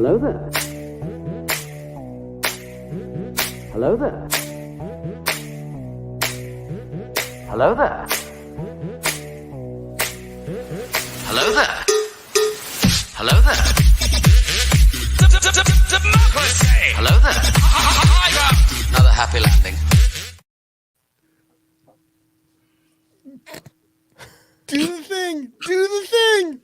Hello there. Hello there. Hello there. Hello there. Hello there. Democracy. Hello there. Another happy landing. Do the thing. Do the thing.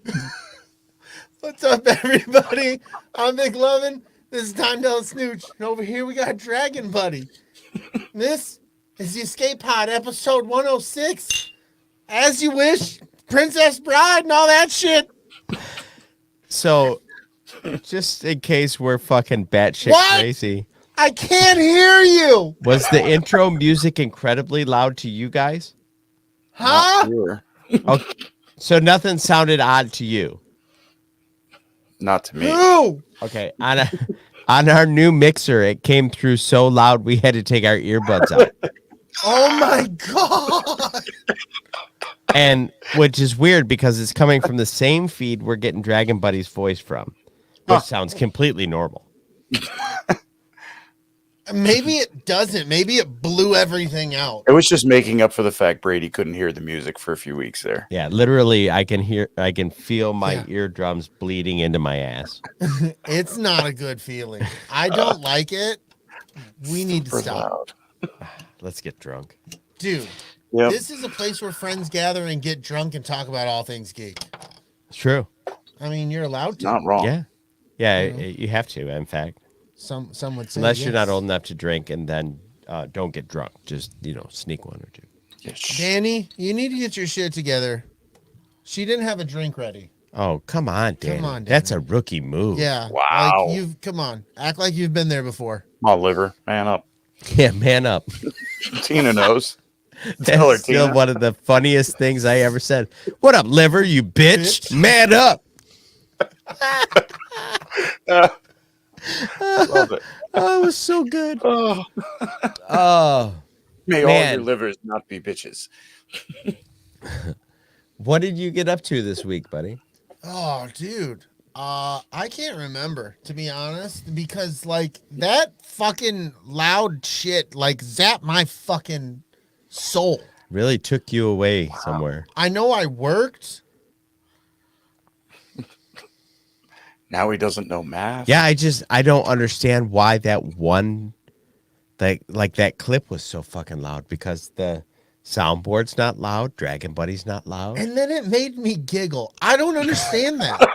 What's up, everybody? I'm Big Lovin. This is DellaSnooch. And over here we got Dragon Buddy. This is the Escape Pod, episode 106. As you wish, Princess Bride and all that shit. So, just in case we're fucking batshit crazy. I can't hear you. Was the intro music incredibly loud to you guys? Huh? Okay. So nothing sounded odd to you? Not to me. Who? Okay. On our new mixer, it came through so loud we had to take our earbuds out. Oh my God. And which is weird because it's coming from the same feed we're getting Dragon Buddy's voice from, which sounds completely normal. Maybe it doesn't. Maybe it blew everything out. It was just making up for the fact Brady couldn't hear the music for a few weeks there. Yeah, literally, I can feel my eardrums bleeding into my ass. It's not a good feeling. I don't like it. We need to stop. Let's get drunk. Dude, Yep. This is a place where friends gather and get drunk and talk about all things geek. It's true. I mean, you're allowed to. Not wrong. Yeah. Yeah, you have to, in fact. Some would say Unless yes. you're not old enough to drink and then don't get drunk. Just, sneak one or two. Yes. Danny, you need to get your shit together. She didn't have a drink ready. Oh, come on, Danny. Come on, Danny. That's a rookie move. Yeah. Wow. Like come on. Act like you've been there before. Come on, liver. Man up. Yeah, man up. Tina knows. Tell her, That's still Tina. one of the funniest things I ever said. What up, liver, you bitch? Man up. Love it. Oh, it was so good. Oh. Oh, May all Man. your livers not be bitches. what did you get up to this week, buddy? Oh, dude. I can't remember, to be honest, because that fucking loud shit zapped my fucking soul. Really took you away somewhere. I know I worked. Now he doesn't know math. Yeah, I don't understand why that one, that clip was so fucking loud, because the soundboard's not loud, Dragon Buddy's not loud. And then it made me giggle. I don't understand that.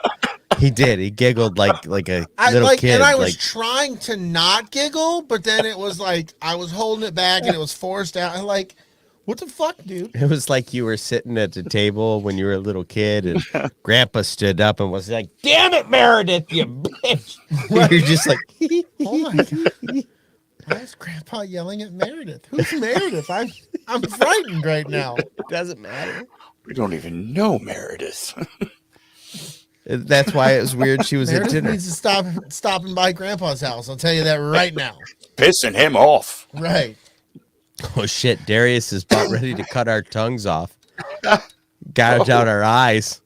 He did. He giggled like a little kid. And I was trying to not giggle, but then it was I was holding it back and it was forced out. And what the fuck, dude? It was like you were sitting at the table when you were a little kid and Grandpa stood up and was like, "Damn it, Meredith, you bitch." You're just like, Oh my God. Why is Grandpa yelling at Meredith? Who's Meredith? I'm frightened right now. it doesn't matter. We don't even know Meredith. That's why it was weird she was at Meredith dinner. needs to stopping by Grandpa's house. I'll tell you that right now. Pissing him off. Right. Oh shit, Darius is about ready to cut our tongues off. Gouge out our eyes.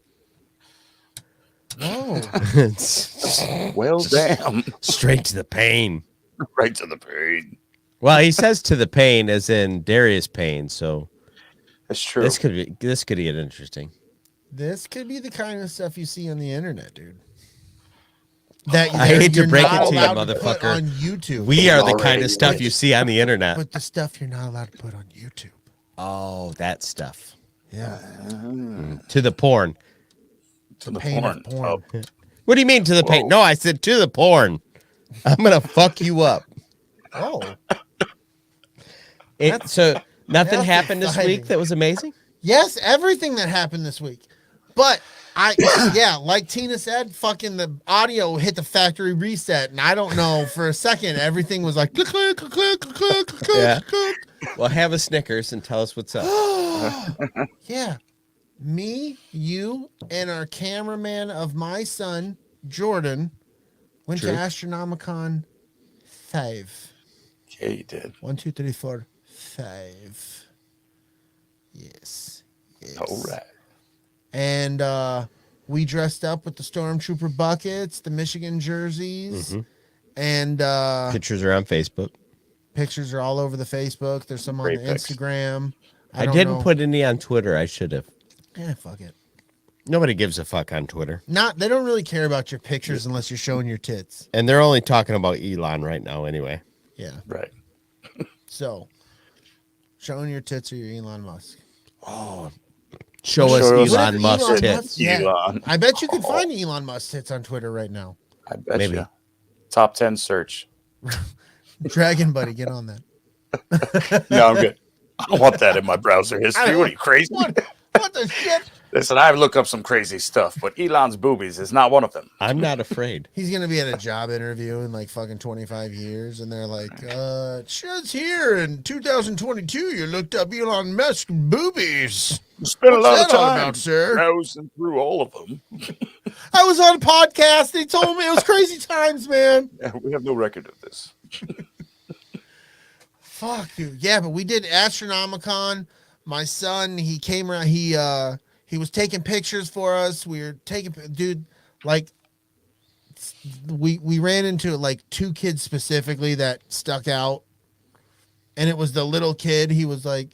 Oh. Well, damn. Straight to the pain. Right to the pain. Well, he says to the pain as in Darius pain, so That's true. this could get interesting. This could be the kind of stuff you see on the internet, dude. I hate to you're break not it to you, allowed to put motherfucker. on YouTube. We are the Already kind of stuff is. you see on the internet. But the stuff you're not allowed to put on YouTube. Oh, that stuff. Yeah. To the porn. To the pain of porn. Oh, What do you mean to the pain? Whoa. No, I said to the porn. I'm going to fuck you up. Oh. So nothing that's happened this exciting. week that was amazing? Yes, everything that happened this week. But like Tina said, fucking the audio hit the factory reset, and I don't know, for a second everything was like click, click, click, click, click, click, Yeah. click. Well, have a Snickers and tell us what's up. Yeah. Me, you, and our cameraman of my son, Jordan, went True. to Astronomicon 5. yeah, you did. 1, 2, 3, 4, 5. Yes. All right. And we dressed up with the Stormtrooper buckets, the Michigan jerseys, and Pictures are on Facebook. pictures are all over the Facebook. There's some on Great the pics. Instagram. I don't didn't know. put any on Twitter. I should have. Fuck it. Nobody gives a fuck on Twitter. They don't really care about your pictures unless you're showing your tits. And they're only talking about Elon right now anyway. Yeah. Right. So, showing your tits or your Elon Musk. Show us Show us Elon Musk Elon tits. Musk- Yeah. Elon. I bet you could find Elon Musk tits on Twitter right now. I bet Maybe. you. Top 10 search. Dragon Buddy, get on that. No, I'm good. I don't want that in my browser history. What are you, crazy? What the shit? Listen, I look up some crazy stuff, but Elon's boobies is not one of them. I'm not afraid. He's gonna be at a job interview in like fucking 25 years, and they're like, it says here in 2022 you looked up Elon Musk boobies. Spent a What's lot of that all time about, sir? browsing through all of them. I was on a podcast. They told me it was crazy times, man. Yeah, we have no record of this. Fuck, dude. Yeah, but we did Astronomicon. My son, he came around. He was taking pictures for us. We were taking, dude, like, we ran into like two kids specifically that stuck out, and it was the little kid. He was like,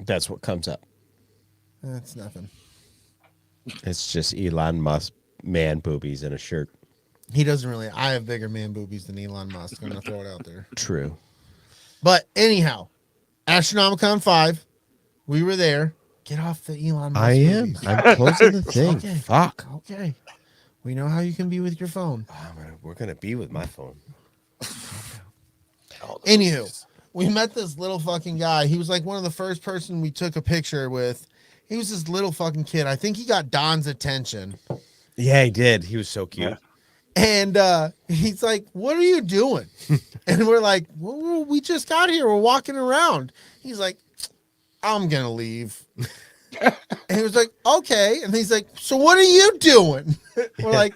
That's what comes up. that's nothing. It's just Elon Musk man boobies in a shirt. He doesn't really. I have bigger man boobies than Elon Musk. I'm gonna throw it out there. True. But anyhow, Astronomicon 5, we were there. Get off the Elon Musk. I am. boobies. I'm closing the thing. Okay. Fuck. Okay. We know how you can be with your phone. We're going to be with my phone. Anywho, we met this little fucking guy. He was like one of the first person we took a picture with. He was this little fucking kid. I think he got Don's attention. Yeah, he did. He was so cute. Yeah. And he's like, what are you doing? And we're like, well, we just got here. We're walking around. He's like, I'm going to leave. And he was like, okay. And he's like, so what are you doing? We're like,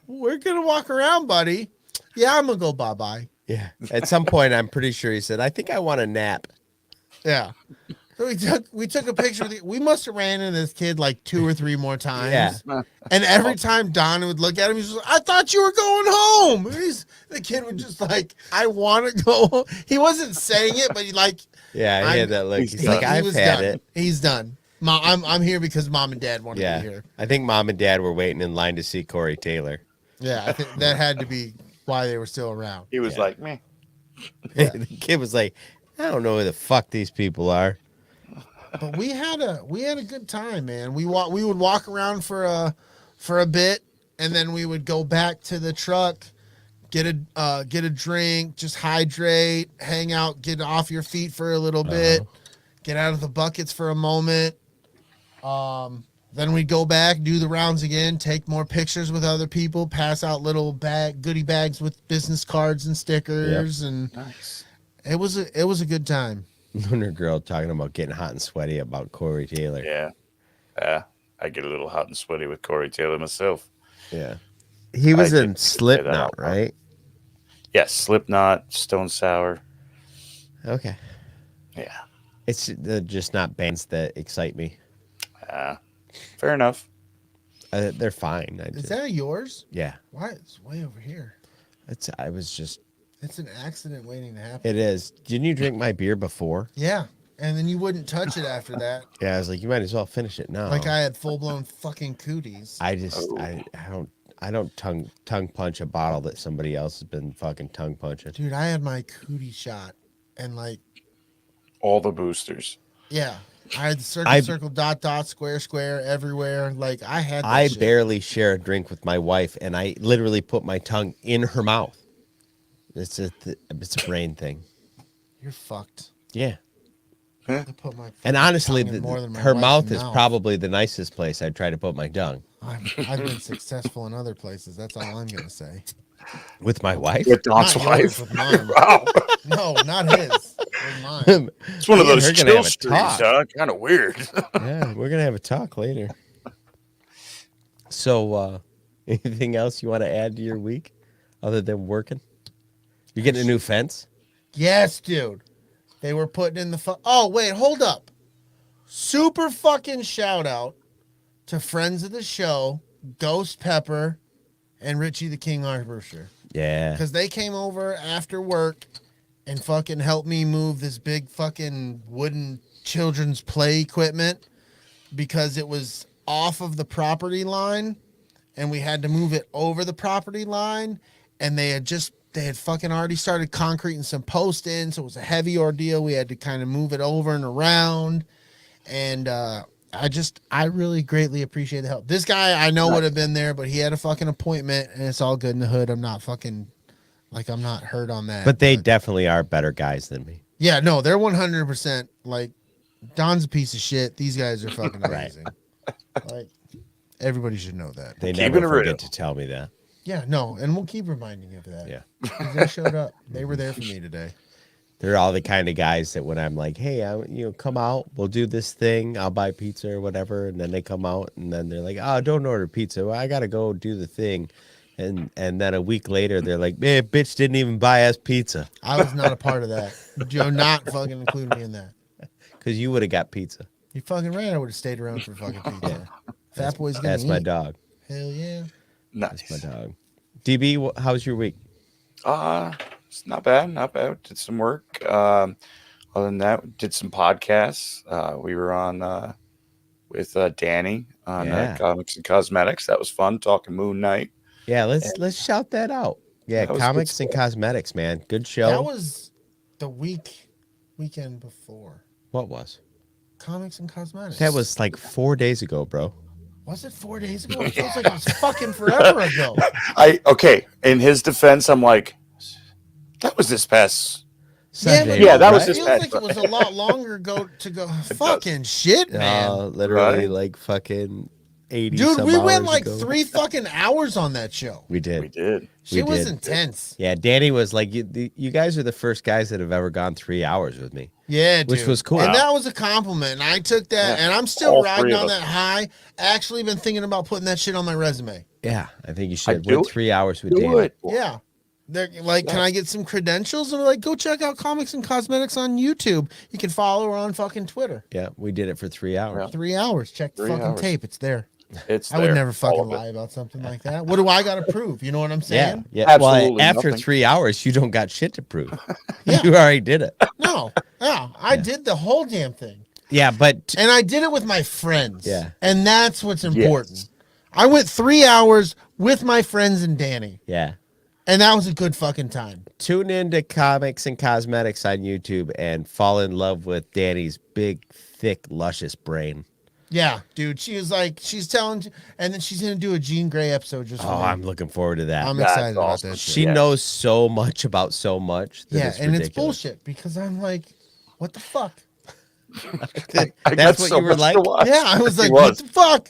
we're going to walk around, buddy. Yeah, I'm going to go bye-bye. Yeah. At some point, I'm pretty sure he said, I think I want a nap. Yeah. So we took a picture with we must have ran into this kid like 2 or 3 more times. Yeah. And every time Don would look at him, he's like, I thought you were going home. And the kid would just like, I want to go home. He wasn't saying it, but he like, Yeah, he had that look. He's like, he I've was had done. it. He's done. Mom, I'm here because mom and dad wanted Yeah. me here. I think mom and dad were waiting in line to see Corey Taylor. Yeah, I think that had to be why they were still around. He was like, meh. Yeah. The kid was like, I don't know who the fuck these people are. But we had a good time, man. We would walk around for a bit, and then we would go back to the truck, get a drink, just hydrate, hang out, get off your feet for a little bit, get out of the buckets for a moment. Then we'd go back, do the rounds again, take more pictures with other people, pass out little goodie bags with business cards and stickers, and Nice. it was a good time. Lunar girl talking about getting hot and sweaty about Corey Taylor. Yeah. Yeah. I get a little hot and sweaty with Corey Taylor myself. Yeah. He was I in did say that Slipknot, out loud. right? Yes, Slipknot, Stone Sour. Okay. Yeah. It's just not bands that excite me. Fair enough. They're fine. Is that yours? Yeah. Why it's way over here? I was just. It's an accident waiting to happen. It is. Didn't you drink my beer before? Yeah, and then you wouldn't touch it after that. Yeah, I was like, you might as well finish it now. Like I had full blown fucking cooties. I just, I don't tongue punch a bottle that somebody else has been fucking tongue punching. Dude, I had my cootie shot, and like, All the boosters. yeah, I had circle, dot, square, everywhere. Like I had. That I shit. barely share a drink with my wife, and I literally put my tongue in her mouth. It's a brain thing. You're fucked. Yeah. I put my. And honestly, tongue in more than my her wife's mouth is mouth. probably the nicest place I'd try to put my tongue. I've been successful in other places. That's all I'm gonna say. With my wife? With Don's Not wife. yours, with mine. Wow. No, not his. With mine. It's one of Me and those her gonna chill have a streams, talk. huh? Kind of weird. Yeah, we're going to have a talk later. So, anything else you want to add to your week other than working? You're getting a new fence? Yes, dude. They were putting in the oh, wait, hold up. Super fucking shout out to friends of the show, Ghost Pepper, and Richie the King Arbusher. Yeah. Because they came over after work and fucking helped me move this big fucking wooden children's play equipment because it was off of the property line and we had to move it over the property line, and they had fucking already started concreting some posts in, so it was a heavy ordeal. We had to kind of move it over and around, and I really greatly appreciate the help. This guy I know would have been there, but he had a fucking appointment, and it's all good in the hood. I'm not fucking, like, I'm not hurt on that. But they definitely are better guys than me. Yeah, no, they're 100%, like, Don's a piece of shit. These guys are fucking amazing. Like, everybody should know that. They Keeping never it real. forget to tell me that. Yeah, no, and we'll keep reminding you of that. Yeah. 'Cause they showed up. They were there for me today. They're all the kind of guys that when I'm like, hey, come out, we'll do this thing, I'll buy pizza or whatever, and then they come out and then they're like, oh, don't order pizza. Well, I gotta go do the thing. And then a week later they're like, man, bitch didn't even buy us pizza. I was not a part of that. Joe not fucking include me in that. Because you would have got pizza. You fucking right. I would have stayed around for fucking pizza. Fat boy's gonna That's eat. my dog. Hell yeah. Nice. That's my dog. DB, how's your week? It's not bad. Not bad. Did some work. Other than that, did some podcasts. We were on with Danny on Comics and Cosmetics. That was fun. Talking Moon Knight. Yeah, let's shout that out. Yeah, That was Comics good and stuff. Cosmetics, man. Good show. That was the weekend before. What was? Comics and Cosmetics. That was like 4 days ago, bro. Was it 4 days ago? It feels like it was fucking forever ago. Okay. In his defense, I'm like, that was this past. Sunday, Yeah, that was it this feels past like it was a lot longer ago to go. Fucking shit, man. literally Right? like fucking 80 Dude, some we went hours like ago. 3 fucking hours on that show. We did. We did. Shit We was did. intense. Yeah, Danny was like, you guys are the first guys that have ever gone 3 hours with me. Yeah, dude. Which was cool. And that was a compliment. And I took that, Yeah. and I'm still All riding three of on us. that high. Actually been thinking about putting that shit on my resume. Yeah, I think you should. do Went it. 3 hours with Do Danny. it. Yeah. They're like, can I get some credentials? And they're like, go check out Comics and Cosmetics on YouTube. You can follow her on fucking Twitter. Yeah, we did it for 3 hours. Yeah. 3 hours. Check the 3 fucking hours. tape. It's there. It's I would there. never All fucking of it. lie about something like that. What do I got to prove? You know what I'm Yeah, saying? yeah. Absolutely Well, after nothing. 3 hours, you don't got shit to prove. Yeah. You already did it. No. Yeah. I did the whole damn thing. Yeah, but And I did it with my friends. Yeah. And that's what's important. I went 3 hours with my friends and Danny. yeah. And that was a good fucking time. Tune into Comics and Cosmetics on YouTube and fall in love with Danny's big, thick, luscious brain. Yeah, dude. She was like, she's telling, and then she's going to do a Jean Grey episode just for Oh, me. I'm looking forward to that. I'm That's excited about awesome. that shit. She Yeah. knows so much about so much. That Yeah, it's and it's ridiculous. bullshit because I'm like, what the fuck? That's got what so you were much like? to watch. Yeah, I was She like, was. what the fuck?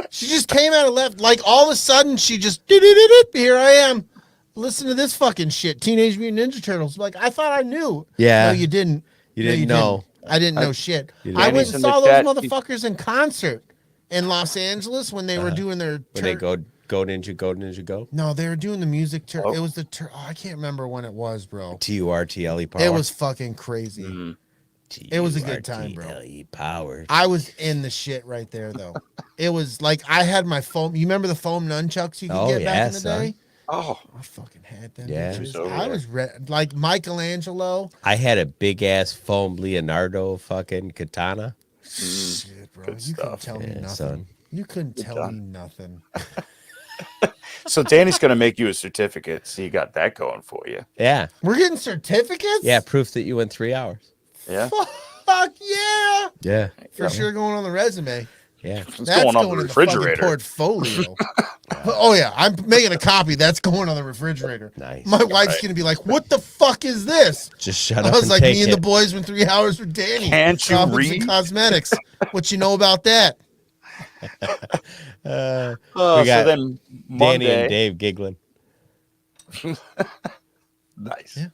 She just came out of left, like all of a sudden she just, here I am. Listen to this fucking shit. Teenage Mutant Ninja Turtles. Like, I thought I knew. Yeah. No, you didn't. You No, didn't know. I didn't know shit. you I didn't. went Danny's and in saw the those chat. motherfuckers in concert in Los Angeles when they were doing their When they go ninja, go ninja, go. No, they were doing the music tour. Oh. It was the tour. I can't remember when it was, bro. TURTLE power. It was fucking crazy. Mm-hmm. It was a good time, bro. TURTLE power. I was in the shit right there, though. It was like I had my foam. You remember the foam nunchucks you could Oh, get yeah, back in the son. day? Oh, I fucking had them. Yeah. bitches. So I rare. was like Michelangelo. I had a big ass foam Leonardo fucking katana. Shit, bro. Good You couldn't stuff. tell me Yeah, nothing. son. You couldn't tell done. me nothing. so Danny's gonna make you a certificate. So you got that going for you. Yeah. We're getting certificates? Yeah. Proof that you went 3 hours. Yeah. Fuck yeah. Yeah. For sure going on the resume. Yeah. It's That's going on the in refrigerator. fucking portfolio. Oh yeah, I'm making a copy. That's going on the refrigerator. Nice. My wife's Right. gonna be like, "What the fuck is this?" Just shut I up was and like, take "Me and it. the boys went 3 hours with Danny." Can't you Comics read? and cosmetics. What you know about that? Uh, So we got then Danny Monday, and Dave giggling. nice. Yeah.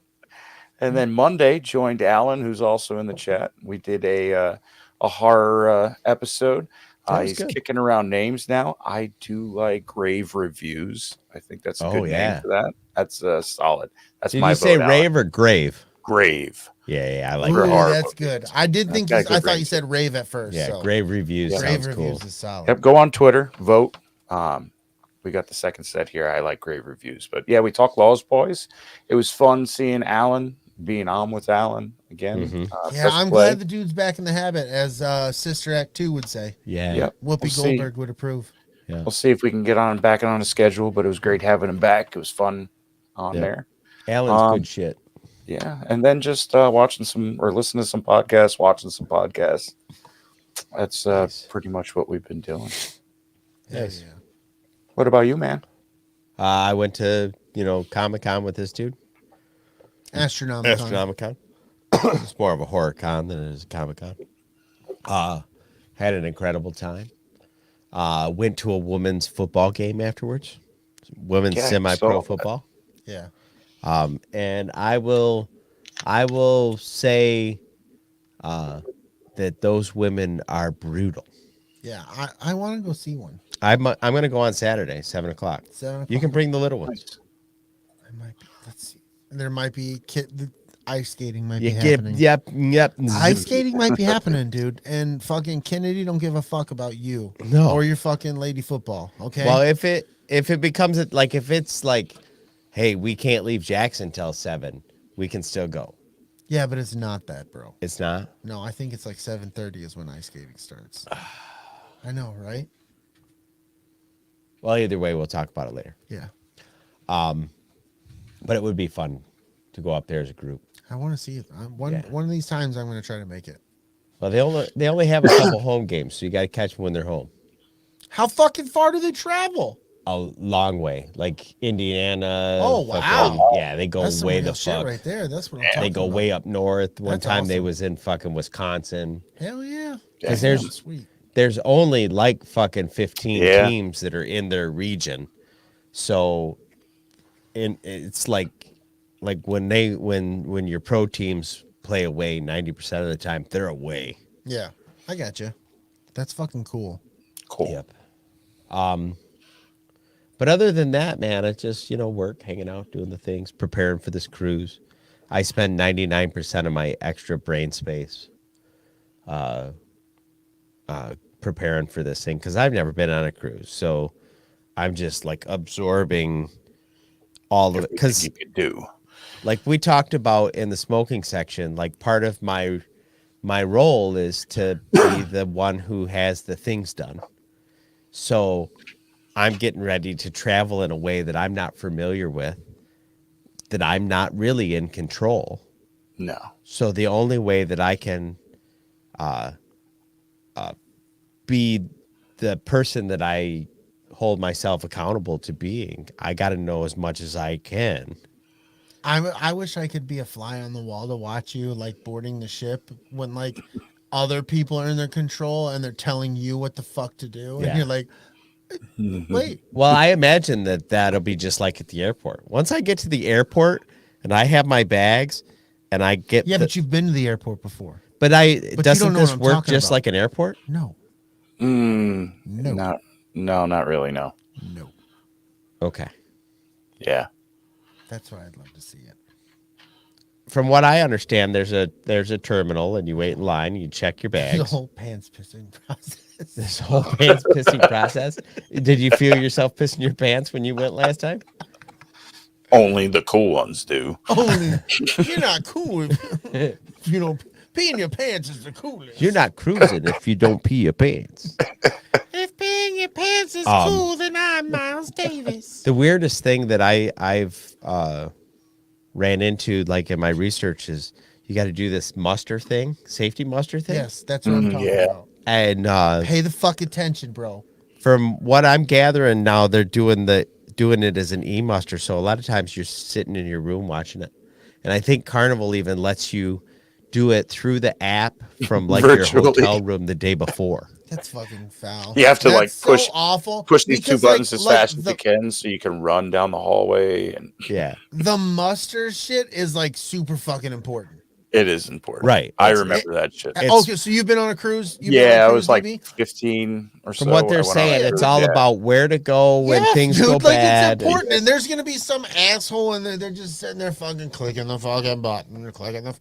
And then Monday joined Alan, who's also in the chat. We did a horror episode. That was He's good. kicking around names now. I do like Grave Reviews. I think that's a Oh, good yeah. name for that. That's solid. That's Did my you say vote, Alan. rave or grave? Grave. Yeah, I like Ooh, They're that. hard that's movies. good. I did think Got I good thought you ratings. said rave at first. Yeah, so. Grave Reviews Rave sounds reviews cool. is solid. Yep, go on Twitter, vote. We got the second set here. I like Grave Reviews. But yeah, we talked Lost Boys. It was fun seeing Alan, being on with Alan again. Mhm. Yeah, press I'm play. glad the dude's back in the habit, as Sister Act 2 would say. Yeah. Yep. Whoopi We'll see. Goldberg would approve. Yeah. We'll see if we can get on back on a schedule, but it was great having him back. It was fun on Yep. there. Alan's good shit. Yeah, and then just watching some or listening to some podcasts, watching some podcasts. That's Nice. pretty much what we've been doing. Nice. Yeah. What about you, man? I went to, Comic-Con with this dude. Astronomicon. It's more of a horror con than it is a Comic-Con. Had an incredible time. Went to a women's football game afterwards. Women's Yeah, I semi-pro saw that. football. Yeah. And I will say that those women are brutal. Yeah. I want to go see one. I'm going to go on Saturday, 7 o'clock. 7 o'clock. You can bring the little ones. I might be. Let's see. There might be the ice skating might be Yep. happening. Ice skating might be happening, dude. And fucking Kennedy don't give a fuck about you. No. Or your fucking lady football. Okay. Well, if it becomes if it's like, hey, we can't leave Jackson till 7, we can still go. yeah, but it's not that, bro. It's not. No, I think it's like 7:30 is when ice skating starts. I know, right? Well, either way, we'll talk about it later. Yeah. But it would be fun to go up there as a group. I want to see it. One of these times I'm going to try to make it. Well, they only have a couple home games, so you got to catch them when they're home. How fucking far do they travel? A long way, like Indiana. Oh, wow. fucking- yeah, they go That's some way real the shit fuck. right there. That's what I'm talking They go about. way up north. One That's time they awesome. was in fucking Wisconsin. Hell yeah. 'Cause Damn, there's- sweet. There's only like fucking 15 Yeah. teams that are in their region. So it's like when your pro teams play away 90% of the time, they're away. Yeah, I got you. That's fucking cool. Cool. Yep. But other than that, man, it's just, work, hanging out, doing the things, preparing for this cruise. I spend 99% of my extra brain space preparing for this thing because I've never been on a cruise. So I'm just like absorbing all of it. Because you could do. like we talked about in the smoking section, like part of my role is to be the one who has the things done. So I'm getting ready to travel in a way that I'm not familiar with, that I'm not really in control. No. So the only way that I can be the person that I hold myself accountable to being, I got to know as much as I can. I wish I could be a fly on the wall to watch you like boarding the ship when like other people are in their control and they're telling you what the fuck to do. Yeah. And you're like, wait. Well, I imagine that'll be just like at the airport. Once I get to the airport and I have my bags and I get But you've been to the airport before. but you doesn't don't know this what I'm work talking just about. like an airport? No. No. No. Not really. No. No. Okay. Yeah. That's why I'd love to see it. From what I understand, there's a terminal and you wait in line, you check your The bags. whole pants pissing process. This whole pants pissing process. Did you feel yourself pissing your pants when you went last time? Only the cool ones do. Only you're not cool if you don't peeing your pants is the coolest. You're not cruising if you don't pee your pants. If peeing your pants is Um, cool, then I'm Miles Davis. The weirdest thing that I've ran into, like in my research, is you got to do this muster thing, safety muster thing. Yes, that's what I'm talking yeah. about. And Pay the fuck attention, bro. from what I'm gathering now, they're doing it as an e-muster. So a lot of times you're sitting in your room watching it, and I think Carnival even lets you do it through the app from like your Virtually. hotel room the day before. That's fucking foul. You have to, That's like, so push- awful. Push these two because, like- buttons as like fast as you can so you can run down the hallway. And Yeah. The muster shit is like super fucking important. It is important. Right. I It's- remember that shit. Okay, so you've been on a cruise? You've been on Yeah, a I cruise, was like DB? 15 or so. From what I they're went on a saying, it's cruise, all yeah. about where to go when Yes, things dude, go like bad. it's important. And there's gonna be some asshole, and they're just sitting there fucking clicking the fucking button. They're clicking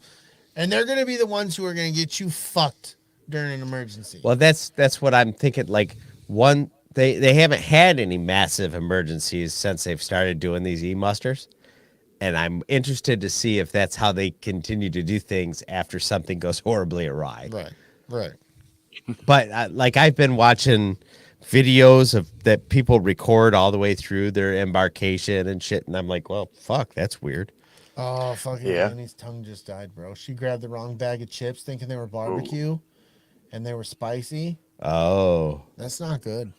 and they're gonna be the ones who are gonna get you fucked during an emergency. Well, that's what I'm thinking. Like they haven't had any massive emergencies since they've started doing these e-musters, and I'm interested to see if that's how they continue to do things after something goes horribly awry. Right. But like I've been watching videos of that people record all the way through their embarkation and shit, and I'm like, well, fuck, that's weird. Oh, fucking Yeah. Annie's tongue just died, bro. She grabbed the wrong bag of chips thinking they were barbecue, and they were spicy. Oh, That's not good.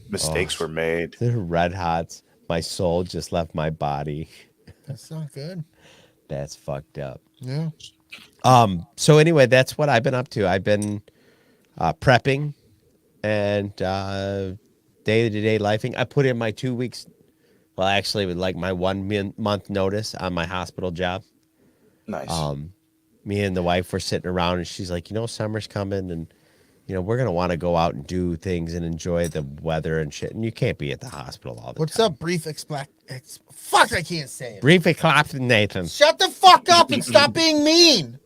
Mistakes were made. they're red hots. My soul just left my body. That's not good. That's fucked up. Yeah. So anyway, that's what I've been up to. I've been prepping and day-to-day lifing. I put in my 2 weeks. Well, actually, with like my 1 month notice on my hospital job. Nice. Me and the wife were sitting around, and she's like, summer's coming, and we're gonna want to go out and do things and enjoy the weather and shit. And you can't be at the hospital all the What's time. up, fuck, I can't say it. Brief clap, Nathan. Shut the fuck up and stop being mean.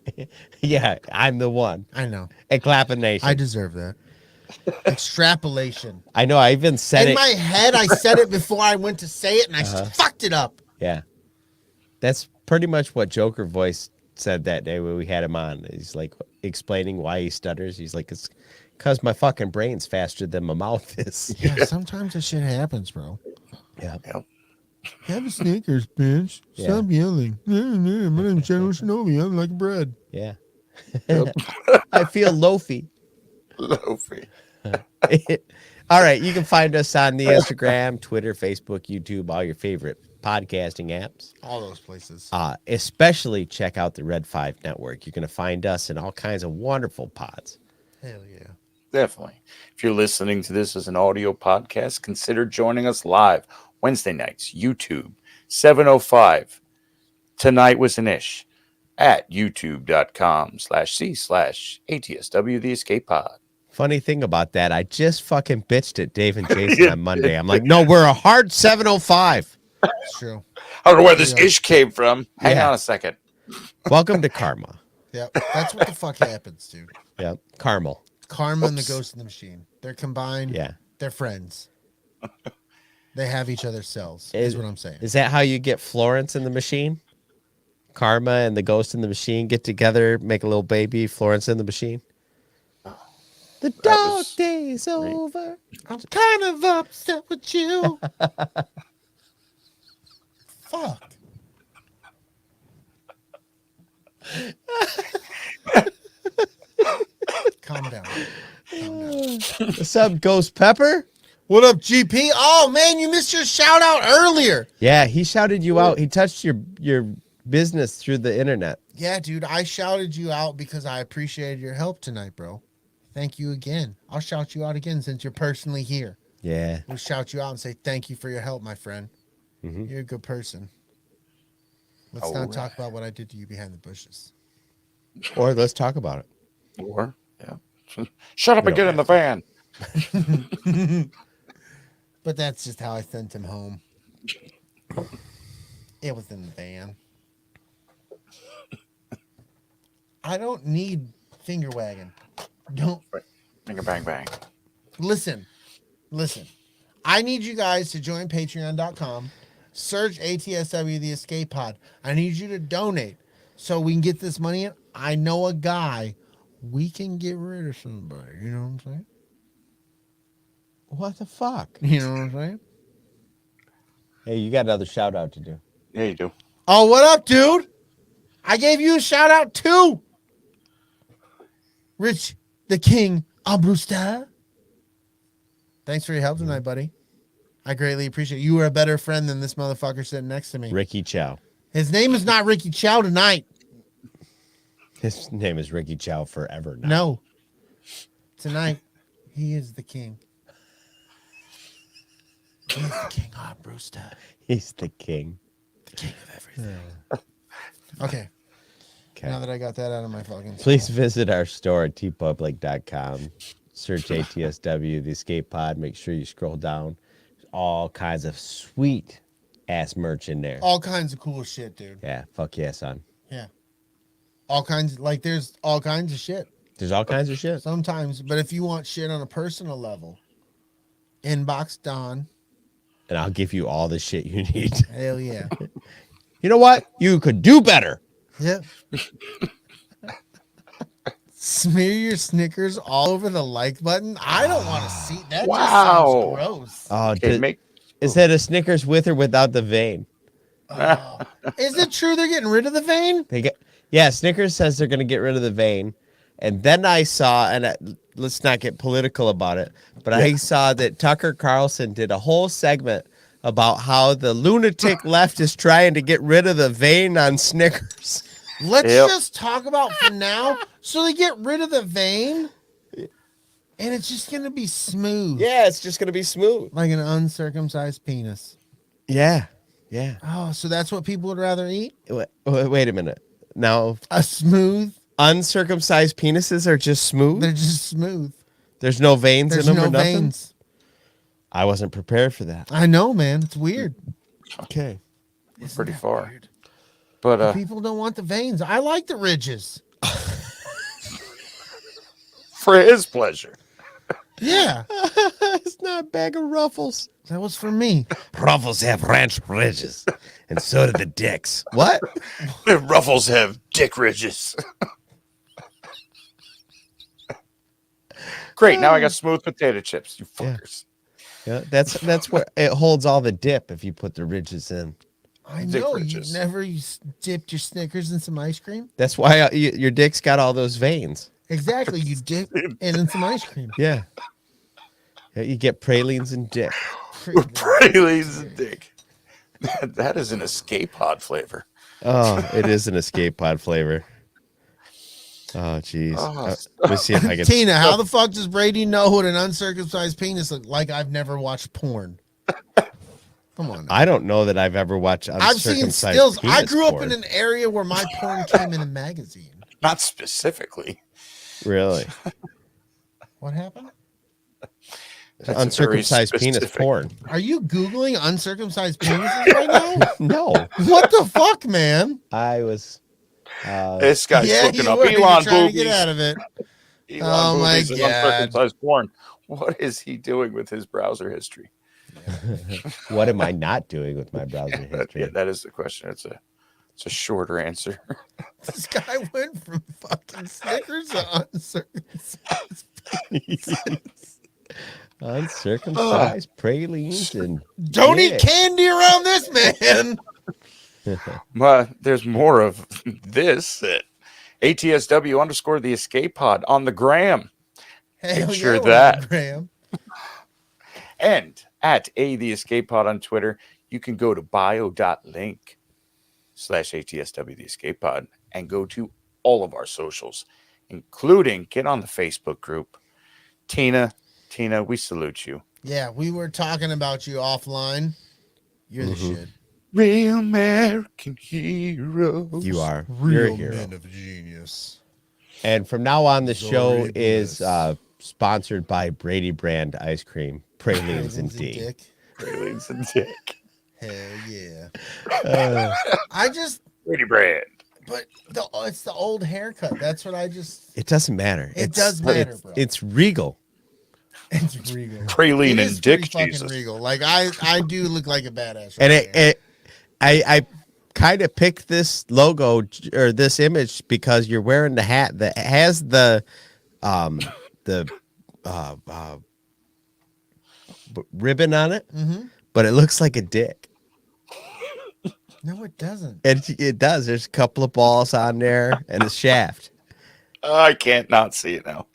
Yeah, I'm the one. I know. A clapping nation. I deserve that. Extrapolation. I know. I even said In it. my head, I said it before I went to say it, and I fucked it up. Yeah. That's pretty much what Joker Voice said that day when we had him on. He's like explaining why he stutters. He's like, it's because my fucking brain's faster than my mouth is. Yeah, sometimes this shit happens, bro. Yeah. Yep. Have a Snickers, bitch. Yeah. Stop yelling. My name's General Shinobi. I'm like bread. Yeah. I feel loafy. Loafy. All right. You can find us on the Instagram, Twitter, Facebook, YouTube, all your favorite podcasting apps. All those places. Especially check out the Red 5 Network. You're going to find us in all kinds of wonderful pods. Hell yeah. Definitely. If you're listening to this as an audio podcast, consider joining us live Wednesday nights, YouTube, 7:05. Tonight was an ish at youtube.com/c/ATSW The Escape Pod. Funny thing about that, I just fucking bitched at Dave and Jason on Monday. I'm like, no, we're a hard 7:05. It's true. I don't know where this ish came from. Hang on a second. Welcome to Karma. Yep. That's what the fuck happens, dude. Yep. Carmel. Karma and the Ghost in the Machine. They're combined. Yeah. They're friends. They have each other's cells, is what I'm saying. Is that how you get Florence in the machine? Karma and the Ghost in the Machine get together, make a little baby, Florence in the machine? The dark day's over. I'm kind of upset with you. Fuck. Calm down. What's up, Ghost Pepper? What up, GP? Oh, man, you missed your shout out earlier. Yeah, he shouted you out. He touched your business through the internet. Yeah, dude, I shouted you out because I appreciated your help tonight, bro. Thank you again. I'll shout you out again since you're personally here. Yeah. We'll shout you out and say thank you for your help, my friend. Mm-hmm. You're a good person. Let's not talk about what I did to you behind the bushes. Or let's talk about it. Or, yeah. Shut up and get in the van. But that's just how I sent him home. It was in the van. I don't need finger wagging. Don't Finger bang bang. listen. I need you guys to join patreon.com. Search ATSW The Escape Pod. I need you to donate so we can get this money in. I know a guy. We can get rid of somebody. You know what I'm saying? What the fuck? You know what I'm saying? Hey, you got another shout out to do. Yeah, you do. Oh, what up, dude? I gave you a shout out too. Rich the King Abrusta. Thanks for your help tonight, buddy. I greatly appreciate it. You were a better friend than this motherfucker sitting next to me. Ricky Chow. His name is not Ricky Chow tonight. His name is Ricky Chow forever now. No. Tonight, he is the king. He's the king Abrusta. He's the king. The king of everything. Okay. Okay. Now that I got that out of my fucking soul. Please visit our store at tpublic.com. Search ATSW, the escape pod. Make sure you scroll down. There's all kinds of sweet ass merch in there. All kinds of cool shit, dude. Yeah, fuck yeah, son. Yeah. All kinds, like there's all kinds of shit. There's all kinds of shit. Sometimes, but if you want shit on a personal level, inbox Don. And I'll give you all the shit you need. Hell yeah. You know what? You could do better. Yep. Smear your Snickers all over the like button. I don't want to see that. Wow. Just sounds gross. Oh, Okay, is that a Snickers with or without the vein? Oh. Is it true they're getting rid of the vein? Snickers says they're going to get rid of the vein. And then I saw, and let's not get political about it, but I saw that Tucker Carlson did a whole segment about how the lunatic left is trying to get rid of the vein on Snickers. Let's just talk about for now. So they get rid of the vein, and it's just going to be smooth. Yeah, it's just going to be smooth. Like an uncircumcised penis. Yeah, yeah. Oh, so that's what people would rather eat? Wait a minute. Now, A smooth? uncircumcised penises are just smooth? They're just smooth. There's no veins There's in them no or nothing? veins. I wasn't prepared for that. I know, man. It's weird. Okay. Isn't pretty that far. weird? But People don't want the veins. I like the ridges. for his pleasure. Yeah, It's not a bag of ruffles. that was for me. Ruffles have ranch ridges, and so do the dicks. What? Ruffles have dick ridges. Great. Now I got smooth potato chips. You Yeah. fuckers. Yeah, that's where it holds all the dip if you put the ridges in. I Dick know ridges. you never dipped your Snickers in some ice cream. That's why your dick's got all those veins. Exactly, you dip it in some ice cream. Yeah. Yeah, you get pralines and dick. Pralines and dick. That is an escape pod flavor. Oh, it is an escape pod flavor. Oh, jeez. Oh, Let me see if I can. Tina, how the fuck does Brady know what an uncircumcised penis looks like? I've never watched porn. Come on. Now. I don't know that I've ever watched I've seen uncircumcised stills. I penis grew up porn. in an area where my porn came in a magazine. Not specifically. Really? What happened? That's a Uncircumcised very penis specific- porn. Are you Googling uncircumcised penises right now? No, What the fuck, man? I was. This guy's looking up were. You're Elon trying to get boobies. out of it. Elon Oh my boobies and God. uncircumcised porn. What is he doing with his browser history? What am I not doing with my browser history? That is the question. It's a shorter answer. This guy went from fucking Snickers to uncircumcised. Uncircumcised pralines and Don't eat dick. candy around this man. There's more of this at ATSW _ the escape pod on the gram. Hell Picture yeah, we're that. on Graham. And at the escape pod on Twitter, you can go to bio.link/ATSW the escape pod and go to all of our socials, including get on the Facebook group. Tina, we salute you. Yeah, we were talking about you offline. You're the shit. Real American hero. You are. You're a hero. of genius. And from now on, the show Zori is Bliss. sponsored by Brady brand ice cream, pralines and D. Dick. Pralines and dick. Hell yeah. Uh, I just, Brady brand. but it's the old haircut. That's what I just. it doesn't matter. It does matter, bro. It's regal. It's regal. Praline It and is dick pretty fucking Jesus. regal. Like I do look like a badass. And right there. I kind of picked this logo or this image because you're wearing the hat that has the ribbon on it, but it looks like a dick. No, it doesn't. It does. There's a couple of balls on there and a shaft. I can't not see it now.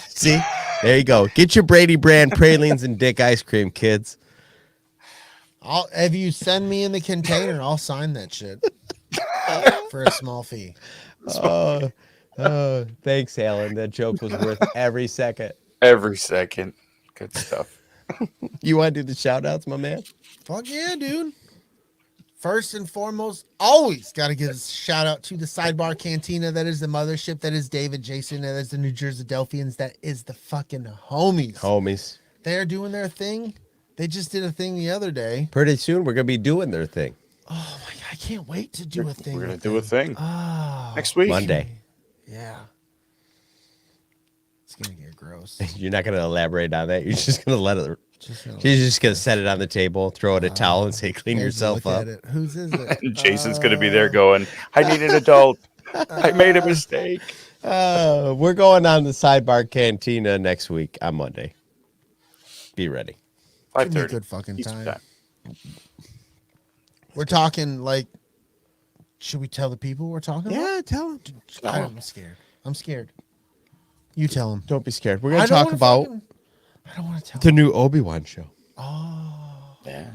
See, there you go. Get your Brady brand pralines and dick ice cream, kids. If you send me in the container, I'll sign that shit for a small fee. Oh, thanks, Alan. That joke was worth every second. Every second. Good stuff. You want to do the shout outs, my man? Fuck yeah, dude. First and foremost, always got to give a shout out to the Sidebar Cantina. That is the mothership. That is David, Jason. That is the New Jersey Delphians. That is the fucking homies. They are doing their thing. They just did a thing the other day. Pretty soon, we're going to be doing their thing. Oh, my God. I can't wait to do a thing. We're going to do a thing. Oh, next week. Monday. Yeah. It's going to get gross. You're not going to elaborate on that. You're just going to let it. She's just going to set it on the table, throw it a towel, and say, clean yourself up. Whose is it? And Jason's going to be there going, I need an adult. I made a mistake. We're going on the Sidebar Cantina next week on Monday. Be ready. 5:30. Good fucking time. We're talking like, should we tell the people we're talking about? Yeah, tell them. I'm scared. I'm scared. You tell them. Don't be scared. We're going to talk about I don't want to tell the new Obi-Wan show. Oh. Yeah.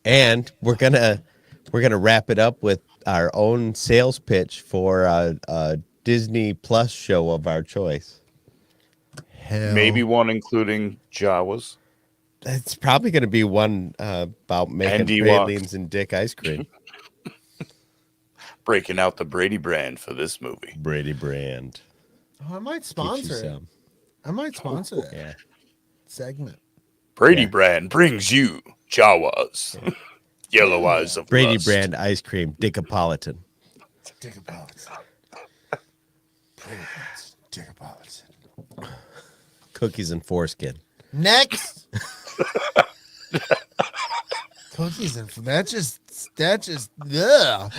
And we're gonna wrap it up with our own sales pitch for a Disney Plus show of our choice. Hell. Maybe one including Jawas. It's probably going to be one about making pralines and dick ice cream. Breaking out the Brady brand for this movie. Brady brand. Oh, I might sponsor it. I might sponsor that segment. Brady brand brings you Jawas. Yellow eyes of Brady lust. brand ice cream, Dickopolitan. Dickopolitan. Dickopolitan. Cookies and foreskin. Next. Cookies and that just ugh.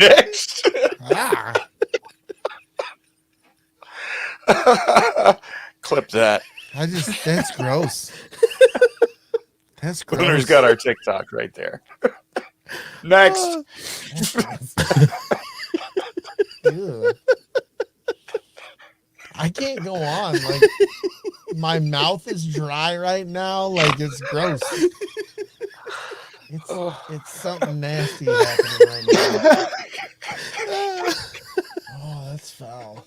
Next. Clip that. That's gross. That's gross. Gunner's got our TikTok right there. Next. Ew. I can't go on. Like, my mouth is dry right now. Like, it's gross. It's something nasty happening right now. Oh, that's foul.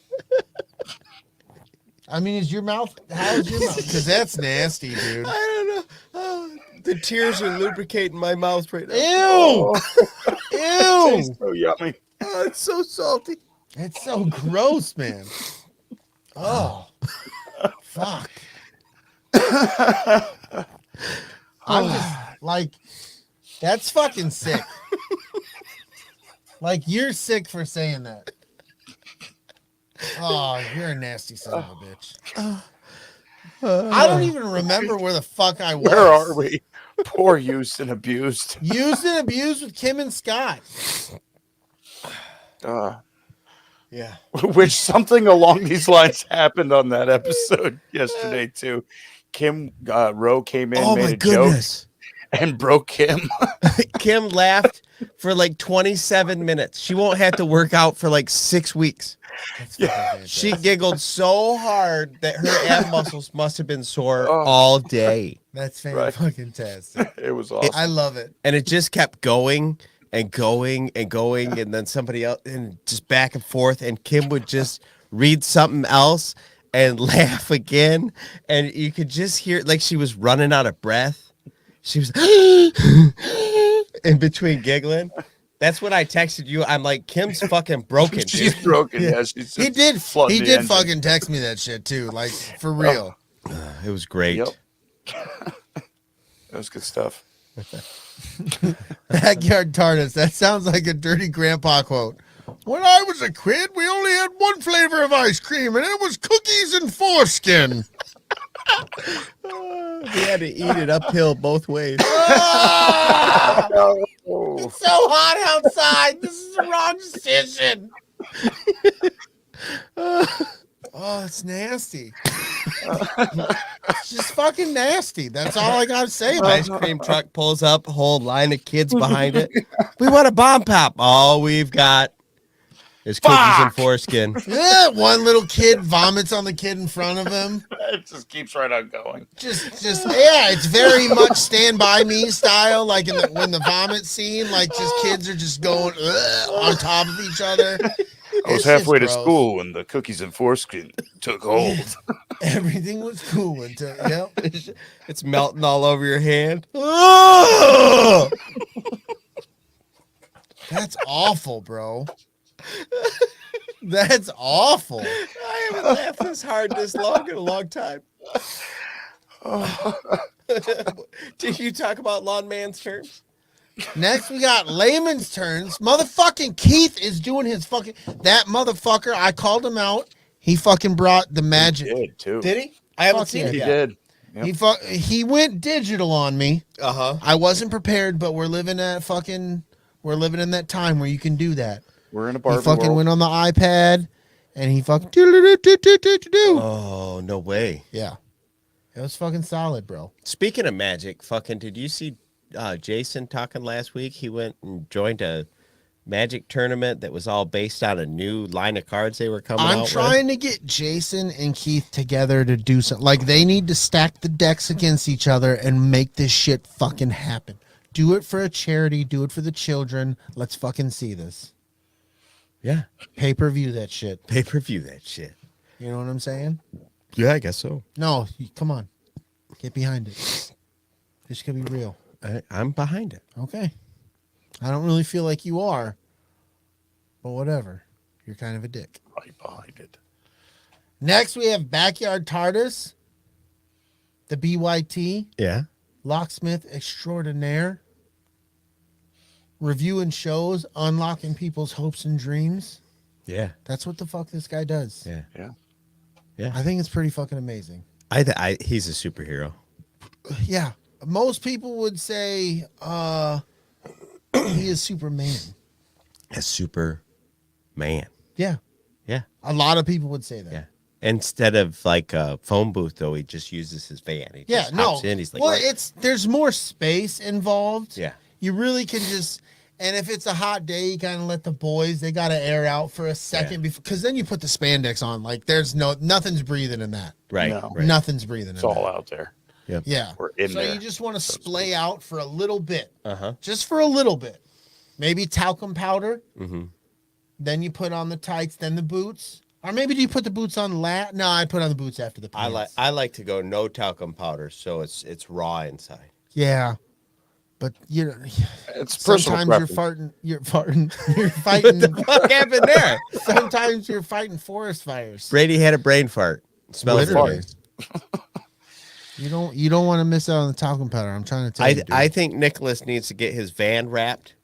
I mean, how's your mouth? Because that's nasty, dude. I don't know. Oh, the tears are lubricating my mouth right now. Ew! Ew! Tastes so yummy. Oh, it's so salty. It's so gross, man. Oh, fuck. I'm just like, that's fucking sick. Like, you're sick for saying that. Oh, you're a nasty son of a bitch. I don't even remember where the fuck I was. Where are we? Poor used and abused. Used and abused with Kim and Scott. Yeah. Which something along these lines happened on that episode yesterday too. Kim Rowe came in, made a joke, and broke Kim. Kim laughed for like 27 minutes. She won't have to work out for like 6 weeks. She giggled so hard that her ab muscles must have been sore all day. That's fantastic. It was awesome. I love it. And it just kept going and going and going, and then somebody else, and just back and forth, and Kim would just read something else and laugh again, and you could just hear like she was running out of breath. She was in between giggling. That's when I texted you. I'm like, Kim's fucking broken. She's broken. Yeah, she's he did fucking text me that shit too, like for real. It was great. Yep. That was good stuff. Backyard Tardis. That sounds like a dirty grandpa quote. When I was a kid, we only had one flavor of ice cream, and it was cookies and foreskin. We had to eat it uphill both ways. It's so hot outside. This is the wrong decision. Oh, it's nasty. It's just fucking nasty. That's all I gotta say about Ice cream truck pulls up, a whole line of kids behind it. We want a bomb pop. All we've got is cookies and foreskin. Yeah, one little kid vomits on the kid in front of him. It just keeps right on going. Just yeah, it's very much Stand By Me style, like when the vomit scene, like just kids are just going on top of each other. I was It's halfway to just gross. school when the cookies and foreskin took hold. Everything was cool until yep. It's melting all over your hand. Oh! That's awful, bro. That's awful. I haven't laughed this hard this long in a long time. Did you talk about lawn man's terms? Next, we got layman's terms. Motherfucking Keith is doing his fucking that motherfucker. I called him out. He fucking brought the magic. He did too. Did he? I haven't Fuck seen yeah. it He yet. did. Yep. He went digital on me. Uh-huh. I wasn't prepared, but we're living in that time where you can do that. We're in a He Barbie fucking world. went on the iPad and he fucking Oh, no way. yeah. It was fucking solid, bro. Speaking of magic, fucking, did you see Jason talking last week? He went and joined a magic tournament that was all based on a new line of cards they were coming out I'm trying to get Jason and Keith together to do something. Like, they need to stack the decks against each other and make this shit fucking happen. Do it for a charity. Do it for the children. Let's fucking see this. Yeah. Pay-per-view that shit. Pay-per-view that shit. You know what I'm saying? Yeah, I guess so. No, come on. Get behind it. This could be real. I'm behind it. Okay. I don't really feel like you are, but whatever. You're kind of a dick. Right behind it. Next, we have Backyard Tardis, the BYT, Yeah. Locksmith Extraordinaire, reviewing shows, unlocking people's hopes and dreams. Yeah. That's what the fuck this guy does. Yeah. Yeah. Yeah. I think it's pretty fucking amazing. He's a superhero. Yeah. Most people would say he is Superman. A Superman. Yeah. Yeah. A lot of people would say that. Yeah. Instead of like a phone booth, though, he just uses his van. He Yeah, just no. hops in. He's like, well, there's more space involved. yeah. You really can just, and if it's a hot day, you kind of let the boys, they got to air out for a second because then you put the spandex on. Like, there's nothing's breathing in that. Right. No. Right. Nothing's breathing It's in all that. out there. Yeah. We're in so there, you just want to so to splay out for a little bit. Uh-huh. Just for a little bit. Maybe talcum powder. Mm-hmm. Then you put on the tights, then the boots. Or maybe do you put the boots on No, I put on the boots after the pants. I like to go no talcum powder, so it's raw inside. Yeah. But you know, It's personal sometimes preference. you're fighting. What happened there? Sometimes you're fighting forest fires. Brady had a brain fart. Smells Literally. good. You don't want to miss out on the talcum powder. I'm trying to tell you. Dude. I think Nicholas needs to get his van wrapped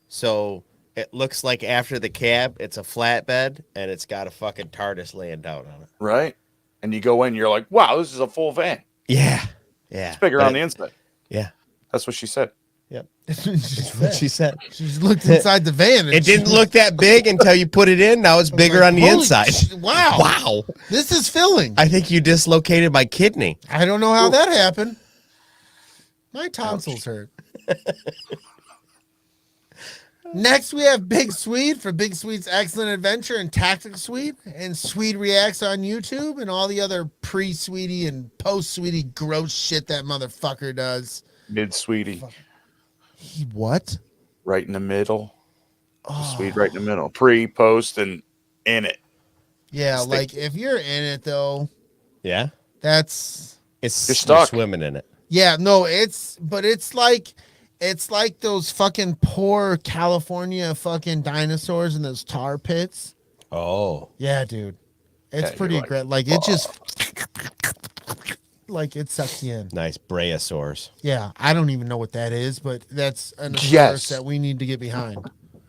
so it looks like after the cab, it's a flatbed and it's got a fucking TARDIS laying down on it. Right? And you go in, you're like, wow, this is a full van. Yeah. Yeah. It's bigger on the inside. Yeah. That's what she said. Yep. That's What she said. She's looked inside the van. And It didn't look that big until you put it in. Now it's bigger on the Holy inside. wow. Wow. This is filling. I think you dislocated my kidney. I don't know how that happened. My tonsils hurt. Next, we have Big Swede for Big Swede's Excellent Adventure and Tactics Suite, and Swede Reacts on YouTube, and all the other pre-Sweetie and post-Sweetie gross shit that motherfucker does. Mid sweetie. He what? Right in the middle. Oh. Sweet right in the middle. Pre, post, and in it. Yeah, Stick. like if you're in it though, Yeah. that's It's You're stuck. swimming in it. yeah, no, it's like those fucking poor California fucking dinosaurs in those tar pits. Oh. Yeah, dude. It's Yeah, pretty you're like, aggressive. Like it just like it sucks you in. Nice brachiosaurs. Yeah, I don't even know what that is, but that's an Yes. that we need to get behind.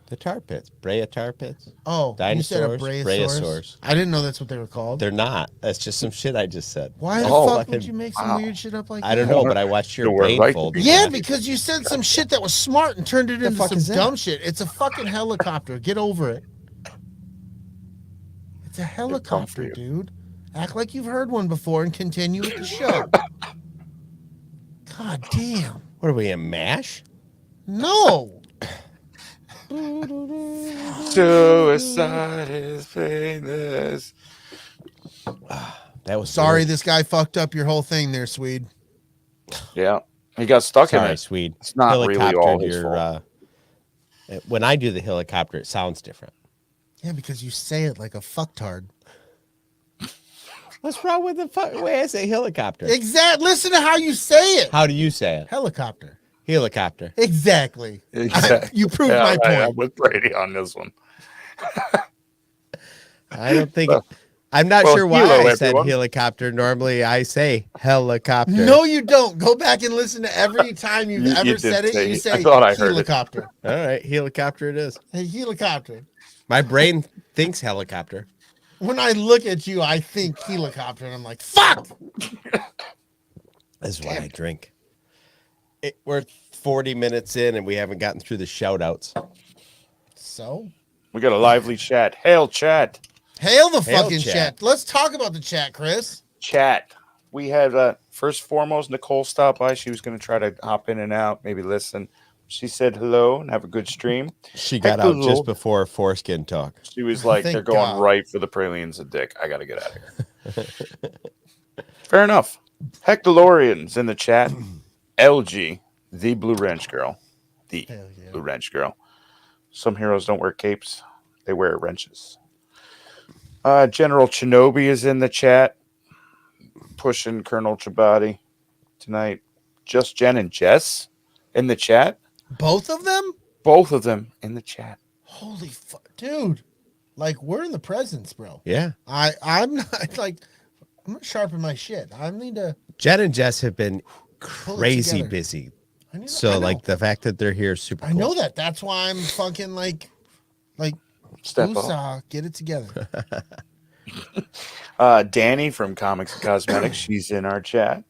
The tar pits. Brea tar pits. Oh, you said a Dinosaurs, brachiosaurus? brachiosaurs. I didn't know that's what they were called. They're not. That's just some shit I just said. Why the Oh, fuck fucking- would you make some wow. weird shit up like I don't that? know, but I watched your You're brain right. fold. Yeah, because you said some shit that was smart and turned it into fuck some is that? dumb shit. It's a fucking helicopter. Get over it. It's a helicopter, you. dude. Act like you've heard one before and continue with the show. God damn. What are we in MASH? No. Suicide is painless. That was Sorry, this guy fucked up your whole thing there, Swede. Yeah. He got stuck in Sorry, it. Swede. It's not really all Helicoptered his fault. when I do the helicopter, it sounds different. Yeah, because you say it like a fucktard. What's wrong with the way I say helicopter? Exactly. Listen to how you say it. How do you say it? Helicopter. Helicopter. Exactly. Exactly. You proved Yeah, my right, point. I'm with Brady on this one. I don't think. I'm not Well, sure why helo, I said everyone. helicopter. Normally, I say helicopter. No, you don't. Go back and listen to every time you've You ever did said it. say- You I say thought I heard it. helicopter. All right, helicopter it is. Hey, helicopter. My brain thinks helicopter. When I look at you, I think helicopter, and I'm like, fuck. That's why I drink. We're 40 minutes in, and we haven't gotten through the shout-outs. So, We got a lively chat. Hail, chat. hail the Hail fucking chat. chat. Let's talk about the chat, Chris. Chat. We had, first foremost, Nicole stopped by. She was going to try to hop in and out, maybe listen. She said hello and have a good stream. She got Heck, out hello. just before foreskin talk. She was like, Thank they're going God. right for the pralines of dick. I got to get out of here. Fair enough. Hectolorian's in the chat. LG, the Blue Wrench Girl. The Hell yeah. Blue Wrench Girl. Some heroes don't wear capes. They wear wrenches. General Shinobi is in the chat. Pushing Colonel Chibati tonight. Just Jen and Jess in the chat. Both of them? Both of them in the chat. Holy fuck, dude! Like we're in the presence, bro. Yeah. I'm not like I'm gonna sharpen my shit. I need to. Jen and Jess have been Pull it crazy together. busy. I need So, I know. like, the fact that they're here is super I cool. know that. That's why I'm fucking like Step up. Ubisoft, get it together. Danny from Comics and Cosmetics. She's in our chat.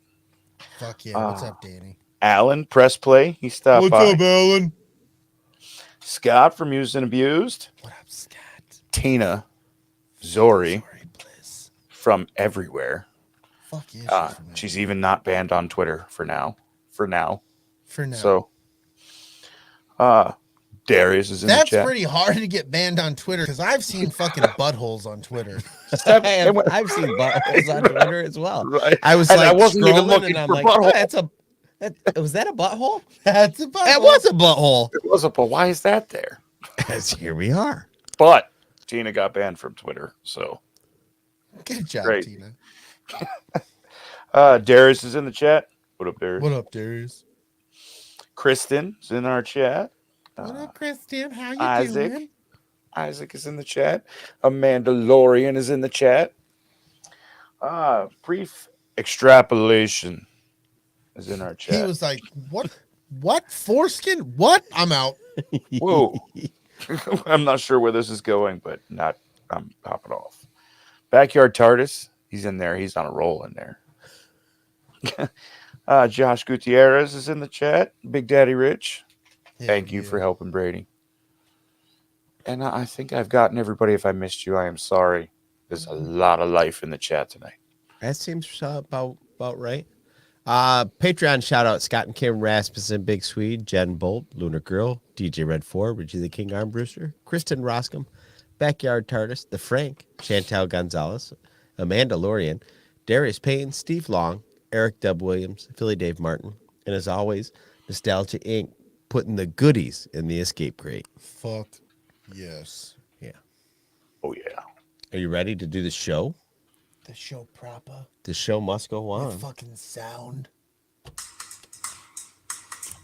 Fuck yeah! What's up, Danny? Alan, Press Play. He stopped by. Alan? Scott from Used and Abused. What up, Scott? Tina. Zori Sorry, Bliss. from everywhere. Fuck yeah. She's even not banned on Twitter for now. For now. So Darius is in that's the chat. pretty hard to get banned on Twitter because I've seen fucking buttholes on Twitter. I've seen buttholes on Twitter as well. Right. I was And like, I wasn't even scrolling, looking and I'm for like, butthole. was that a butthole? That's a butthole. That was a butthole. It was but why is that there? Because here we are. But Tina got banned from Twitter, so Good job, Great. Tina. Darius is in the chat. What up, Darius? What up, Darius? Kristen's in our chat. What up, Christian? How you Isaac. doing? Isaac is in the chat. Amanda Lorian is in the chat. Brief extrapolation is in our He chat. was like, "What foreskin? What? I'm out." Whoa. I'm not sure where this is going, but I'm popping off. Backyard Tardis. He's in there. He's on a roll in there. Josh Gutierrez is in the chat. Big Daddy Rich. Thank you for helping Brady. And I think I've gotten everybody. If I missed you, I am sorry. There's a lot of life in the chat tonight. That seems about right. Patreon shout out Scott and Kim Rasmussen, Big Swede, Jen Bolt, Lunar Girl, DJ Red 4, Richie the King Armbruster, Kristen Roscom, Backyard Tardis, The Frank, Chantal Gonzalez, Amanda Lorian, Darius Payne, Steve Long, Eric Dub Williams, Philly Dave Martin, and as always, Nostalgia Inc. putting the goodies in the escape crate. Fuck yes. Yeah. Oh, yeah. Are you ready to do the show? The show proper. The show must go With on. fucking sound.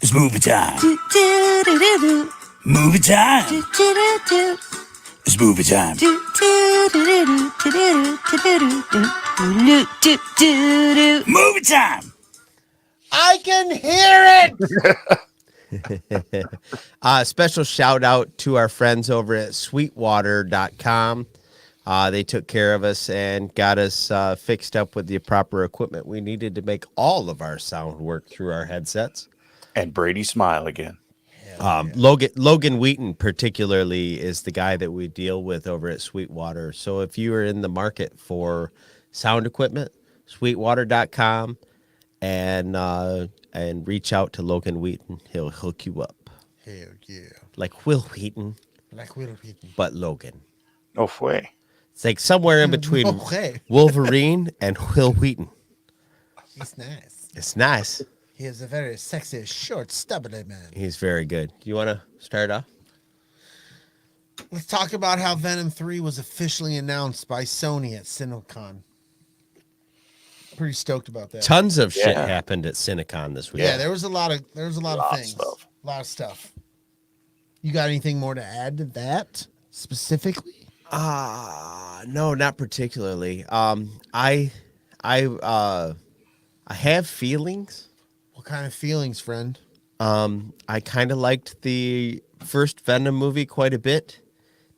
It's movie time. Movie time. It's movie time. Movie time. I can hear it. Special shout out to our friends over at sweetwater.com. They took care of us and got us fixed up with the proper equipment we needed to make all of our sound work through our headsets. And Brady smile again. Logan Wheaton particularly is the guy that we deal with over at Sweetwater. So if you are in the market for sound equipment, sweetwater.com and reach out to Logan Wheaton. He'll hook you up. Hell yeah. Like Will Wheaton, Like Will Wheaton. but Logan. No way. It's like somewhere in between Okay. Wolverine and Will Wheaton. He's nice. It's nice. He is a very sexy, short, stubborn man. He's very good. You want to start off? Let's talk about how Venom 3 was officially announced by Sony at CinemaCon. Pretty stoked about that. Tons of shit Yeah. happened at Cinecon this week. Yeah, there was a lot of things. Stuff. A lot of stuff. You got anything more to add to that specifically? No, not particularly. I have feelings. What kind of feelings, friend? I kind of liked the first Venom movie quite a bit.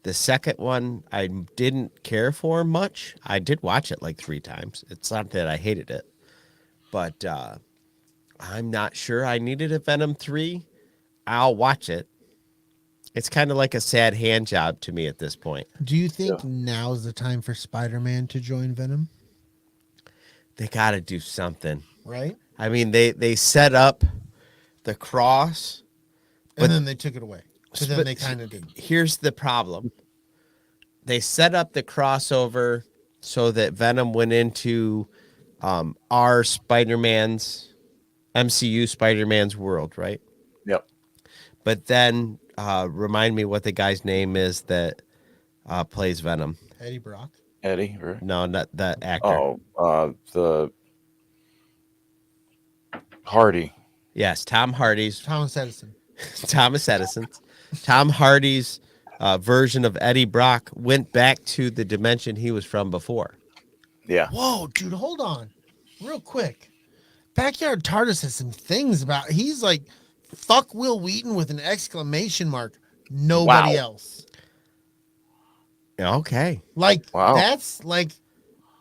The second one, I didn't care for much. I did watch it like 3 times. It's not that I hated it, but I'm not sure I needed a Venom 3. I'll watch it. It's kind of like a sad hand job to me at this point. Do you think now's the time for Spider-Man to join Venom? They got to do something. Right? I mean, they set up the cross. And then they took it away. So then they kind of didn't. Here's the problem. They set up the crossover so that Venom went into our Spider-Man's, MCU Spider-Man's world, right? Yep. But then remind me what the guy's name is that plays Venom. Eddie Brock. Eddie, right? No, not the actor. The Hardy. Yes, Tom Hardy's. Thomas Edison. Thomas Edison. Tom Hardy's version of Eddie Brock went back to the dimension he was from before. Yeah. Whoa, dude, hold on. Real quick. Backyard Tardis has some things about he's like fuck Will Wheaton with an exclamation mark. Nobody Wow. else. Okay. Like Wow. that's like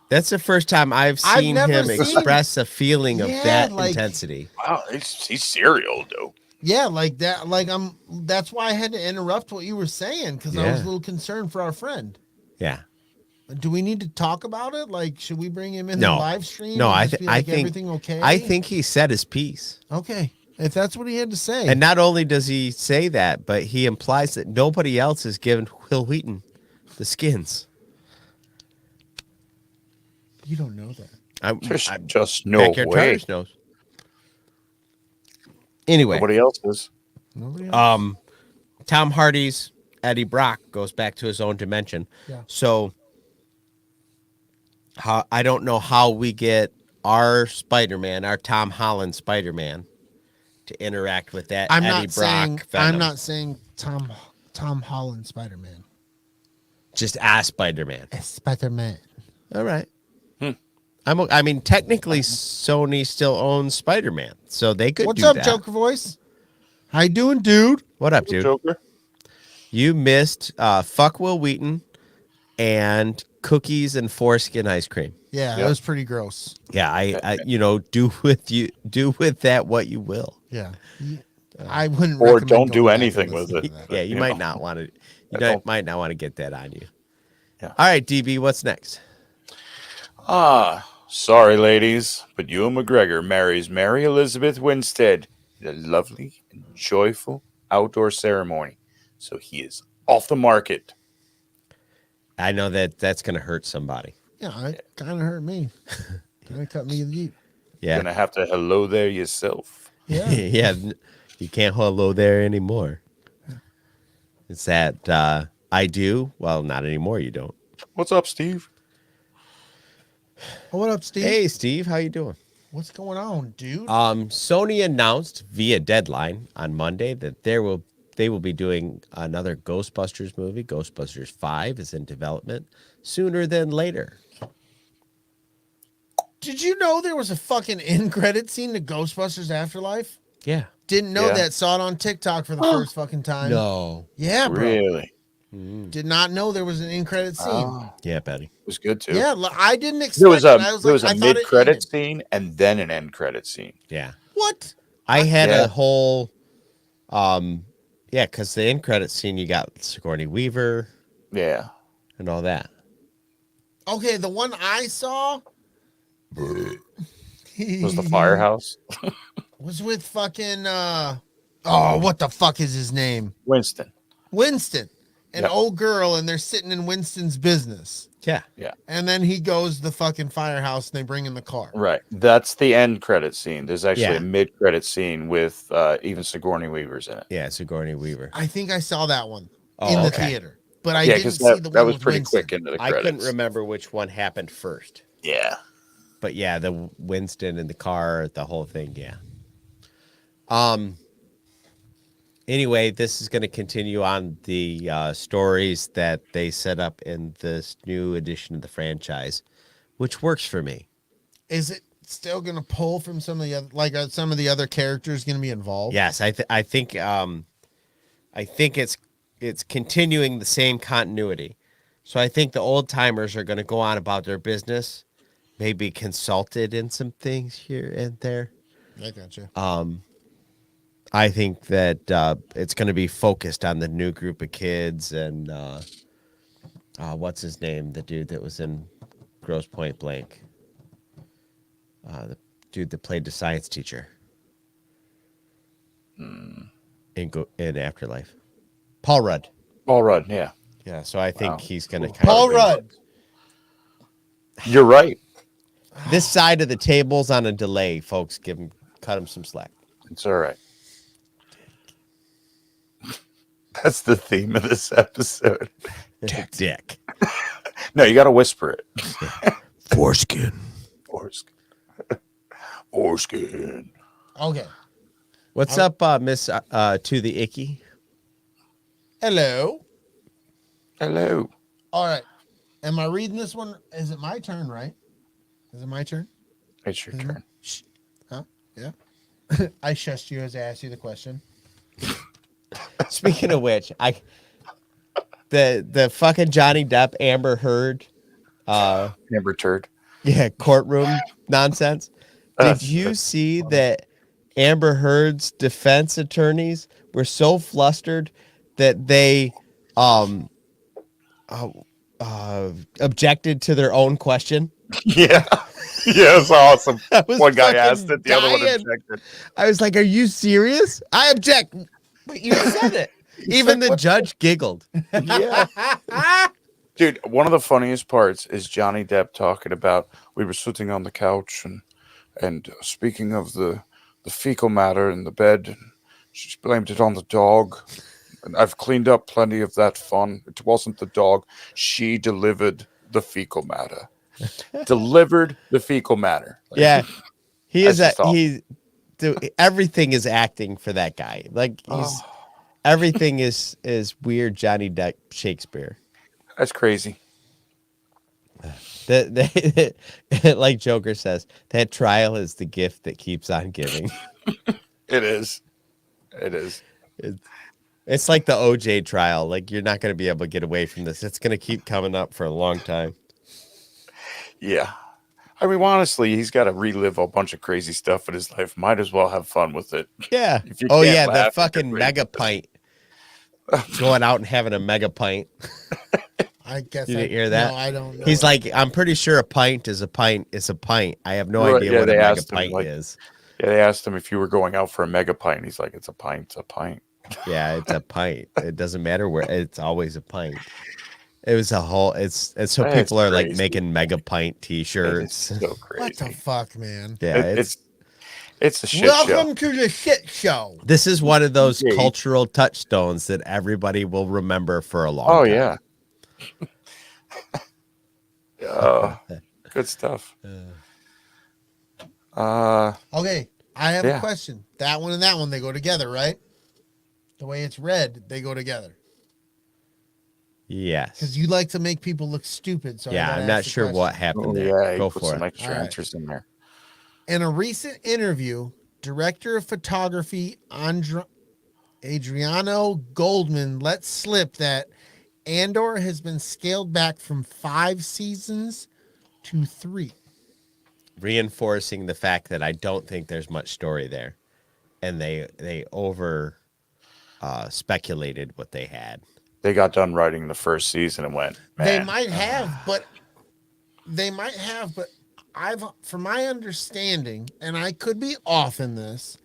That's the first time I've seen never him seen- express a feeling of Yeah, that like- intensity. Wow, he's serial though. yeah, like that. Like that's why I had to interrupt what you were saying because I was Yeah. a little concerned for our friend. Yeah. Do we need to talk about it? Like, should we bring him in No. the live stream? No, and I just be I like, think everything okay. I think he said his piece. okay. If that's what he had to say, And not only does he say that, but he implies that nobody else has given Will Wheaton the skins. you don't know that. There's I'm just no Backyard way. Tardis knows. Anyway, Nobody else is. Nobody else. Tom Hardy's Eddie Brock goes back to his own dimension. Yeah. So I don't know how we get our Spider-Man, our Tom Holland Spider-Man, to interact with that I'm Eddie not Brock saying. Venom. I'm not saying Tom Holland Spider-Man. Just a Spider-Man. Spider-Man. All right. I mean, technically, Sony still owns Spider-Man, so they could What's do up, that. Joker voice? How you doing, dude? What up, dude? Joker. You missed fuck Will Wheaton and cookies and foreskin ice cream. Yeah, Yeah. it was pretty gross. Yeah, I do with that what you will. Yeah, I wouldn't. Or recommend don't do going back and anything with listening it. to that. Yeah, you You might know. not want to. You Don't- might not want to get that on you. Yeah. All right, DB, what's next? Sorry, ladies, but Ewan McGregor marries Mary Elizabeth Winstead in a lovely and joyful outdoor ceremony. So he is off the market. I know that's going to hurt somebody. Yeah, it kind of hurt me. Kind of cut me deep. You're Yeah. gonna have to hello there yourself. Yeah. Yeah, you can't hello there anymore. It's that I do. Well, not anymore. You don't. What's up, Steve? Oh, what up, Steve? Hey, Steve, how you doing? What's going on, dude? Sony announced via Deadline on Monday that they will be doing another Ghostbusters movie. Ghostbusters 5 is in development sooner than later. Did you know there was a fucking end credit scene to Ghostbusters Afterlife? Yeah. Didn't know Yeah. that. Saw it on TikTok for the first fucking time. No. Yeah, bro. Really? Did not know there was an end credit scene. Oh, Yeah, Betty. it was good too. Yeah, I didn't expect There was a it. I was there like, was a I thought it mid credit ended. scene and then an end credit scene. Yeah. What? I had Yeah. a whole because the end credit scene you got Sigourney Weaver Yeah. and all that. Okay, the one I saw Was the firehouse? was with fucking what the fuck is his name? Winston. Winston. An Yep. old girl, and they're sitting in Winston's business. Yeah. And then he goes to the fucking firehouse and they bring in the car. Right. That's the end credit scene. There's actually Yeah. a mid credit scene with even Sigourney Weaver's in it. Yeah, Sigourney Weaver. I think I saw that one Oh, in the okay. theater. but I Yeah, didn't because see the that one was with pretty Winston. quick into the I credits. couldn't remember which one happened first. Yeah. But yeah, the Winston in the car, the whole thing, yeah. Anyway, this is going to continue on the stories that they set up in this new edition of the franchise, which works for me. Is it still going to pull from some of the other, like are some of the other characters going to be involved? Yes, I think it's continuing the same continuity. So I think the old timers are going to go on about their business, maybe consulted in some things here and there. I gotcha. I think that it's going to be focused on the new group of kids and what's his name? The dude that was in Grosse Point Blank. The dude that played the science teacher in Afterlife. Paul Rudd. Paul Rudd, yeah. Yeah, so I think he's going to kind Paul of... Rudd. You're right. This side of the table's on a delay, folks. Cut him some slack. It's all right. That's the theme of this episode. Dick. No, you got to whisper it. Foreskin. Foreskin. Okay. What's up, Miss To the Icky? Hello. Hello. All right. Am I reading this one? Is it my turn, right? Is it my turn? It's your turn. Shh. Huh? Yeah. I shushed you as I asked you the question. Speaking of which, the fucking Johnny Depp Amber Heard Amber Turd. yeah, courtroom nonsense. Did you see that Amber Heard's defense attorneys were so flustered that they objected to their own question? Yeah. Yeah, it's awesome. was One guy fucking asked it, the other one dying. objected. I was like, "Are you serious?" I object. But you said it. Even the judge giggled. Yeah. Dude, one of the funniest parts is Johnny Depp talking about we were sitting on the couch and speaking of the fecal matter in the bed, and she blamed it on the dog. And I've cleaned up plenty of that fun. It wasn't the dog. She delivered the fecal matter. Delivered the fecal matter. Like, Yeah, he is. That's just Everything is acting for that guy. Like everything is weird. Johnny Depp Shakespeare. that's crazy. Like Joker says, that trial is the gift that keeps on giving. It is. It is. It's like the OJ trial. Like you're not going to be able to get away from this. It's going to keep coming up for a long time. Yeah. I mean, honestly, he's got to relive a bunch of crazy stuff in his life. Might as well have fun with it. Yeah. If you Oh can't yeah, laugh, the fucking you're mega pint. Going out and having a mega pint. I guess Did you hear that? No, I don't know. He's like, I'm pretty sure a pint is a pint is a pint. I have no Right, idea yeah, what a they mega asked him, pint like- is. Yeah, they asked him if you were going out for a mega pint. He's like, it's a pint. It's a pint. Yeah, it's a pint. It doesn't matter where. It's always a pint. It was a whole. It's so That's people are like crazy. making mega pint It is T-shirts. so what crazy. the fuck, man? Yeah, It's a shit Welcome show. to the shit show. this is one of those Yeah. cultural touchstones that everybody will remember for a long Oh time. yeah. Good stuff. Okay, I have Yeah. a question. That one and that one, they go together, right? The way it's read, they go together. Yes. Because you like to make people look stupid. So I Yeah, gotta I'm not ask the sure what question. happened Oh, there. yeah. He Go put for some it. extra All right. answers in there. In a recent interview, director of photography Adriano Goldman let slip that Andor has been scaled back from 5 seasons to 3. Reinforcing the fact that I don't think there's much story there, and they over speculated what they had. They got done writing the first season and went, They man. might have, but I've, from my understanding, and I could be off in this,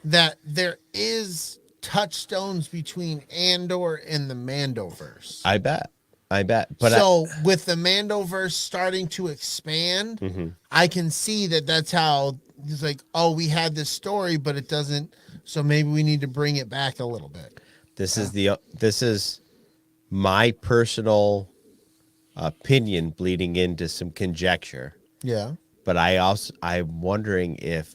that there is touchstones between Andor and the Mandoverse. I bet. But so with the Mandoverse starting to expand, I can see that that's how it's like, oh, we had this story, but it doesn't. So maybe we need to bring it back a little bit. this is my personal opinion bleeding into some conjecture. Yeah. But I'm wondering if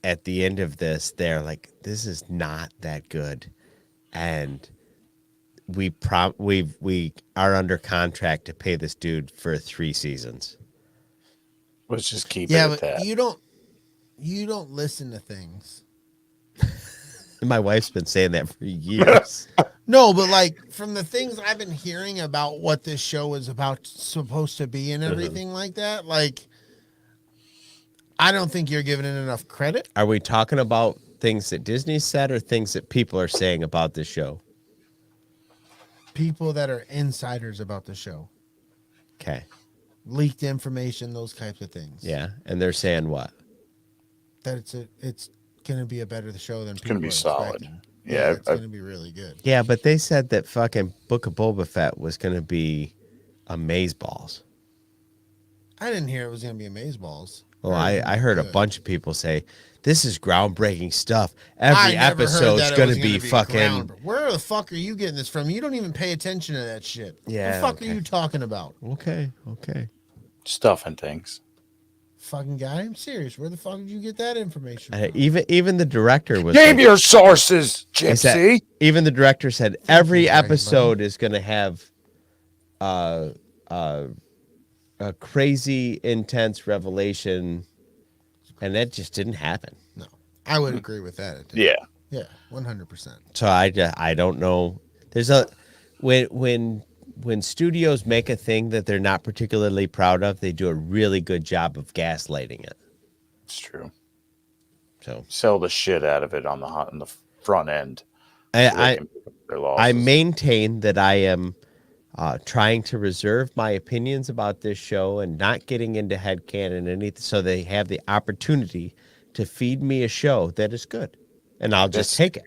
at the end of this, they're like, this is not that good. And we are under contract to pay this dude for 3 seasons. Let's just keep Yeah, it at but that. you don't listen to things. And my wife's been saying that for years. No, but like from the things I've been hearing about what this show is supposed to be and everything like that, like I don't think you're giving it enough credit. Are we talking about things that Disney said or things that people are saying about this show? People that are insiders about the show, Okay. leaked information, those types of things. Yeah. And they're saying what? That it's going to be a better show than people gonna be are solid. expecting. Yeah, it's going to be really good. Yeah, but they said that fucking Book of Boba Fett was going to be amazeballs. I didn't hear it was going to be amazeballs. Well, I heard a Good. bunch of people say this is groundbreaking stuff. Every I never heard episode's that it going was to gonna be fucking. Where the fuck are you getting this from? You don't even pay attention to that shit. Yeah, What the fuck okay. are you talking about? Okay. Stuff and things. Fucking guy, I'm serious. Where the fuck did you get that information from? Even the director was. Name like- your sources, he said- Gypsy. even the director said every episode is going to have a crazy, intense revelation, and that just didn't happen. No, I would agree with that. Yeah. Yeah, 100%. So I don't know. There's when studios make a thing that they're not particularly proud of, they do a really good job of gaslighting it. It's true. So Sell the shit out of it on the front end. I Their I losses. maintain that I am trying to reserve my opinions about this show and not getting into headcanon and anything, so they have the opportunity to feed me a show that is good, and I'll just take it.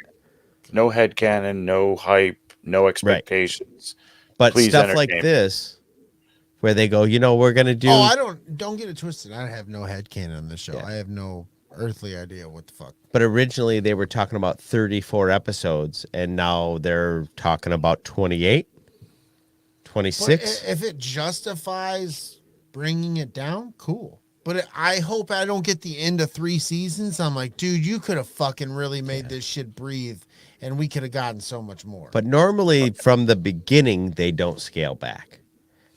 No headcanon, no hype, no expectations. But Please stuff like entertain. this, where they go, we're gonna do. Oh, I don't get it twisted. I have no headcanon on this show. Yeah. I have no earthly idea what the fuck. But originally they were talking about 34 episodes, and now they're talking about 28, 26. But if it justifies bringing it down, cool. But I hope I don't get the end of 3 seasons. I'm like, dude, you could have fucking really made this shit breathe, and we could have gotten so much more. But normally from the beginning they don't scale back.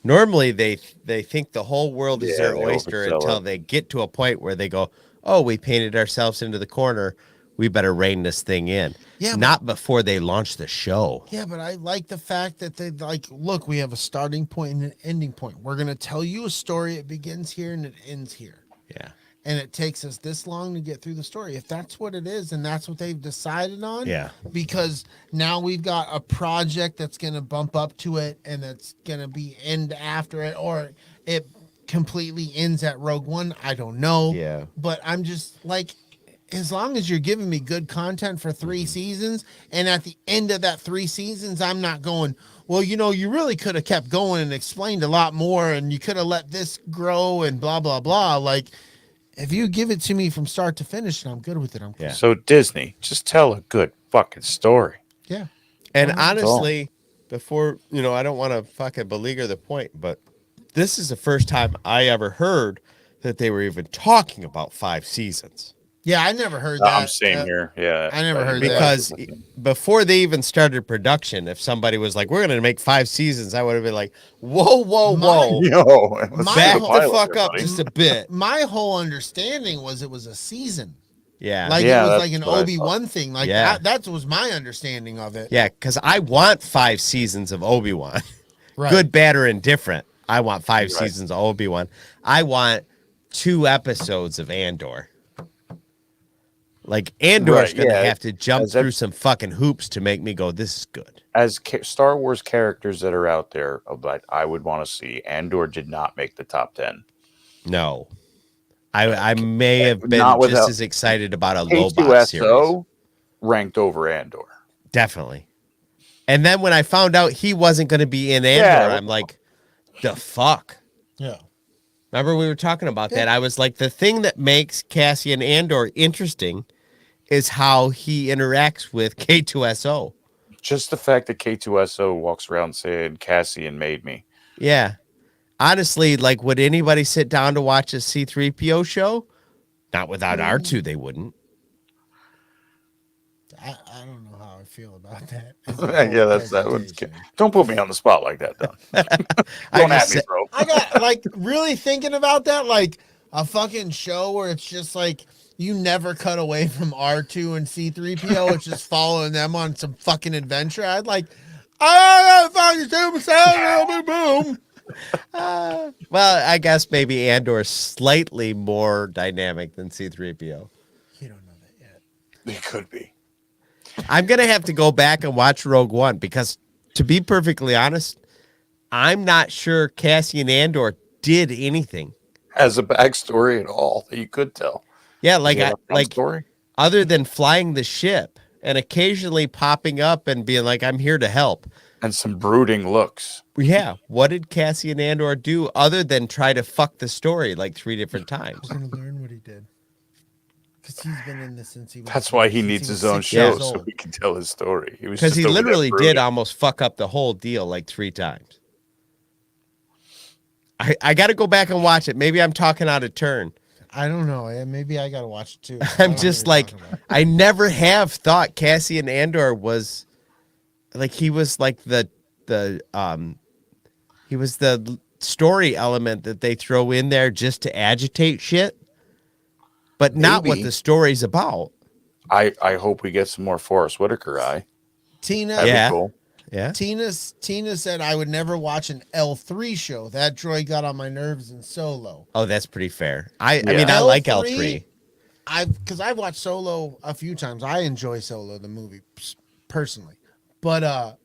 Normally they think the whole world is Yeah, their they oyster oversell until it. they get to a point where they go, oh, we painted ourselves into the corner. We better rein this thing in. Yeah, but- Not before they launch the show. Yeah, but I like the fact that they like, look, we have a starting point and an ending point. We're going to tell you a story. It begins here and it ends here. Yeah. And it takes us this long to get through the story. If that's what it is and that's what they've decided on, Yeah. because now we've got a project that's going to bump up to it and that's going to be end after it, or it completely ends at Rogue One. I don't know. Yeah. But I'm just like, as long as you're giving me good content for 3 seasons, and at the end of that 3 seasons, I'm not going, well, you really could have kept going and explained a lot more, and you could have let this grow and blah, blah, blah. Like, if you give it to me from start to finish, and I'm good with it, I'm cool. Yeah. So Disney, just tell a good fucking story. Yeah. And That's honestly, before, I don't want to fucking beleaguer the point, but this is the first time I ever heard that they were even talking about 5 seasons. Yeah, I never heard that. I'm same here. Yeah. I never heard that. Because before they even started production, if somebody was like, we're going to make 5 seasons, I would have been like, whoa, whoa. Yo, let's My- do Back the the pilot fuck here, up buddy. just a bit. My whole understanding was it was a season. Yeah. Like Yeah, it was that's like an what I Obi-Wan thing. Like Yeah. that was my understanding of it. Yeah, because I want 5 seasons of Obi-Wan. Right. Good, bad, or indifferent. I want 5 Right. seasons of Obi-Wan. I want 2 episodes of Andor. Like, Andor's Right, going to yeah. have to jump As that- through some fucking hoops to make me go, this is good. As Star Wars characters that are out there that I would want to see, Andor did not make the top 10. No. I may have been Not just without- as excited about a Lobot series. K2SO ranked over Andor. Definitely. And then when I found out he wasn't going to be in Andor, Yeah. I'm like, the fuck? Yeah. Remember we were talking about that? I was like, the thing that makes Cassian Andor interesting is how he interacts with K2SO. Just the fact that K2SO walks around saying Cassian made me. Yeah. Honestly, like, would anybody sit down to watch a C-3PO show? Not without R2, they wouldn't. I don't know how I feel about that. As a Yeah, whole that one's good. presentation. Don't put me on the spot like that, Don. I Don't just at me, said- bro. I got like really thinking about that, like a fucking show where it's just like you never cut away from R2 and C3PO. It's just following them on some fucking adventure. I'd like, I fucking super sound, boom. well, I guess maybe Andor's slightly more dynamic than C-3PO. You don't know that yet. It could be. I'm going to have to go back and watch Rogue One because, to be perfectly honest, I'm not sure Cassian Andor did anything. Has a backstory at all that you could tell. Yeah, like Yeah, story other than flying the ship and occasionally popping up and being like, "I'm here to help." And some brooding looks. Yeah, what did Cassian Andor do other than try to fuck the story like 3 different times? We're gonna learn what he did because he's been in this since he was. That's why he since needs was his own 6 show years so old. he can tell his story. He was Because just he over there literally did brooding. almost fuck up the whole deal like 3 times. I got to go back and watch it. Maybe I'm talking out of turn. I don't know. Maybe I gotta watch it too. I don't I'm know just what you're like, talking about. I never have thought Cassian Andor was like, he was like he was the story element that they throw in there just to agitate shit, but not what Maybe. the story's about. I hope we get some more Forrest Whitaker eye. Tina. That'd Yeah. be cool. Yeah. Tina said I would never watch an L3 show. That droid got on my nerves in Solo. Oh, that's pretty fair. I Yeah. mean, I like L3. L3. Because I've watched Solo a few times. I enjoy Solo the movie personally, but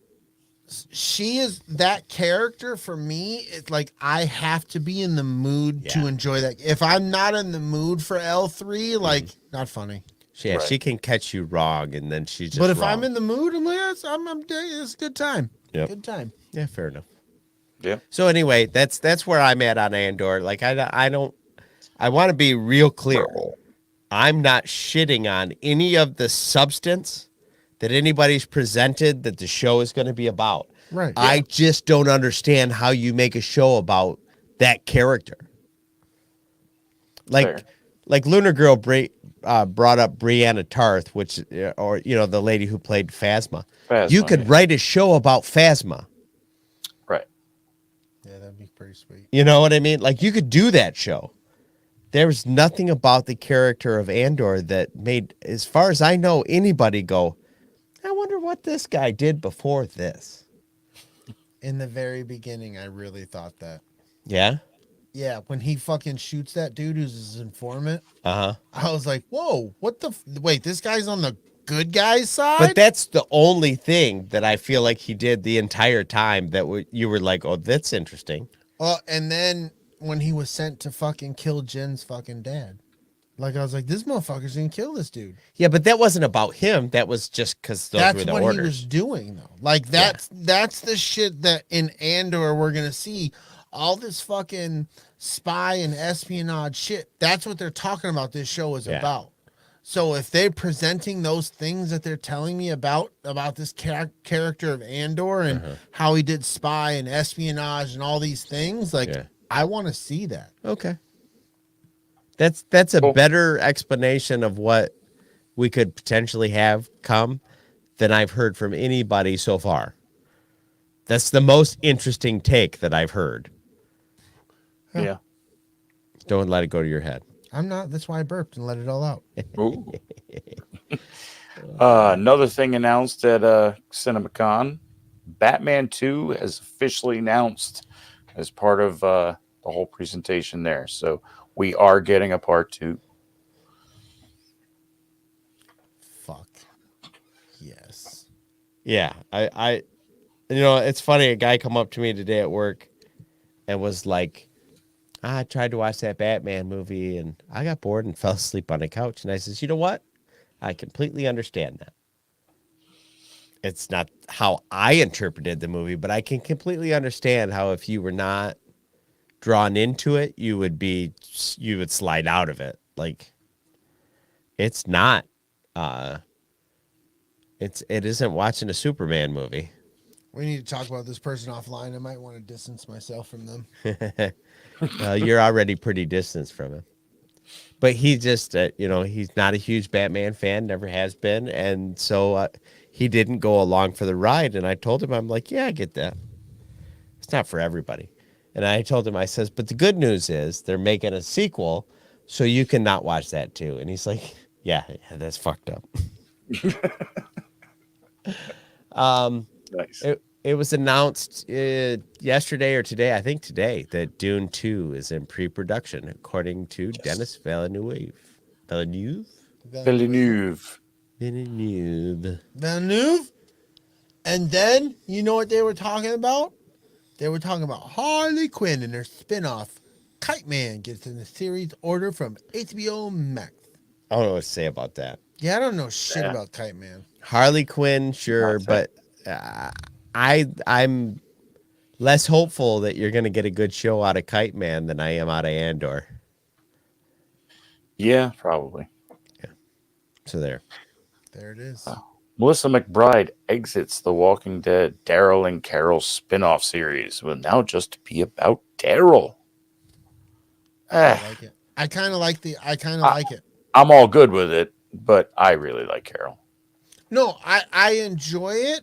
she is that character for me. It's like I have to be in the mood to Yeah. enjoy that. If I'm not in the mood for L3, like not funny. Yeah, Right. she can catch you wrong, and then she's just But if wrong. I'm in the mood, I'm like, it's a good time. Yep. Good time. Yeah, fair enough. Yeah. So anyway, that's where I'm at on Andor. Like I want to be real clear. I'm not shitting on any of the substance that anybody's presented that the show is going to be about. Right. I just don't understand how you make a show about that character. Like Fair. like Lunar Girl brought up Brianna Tarth, which or the lady who played Phasma. You could write a show about Phasma. Right. Yeah, that'd be pretty sweet. You know what I mean? Like you could do that show. There's nothing about the character of Andor that made, as far as I know, anybody go, I wonder what this guy did before this. In the very beginning, I really thought that. Yeah? Yeah, when he fucking shoots that dude who's his informant, Uh-huh. I was like, whoa, what the? Wait, this guy's on the good guy's side? But that's the only thing that I feel like he did the entire time that you were like, oh, that's interesting. And then when he was sent to fucking kill Jin's fucking dad, like I was like, this motherfucker's gonna kill this dude. Yeah, but that wasn't about him. That was just because those That's were the what orders. he was doing, though. Like that's the shit that in Andor we're gonna see. All this fucking spy and espionage shit. That's what they're talking about. This show is about. So if they're presenting those things that they're telling me about this character of Andor and how he did spy and espionage and all these things, like I want to see that. Okay. That's a better explanation of what we could potentially have come than I've heard from anybody so far. That's the most interesting take that I've heard. Yeah. Don't let it go to your head. I'm not. That's why I burped and let it all out. Ooh. Another thing announced at CinemaCon, Batman 2 has officially announced as part of the whole presentation there. So we are getting a part 2. Fuck. Yes. Yeah, I it's funny. A guy come up to me today at work and was like, I tried to watch that Batman movie and I got bored and fell asleep on a couch. And I says, you know what? I completely understand that. It's not how I interpreted the movie, but I can completely understand how if you were not drawn into it, you would slide out of it. Like it's not It isn't watching a Superman movie. We need to talk about this person offline. I might want to distance myself from them. You're already pretty distant from him. But he just, he's not a huge Batman fan, never has been. And so he didn't go along for the ride. And I told him, I'm like, yeah, I get that. It's not for everybody. And I told him, I says, but the good news is they're making a sequel, so you can not watch that too. And he's like, yeah, that's fucked up. Nice. It was announced yesterday or today, I think today, that Dune 2 is in pre-production, according to Dennis Villeneuve. Villeneuve. Villeneuve. And then, you know what they were talking about? They were talking about Harley Quinn and her spinoff, Kite Man, gets in the series order from HBO Max. I don't know what to say about that. Yeah, I don't know shit about Kite Man. Harley Quinn, sure, but I'm less hopeful that you're going to get a good show out of Kite Man than I am out of Andor. Yeah, probably. Yeah. So there. There it is. Melissa McBride exits The Walking Dead Daryl and Carol spin-off series will now just be about Daryl. I like it. I kind of like it. I'm all good with it, but I really like Carol. No, I enjoy it.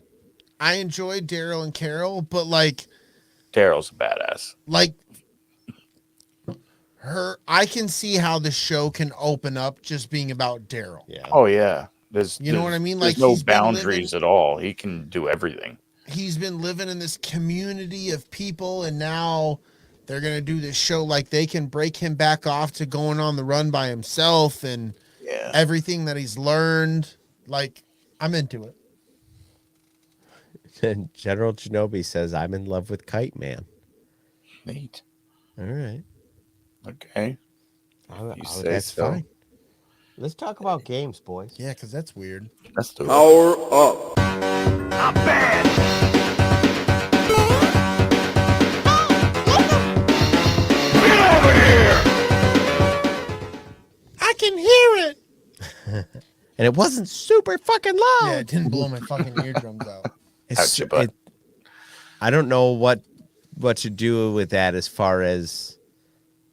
I enjoy Daryl and Carol, but like Daryl's a badass. Like I can see how the show can open up just being about Daryl. Yeah. Oh yeah. You know what I mean? Like there's no boundaries at all. He can do everything. He's been living in this community of people, and now they're gonna do this show. Like they can break him back off to going on the run by himself and everything that he's learned. Like I'm into it. And General Shinobi says, I'm in love with Kite Man. Neat. All right. Okay. That's fine. Let's talk about games, boys. Yeah, because that's weird. Let's do it. Power up. I'm bad. Get over here! I can hear it. And it wasn't super fucking loud. Yeah, it didn't blow my fucking eardrums out. I don't know what to do with that as far as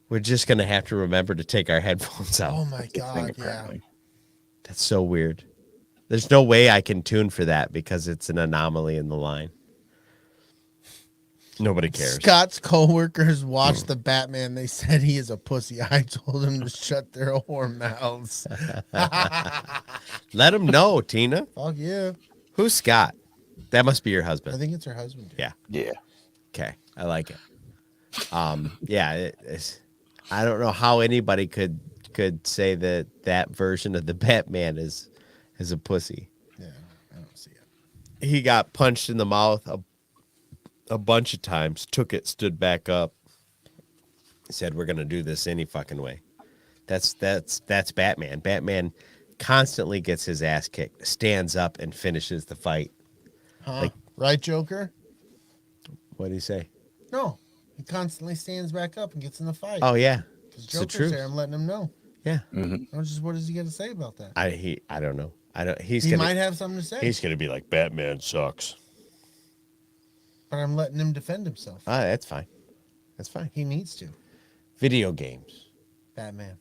we're just going to have to remember to take our headphones out. Oh, my God, yeah. That's so weird. There's no way I can tune for that because it's an anomaly in the line. Nobody cares. Scott's coworkers watched the Batman. They said he is a pussy. I told him to shut their whore mouths. Let him know, Tina. Fuck yeah. Who's Scott? That must be your husband. I think it's her husband. Dude. Yeah. Yeah. Okay. I like it. Yeah. I don't know how anybody could say that version of the Batman is a pussy. Yeah. I don't see it. He got punched in the mouth a bunch of times, took it, stood back up, said, we're going to do this any fucking way. That's Batman. Batman constantly gets his ass kicked, stands up and finishes the fight. Huh? Right, Joker? What did he say? No. He constantly stands back up and gets in the fight. Oh, yeah. Because It's the Joker's truth. there. I'm letting him know. Yeah. What is he going to say about that? I don't know. He might have something to say. He's going to be like, Batman sucks. But I'm letting him defend himself. That's fine. That's fine. He needs to. Video games. Batman.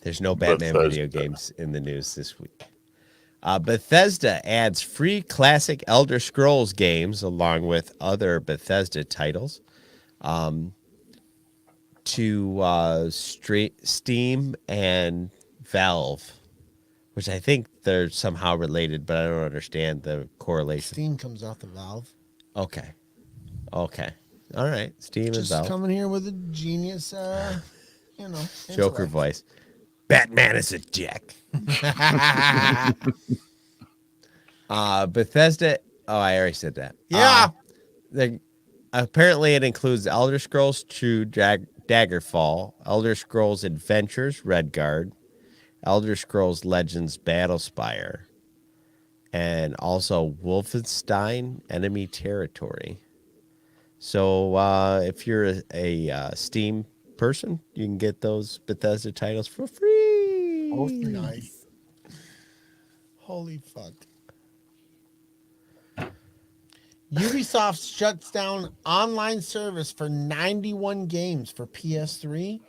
There's no Batman video games in the news this week. Bethesda adds free classic Elder Scrolls games along with other Bethesda titles to Steam and Valve, which I think they're somehow related, but I don't understand the correlation. Steam comes out the Valve. Okay. All right. Steam Just and Valve. coming here with a genius, Joker intellect. voice. Batman is a dick. Bethesda. Oh, I already said that. Yeah. Apparently, it includes Elder Scrolls 2 Daggerfall, Elder Scrolls Adventures Redguard, Elder Scrolls Legends Battlespire, and also Wolfenstein Enemy Territory. So if you're a Steam person, you can get those Bethesda titles for free. Oh, nice. Holy fuck. Ubisoft shuts down online service for 91 games for PS3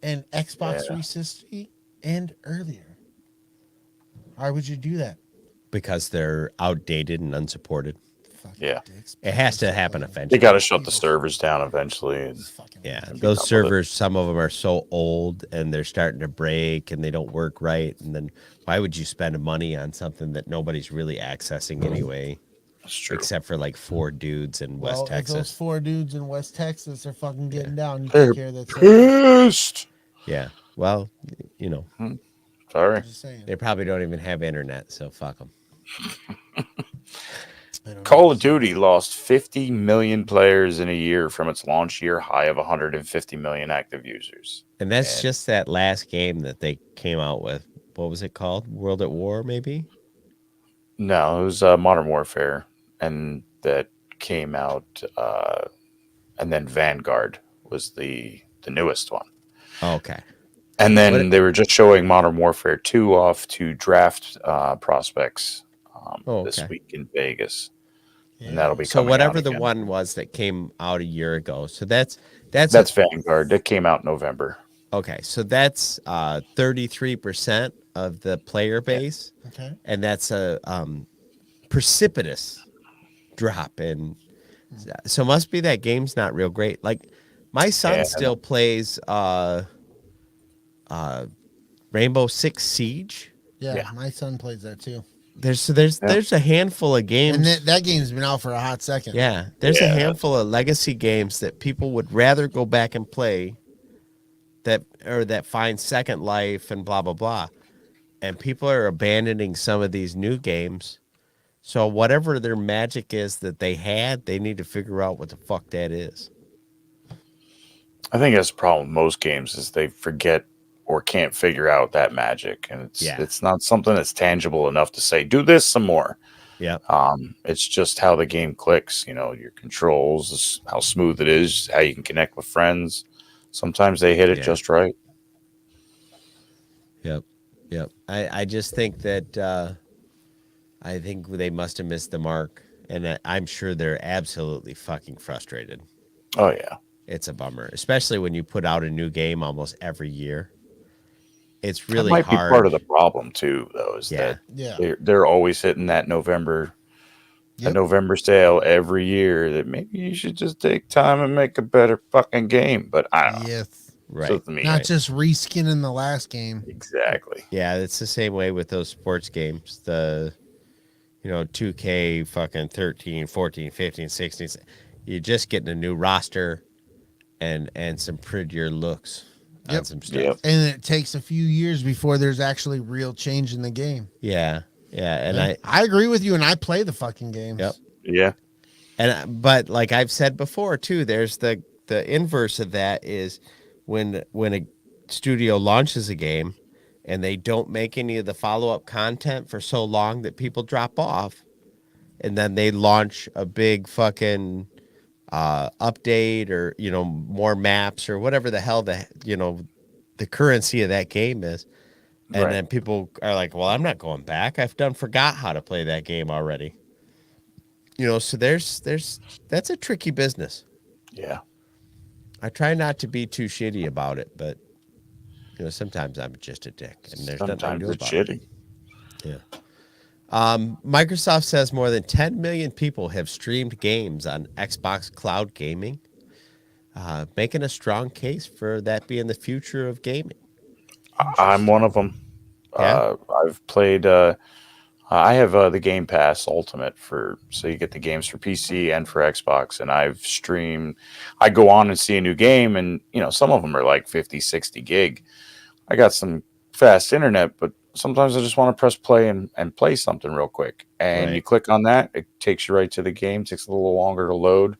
and Xbox 360 and earlier. Why would you do that? Because they're outdated and unsupported. Fucking Yeah. dicks. It has to happen eventually. They got to shut the servers down eventually. And Yeah, Fucking those servers, some of them are so old and they're starting to break and they don't work right. And then why would you spend money on something that nobody's really accessing anyway? That's true. Except for like 4 dudes in West If those Texas. 4 dudes in West Texas are fucking getting down, you They're take care of that server. pissed. Yeah. Well, you know, Sorry. Just saying. they probably don't even have internet, so fuck them. Call of Duty lost 50 million players in a year from its launch year high of 150 million active users. And that's just that last game that they came out with. What was it called? World at War, maybe? No, it was Modern Warfare, and that came out, and then Vanguard was the newest one. Oh, okay. And then they were just showing Modern Warfare 2 off to draft prospects this week in Vegas. Yeah. And that'll be so coming whatever out the again. one was that came out a year ago. So that's Vanguard. That came out in November. Okay, so that's 33% of the player base. Okay. And that's a precipitous drop. And so must be that game's not real great. Like my son still plays Rainbow Six Siege. Yeah, my son plays that too. There's a handful of games, and that game's been out for a hot second. Yeah, there's a handful of legacy games that people would rather go back and play that find second life and blah blah blah, and people are abandoning some of these new games. So whatever their magic is that they had, they need to figure out what the fuck that is. I think that's the problem with most games is they forget or can't figure out that magic, and it's not something that's tangible enough to say do this some more. Yeah. It's just how the game clicks. You know, your controls, how smooth it is, how you can connect with friends. Sometimes they hit it just right. Yep. I just think that I think they must have missed the mark, and I'm sure they're absolutely fucking frustrated. Oh yeah, it's a bummer, especially when you put out a new game almost every year. It's really that might hard. be part of the problem too, though. Is that they're always hitting that November sale every year. That maybe you should just take time and make a better fucking game. But I don't know. Yes, right. Not just reskinning the last game. Exactly. Yeah, it's the same way with those sports games. The 2K fucking 13, 14, 15, 16. You're just getting a new roster and some prettier looks. On some stuff. Yep. And it takes a few years before there's actually real change in the game. Yeah. And I agree with you, and I play the fucking games. Yep. Yeah. But like I've said before too, there's the inverse of that is when a studio launches a game and they don't make any of the follow-up content for so long that people drop off, and then they launch a big fucking update or more maps or whatever the hell the currency of that game is, and then people are like, well, I'm not going back, I've forgot how to play that game already. So that's a tricky business. Yeah, I try not to be too shitty about it, but sometimes I'm just a dick, and there's nothing I can do about it. Yeah. Microsoft says more than 10 million people have streamed games on Xbox Cloud Gaming, making a strong case for that being the future of gaming. I'm one of them. Yeah? I've played. I have the Game Pass Ultimate so you get the games for PC and for Xbox, and I've streamed. I go on and see a new game, and some of them are like 50, 60 gig. I got some fast internet, but sometimes I just want to press play and play something real quick. And you click on that, it takes you right to the game. It takes a little longer to load.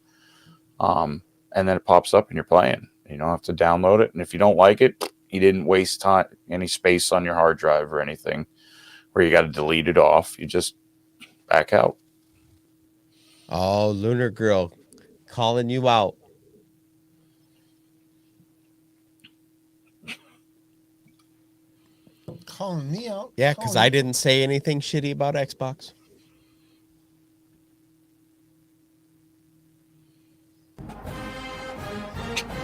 And then it pops up and you're playing. You don't have to download it. And if you don't like it, you didn't waste any space on your hard drive or anything where you got to delete it off. You just back out. Oh, Lunar Girl calling you out. calling me out. Yeah, because I didn't say anything shitty about Xbox.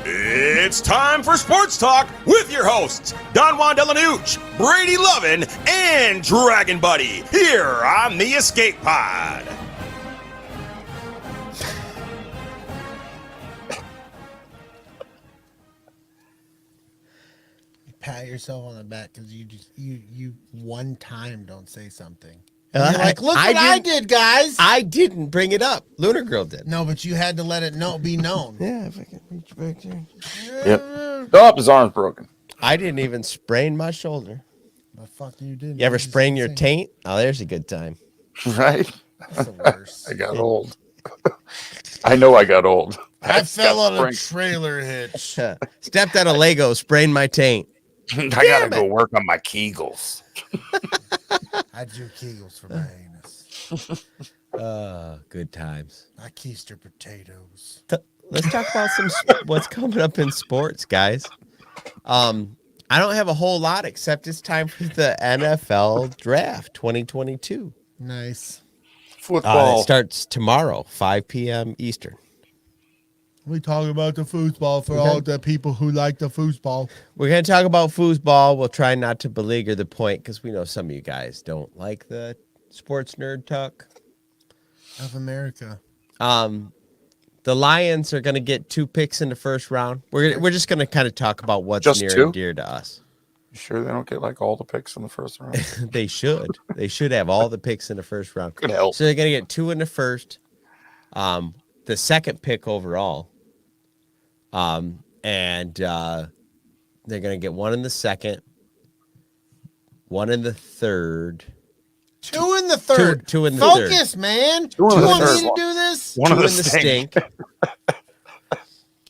It's time for Sports Talk with your hosts, Don Juan DellaSnooch, Brady Lovin, and Dragon Buddy, here on the Escape Pod. Pat yourself on the back because you one time don't say something. You're like, look what I did, guys. I didn't bring it up. Lunar Girl did. No, but you had to let it be known. Yeah, if I can reach back there. Yep. Oh, his arm's broken. I didn't even sprain my shoulder. But fuck you did. You ever sprain your taint? Oh, there's a good time. Right? That's the worst. I got old. I know I got old. I fell on a trailer hitch. Stepped on a Lego, sprained my taint. I gotta go work on my Kegels. I do Kegels for my anus. Good times. I keister potatoes. Let's talk about what's coming up in sports, guys. I don't have a whole lot except it's time for the NFL Draft 2022. Nice. Football. It starts tomorrow, 5 p.m. Eastern. We talk about the foosball for all the people who like the foosball. We're going to talk about foosball. We'll try not to beleaguer the point because we know some of you guys don't like the sports nerd talk Of America. The Lions are going to get 2 picks in the first round. We're just going to kind of talk about what's Just near 2? and dear to us. You sure they don't get like all the picks in the first round? They should. They should have all the picks in the first round. Could help. So they're going to get 2 in the first, the second pick overall, and they're going to get 1 in the second, 1 in the third. 2 in the third. Two in the third. Focus, man. Two in you the want third. me to do this? 1 2 in in the the stink.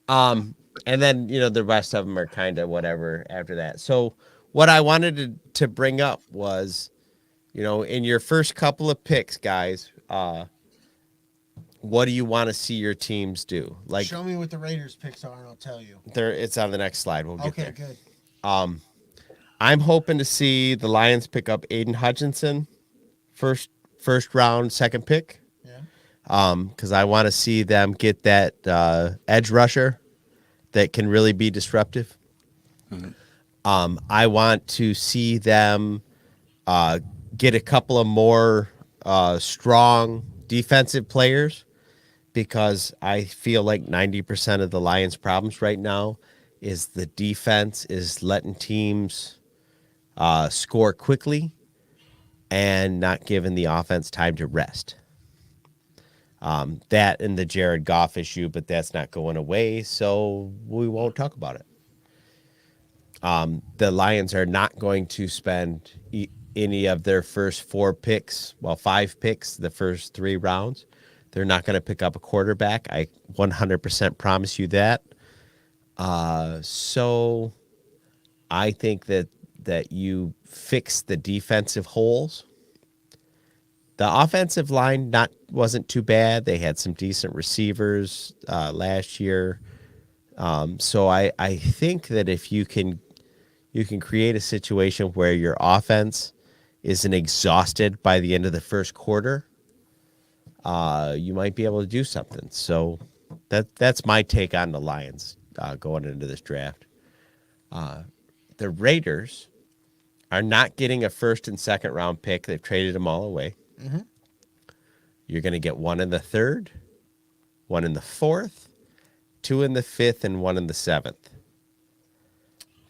And then, the rest of them are kind of whatever after that. So what I wanted to bring up was, in your first couple of picks, guys, what do you want to see your teams do? Like, show me what the Raiders picks are, and I'll tell you. it's on the next slide. We'll get there. Okay, good. I'm hoping to see the Lions pick up Aiden Hutchinson, first round, second pick. Yeah. Because I want to see them get that edge rusher that can really be disruptive. Mm-hmm. I want to see them get a couple of more strong defensive players because I feel like 90% of the Lions' problems right now is the defense is letting teams score quickly and not giving the offense time to rest. That and the Jared Goff issue, but that's not going away, so we won't talk about it. The Lions are not going to spend any of their first 5 picks, the first 3 rounds. They're not going to pick up a quarterback. I 100% promise you that. So I think that you fix the defensive holes. The offensive line wasn't too bad. They had some decent receivers last year. So I think that if you can create a situation where your offense isn't exhausted by the end of the first quarter, you might be able to do something. So that's my take on the Lions going into this draft. The Raiders are not getting a first and second round pick. They've traded them all away. Mm-hmm. You're going to get 1 in the third, 1 in the fourth, 2 in the fifth, and 1 in the seventh.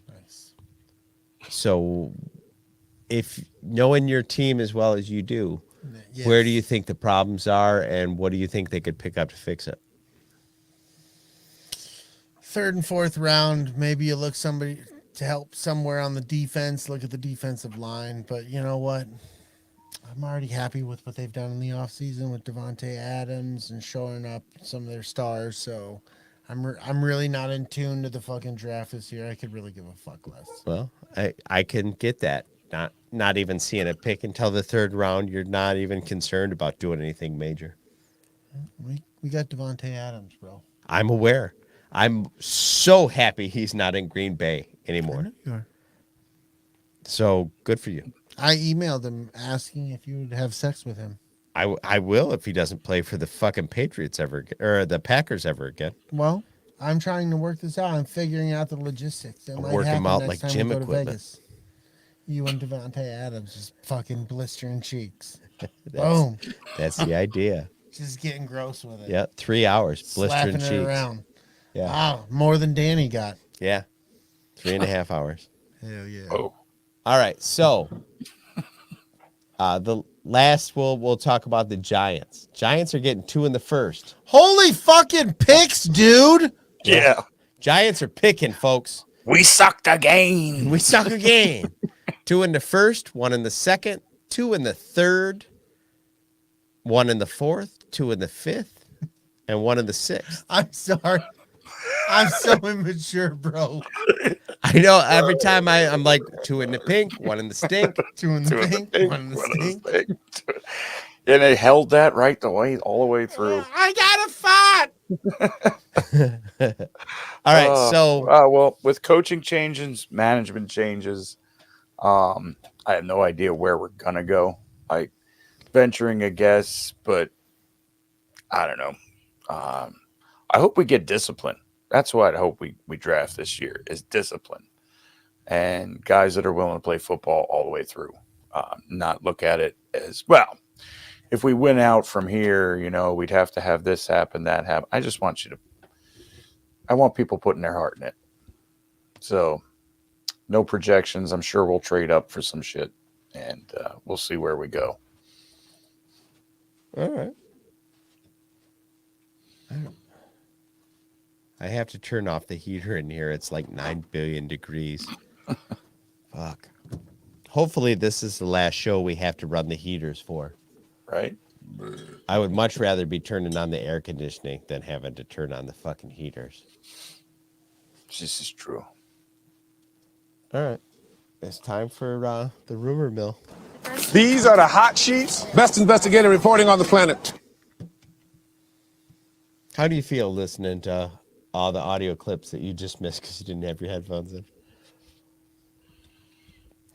Nice. So if knowing your team as well as you do, yes. Where do you think the problems are and what do you think they could pick up to fix it? 3rd and 4th round, maybe you look somebody to help somewhere on the defense, look at the defensive line. But you know what? I'm already happy with what they've done in the offseason with Devontae Adams and showing up some of their stars. So I'm really not in tune to the fucking draft this year. I could really give a fuck less. Well, I can get that. Not even seeing a pick until the 3rd round. You're not even concerned about doing anything major. We got Devontae Adams, bro. I'm aware. I'm so happy he's not in Green Bay anymore. I know you are. So good for you. I emailed him asking if you would have sex with him. I will if he doesn't play for the fucking Patriots ever again, or the Packers ever again. Well, I'm trying to work this out. I'm figuring out the logistics. It might Work him happen out next like time gym we go to equipment. Vegas. You and Devontae Adams just fucking blistering cheeks. That's, Boom. That's the idea. Just getting gross with it. Yeah, 3 hours blistering Slapping cheeks. it around. Yeah, Wow, more than Danny got. yeah, 3.5 hours. Hell yeah. Oh, All right, so the last we'll talk about the Giants. Giants are getting 2 in the first. Holy fucking picks, dude. yeah. Giants are picking, folks. We sucked again. We suck again. 2 in the first, 1 in the second, 2 in the third, 1 in the fourth, 2 in the fifth, and 1 in the sixth. I'm sorry. I'm so immature, bro. I know every time I'm like 2 in the pink, 1 in the stink. 2 in the pink, 1 in the stink. And they held that right the way all the way through. I got a fight. All right, so well, with coaching changes, management changes, I have no idea where we're gonna go. I venturing a guess, but I don't know. I hope we get discipline. That's what I hope we draft this year is discipline and guys that are willing to play football all the way through. Not look at it as, well, if we win out from here, we'd have to have this happen, that happen. I just want I want people putting their heart in it. So no projections. I'm sure we'll trade up for some shit and we'll see where we go. all right. I have to turn off the heater in here. It's like 9 billion degrees. Fuck. Hopefully this is the last show we have to run the heaters for. Right? I would much rather be turning on the air conditioning than having to turn on the fucking heaters. This is true. All right. It's time for the rumor mill. These are the hot sheets. Best investigator reporting on the planet. How do you feel listening to all the audio clips that you just missed because you didn't have your headphones in?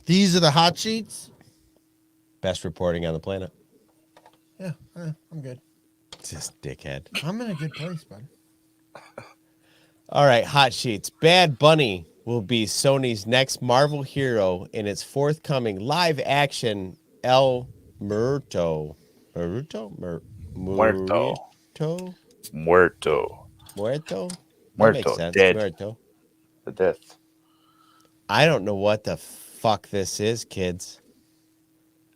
These are the hot sheets. Best reporting on the planet. Yeah, I'm good. Just dickhead. I'm in a good place, bud. All right, hot sheets. Bad Bunny will be Sony's next Marvel hero in its forthcoming live-action El Muerto. Muerto? Muerto. Muerto? Muerto. Muerto? That Muerto. makes sense. Dead. Muerto. The death. I don't know what the fuck this is, kids.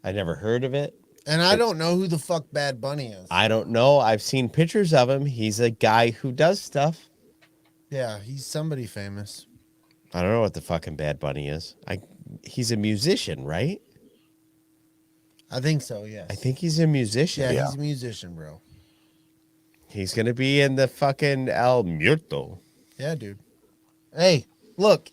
I never heard of it. And I don't know who the fuck Bad Bunny is. I don't know. I've seen pictures of him. He's a guy who does stuff. Yeah, he's somebody famous. I don't know what the fucking Bad Bunny is. He's a musician, right? I think so, yes. I think he's a musician. Yeah, he's a musician, bro. He's going to be in the fucking El Muerto. Yeah, dude. Hey, look.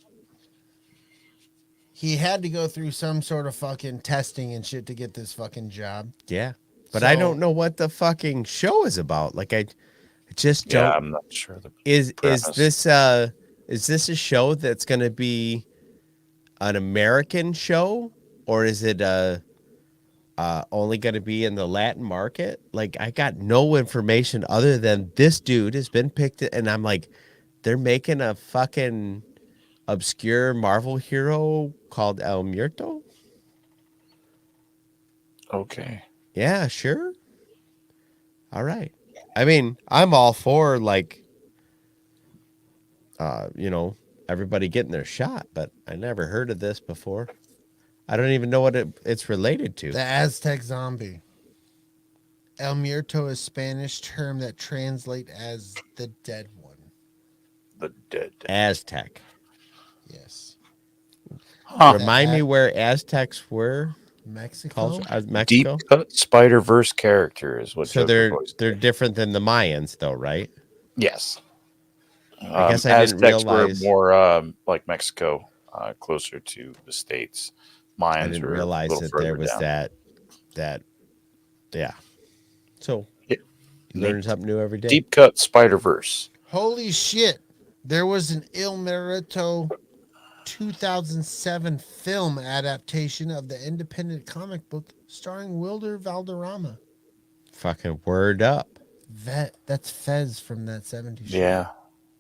He had to go through some sort of fucking testing and shit to get this fucking job. Yeah. But I don't know what the fucking show is about. Like, I just don't. Yeah, I'm not sure. Is this a show that's going to be an American show, or is it only going to be in the Latin market? Like, I got no information other than this dude has been picked, and I'm like, they're making a fucking obscure Marvel hero called El Muerto. Okay. Yeah, sure. All right. I mean, I'm all for like, everybody getting their shot, but I never heard of this before. I don't even know what it's related to. The Aztec zombie. El Muerto is a Spanish term that translates as the dead one. The dead. Aztec. Yes. Remind me where Aztecs were. Mexico. Mexico. Deep cut Spider-Verse character is what. So they're different than the Mayans, though, right? Yes. I guess I didn't Aztecs realize. were more like Mexico, closer to the States. Mayans I didn't were realize a little that there further was down. that. Yeah. So Yeah. you learn something new every day. Deep cut Spider-Verse. Holy shit. There was an El Muerto 2007 film adaptation of the independent comic book starring Wilder Valderrama. Fucking word up. That's Fez from that 70s show. Yeah.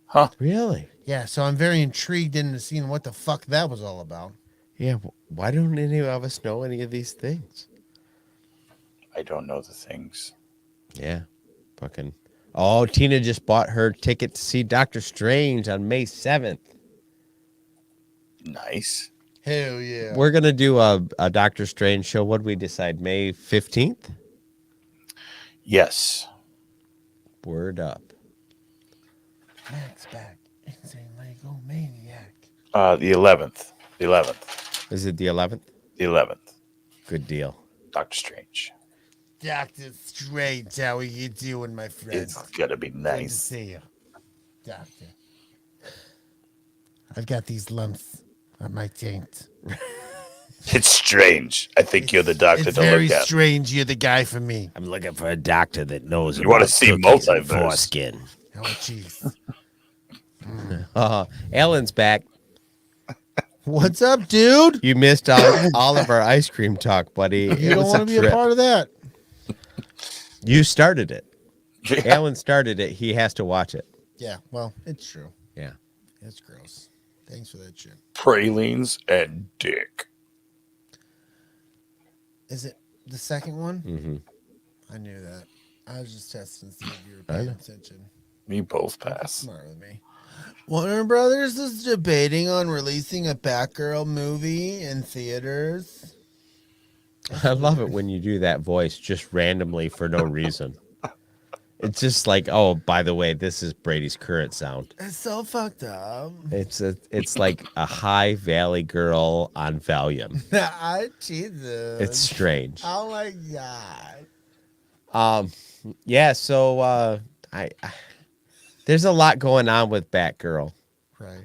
Huh. Really? Yeah, so I'm very intrigued into seeing what the fuck that was all about. Yeah. Why don't any of us know any of these things? I don't know the things. Yeah. Fucking. Oh, Tina just bought her ticket to see Doctor Strange on May 7th. Nice. Hell yeah. We're going to do a Doctor Strange show. What did we decide? May 15th? Yes. Word up. Max back. Insane Lego Maniac. The 11th. The 11th. Is it the 11th? The 11th. Good deal. Doctor Strange. Doctor Strange, how are you doing, my friend? It's gonna be Good to nice. see you, Doctor. I've got these lumps on my taint. It's strange. I think you're the doctor It's to very look at. strange. You're the guy for me. I'm looking for a doctor that knows You wanna see multiverse. foreskin. Oh, jeez. Alan's back. What's up, dude? You missed all of our ice cream talk, buddy. You don't want to be a part of that. You started it. Yeah. Alan started it. He has to watch it. Yeah, well, it's true. Yeah. It's gross. Thanks for that shit. Pralines and dick. Is it the second one? Mm-hmm. I knew that. I was just testing to see if you were I paying know. attention. Me both pass. Smart with me. Warner Brothers is debating on releasing a Batgirl movie in theaters. I love it when you do that voice just randomly for no reason. It's just like, oh, by the way, this is Brady's current sound. It's so fucked up. It's like a high valley girl on Valium. Jesus. It's strange. Oh my god. Yeah, so I there's a lot going on with Batgirl. Right.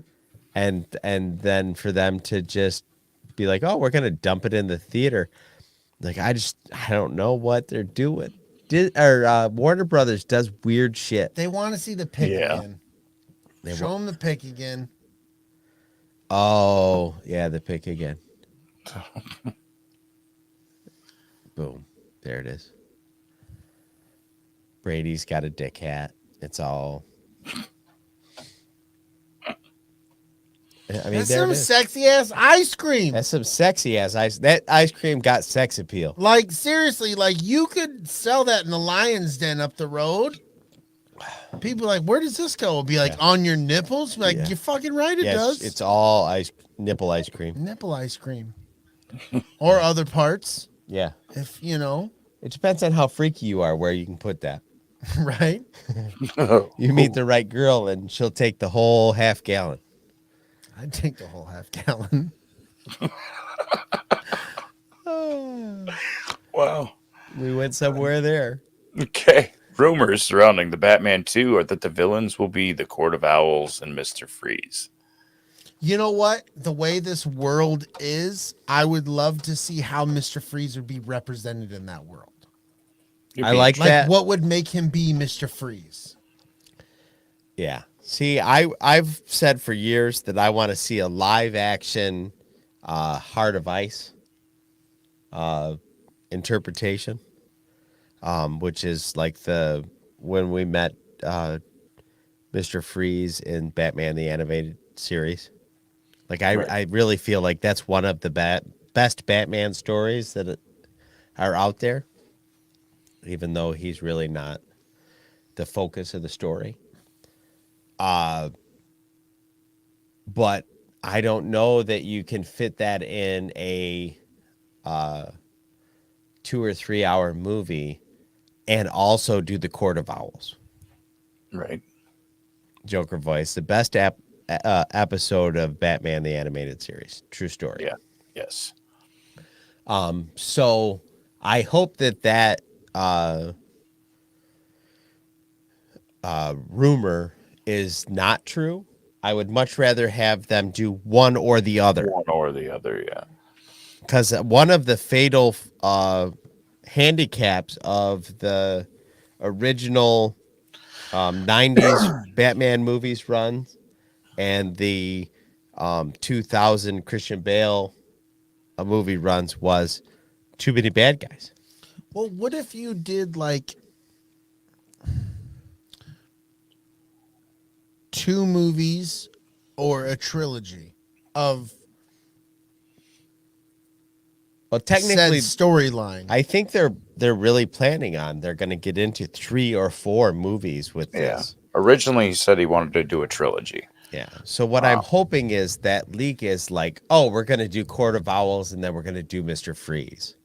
And then for them to just be like, oh, we're gonna dump it in the theater. Like I don't know what they're doing. Warner Brothers does weird shit. They want to see the pick Yeah. again. Show them the pick again. Oh, yeah, the pick again. Boom. There it is. Brady's got a dick hat. It's all. I mean, That's there it some is. sexy ass ice cream. That's some sexy ass ice. That ice cream got sex appeal. Like seriously, like you could sell that in the Lion's Den up the road. People are like, where does this go? It'll be like on your nipples. Like Yeah. you're fucking right. It Yes, does. it's all nipple ice cream. nipple ice cream, or other parts. Yeah. If you know, It depends on how freaky you are, where you can put that. right? You meet the right girl, and she'll take the whole half gallon. I'd take the whole half gallon. Wow. We went somewhere there. Okay. Rumors surrounding the Batman 2 are that the villains will be the Court of Owls and Mr. Freeze. You know what? The way this world is, I would love to see how Mr. Freeze would be represented in that world. I like Like, that. what would make him be Mr. Freeze? Yeah. See, I've said for years that I want to see a live action Heart of Ice interpretation, which is like when we met Mr. Freeze in Batman the Animated Series. Like I really feel like that's one of the best Batman stories that are out there, even though he's really not the focus of the story. But I don't know that you can fit that in a 2 or 3 hour movie and also do the Court of Owls. Right. Joker voice, the best episode of Batman the Animated Series. True story. Yeah. Yes. So I hope that rumor is not true. I would much rather have them do one or the other. One or the other, yeah. Because one of the fatal handicaps of the original 90s Batman movies runs and the 2000 Christian Bale a movie runs was Too Many Bad Guys. Well, what if you did like 2 movies or a trilogy of Well, said technically, storyline? I think they're really planning on they're going to get into 3 or 4 movies with this. Originally, he said he wanted to do a trilogy. Yeah. So what I'm hoping is that leak is like, oh, we're going to do Court of Owls and then we're going to do Mr. Freeze.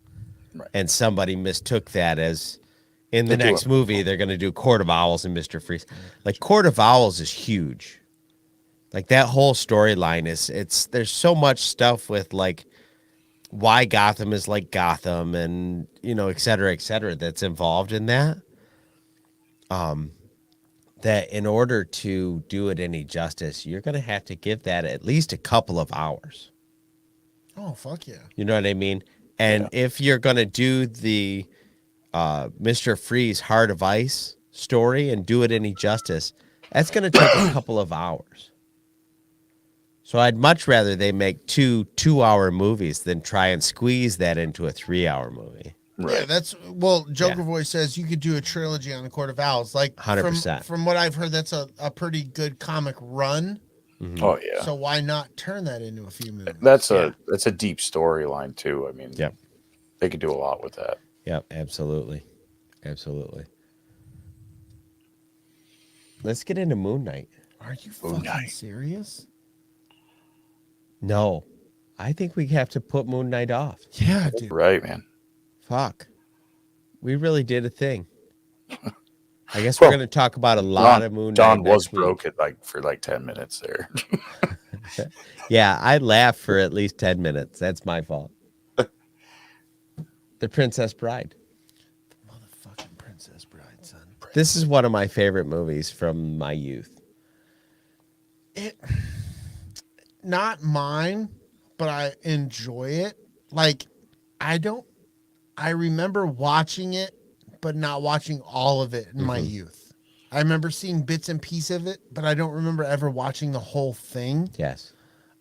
Right. And somebody mistook that as in the They do next it. movie, they're going to do Court of Owls and Mr. Freeze. Like Court of Owls is huge. Like that whole storyline there's so much stuff with like why Gotham is like Gotham and, et cetera, that's involved in that. That in order to do it any justice, you're going to have to give that at least a couple of hours. Oh, fuck yeah. You know what I mean? And if you're going to do the Mr. Freeze Heart of Ice story and do it any justice, that's going to take a couple of hours. So I'd much rather they make 2-hour movies than try and squeeze that into a 3-hour movie. Right. Yeah, Joker Voice says you could do a trilogy on the Court of Owls. Like 100%. From what I've heard, that's a pretty good comic run. Mm-hmm. Oh yeah. So why not turn that into a few movies? That's a deep storyline too. I mean, Yep. They could do a lot with that. Yep, absolutely. Let's get into Moon Knight. Are you fucking serious? No. I think we have to put Moon Knight off. Yeah, dude. Right, man. Fuck. We really did a thing. I guess we're going to talk about a lot of Moon Knight. Don was next week. broke for 10 minutes there. Yeah, I laughed for at least 10 minutes. That's my fault. The Princess Bride. The motherfucking Princess Bride, son. This is one of my favorite movies from my youth. Not mine, but I enjoy it. Like, I remember watching it, but not watching all of it in my youth. I remember seeing bits and pieces of it, but I don't remember ever watching the whole thing. Yes.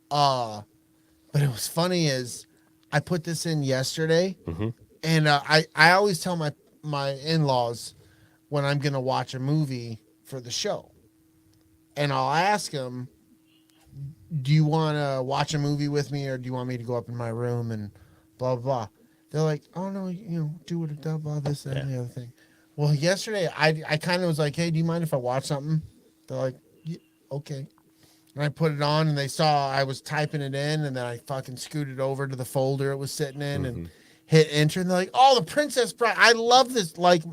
But it was funny is I put this in yesterday, and I always tell my in-laws when I'm going to watch a movie for the show. And I'll ask them, do you want to watch a movie with me, or do you want me to go up in my room and blah, blah, blah. They're like, oh, no, do it, blah, blah, this, that, and the other thing. Well, yesterday, I kind of was like, hey, do you mind if I watch something? They're like, yeah, okay. And I put it on, and they saw I was typing it in, and then I fucking scooted over to the folder it was sitting in and hit enter, and they're like, oh, the Princess Bride. I love this. Like,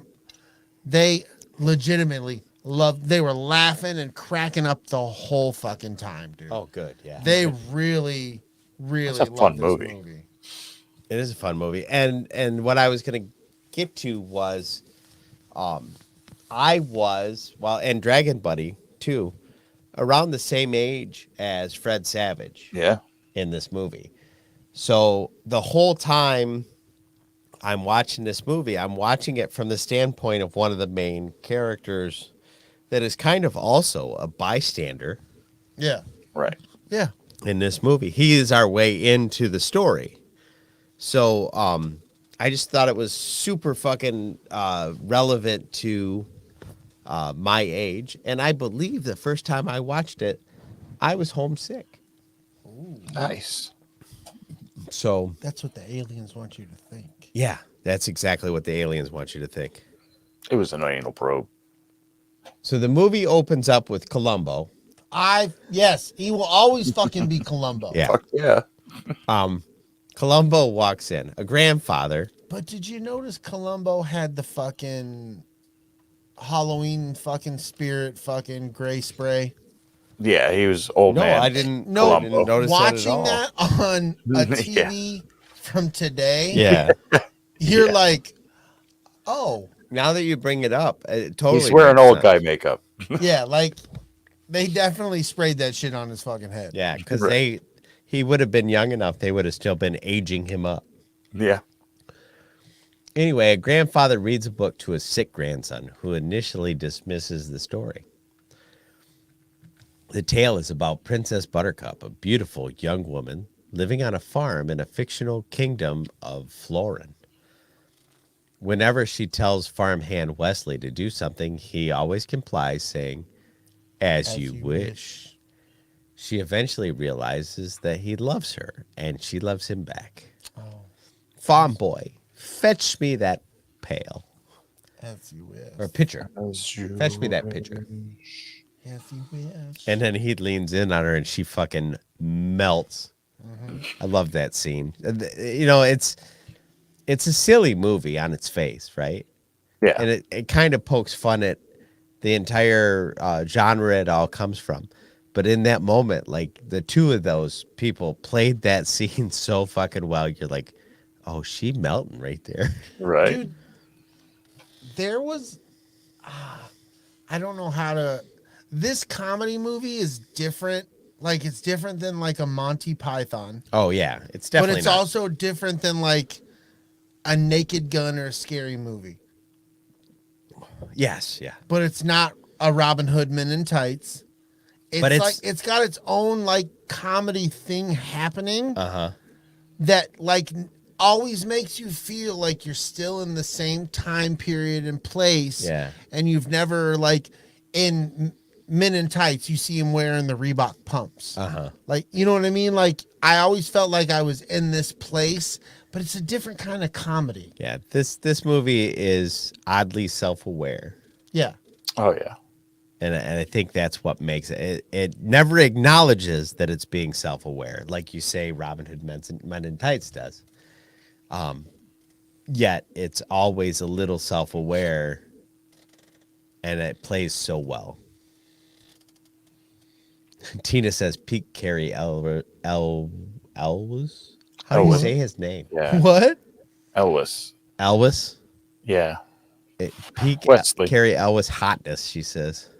they legitimately they were laughing and cracking up the whole fucking time, dude. Oh, good. Yeah. They really, really It's a love fun this movie. It is a fun movie. And what I was going to get to was I was, and Dragon Buddy, too, around the same age as Fred Savage. Yeah. In this movie. So the whole time I'm watching this movie, I'm watching it from the standpoint of one of the main characters that is kind of also a bystander. Yeah. Right. Yeah. In this movie. He is our way into the story. So I just thought it was super fucking relevant to my age. And I believe the first time I watched it, I was homesick. Ooh. Nice. So that's what the aliens want you to think. Yeah, that's exactly what the aliens want you to think. It was an anal probe. So the movie opens up with Columbo. Yes, he will always fucking be Columbo. Yeah. Fuck yeah. Columbo walks in, a grandfather. But did you notice Columbo had the fucking Halloween fucking spirit fucking gray spray? Yeah, he was old man. I didn't Columbo. notice watching that at all. that on a TV from today. Yeah. You're like, oh. Now that you bring it up, it totally He's wearing makes old sense. guy makeup. Yeah, like they definitely sprayed that shit on his fucking head. Yeah, because he would have been young enough, they would have still been aging him up. Yeah. Anyway, a grandfather reads a book to his sick grandson, who initially dismisses the story. The tale is about Princess Buttercup, a beautiful young woman living on a farm in a fictional kingdom of Florin. Whenever she tells farmhand Wesley to do something, he always complies, saying, as you wish. She eventually realizes that he loves her, and she loves him back. Farm boy, fetch me that pail. As you wish. Or pitcher. Fetch me that pitcher. As you wish. And then he leans in on her and she fucking melts. I love that scene. You know, it's a silly movie on its face, right? Yeah. And it kind of pokes fun at the entire genre it all comes from. But in that moment, like, the two of those people played that scene so fucking well. You're like, oh, she melting right there. Right. Dude, there was, I don't know how to, this comedy movie is different. Like, it's different than like a Monty Python. Oh, yeah. It's definitely But it's not. also different than like a Naked Gun or a scary movie. Yes, yeah. But it's not a Robin Hood Men in Tights. It's But like, it's got its own like comedy thing happening Uh-huh. that like always makes you feel like you're still in the same time period and place. Yeah. And you've never, like, in Men in Tights, you see him wearing the Reebok pumps. Uh-huh. Like, you know what I mean? Like, I always felt like I was in this place, but it's a different kind of comedy. Yeah, this movie is oddly self-aware. Yeah. Oh, yeah. And I think that's what makes it. It never acknowledges that it's being self-aware, like you say Robin Hood Men in Tights does. Yet it's always a little self-aware, and it plays so well. Tina says peak Carrie Elwes. How do you say his name? Yeah. What? Elwes. Elwes? Yeah. Peak Wesley. Carrie Elwes hotness, she says.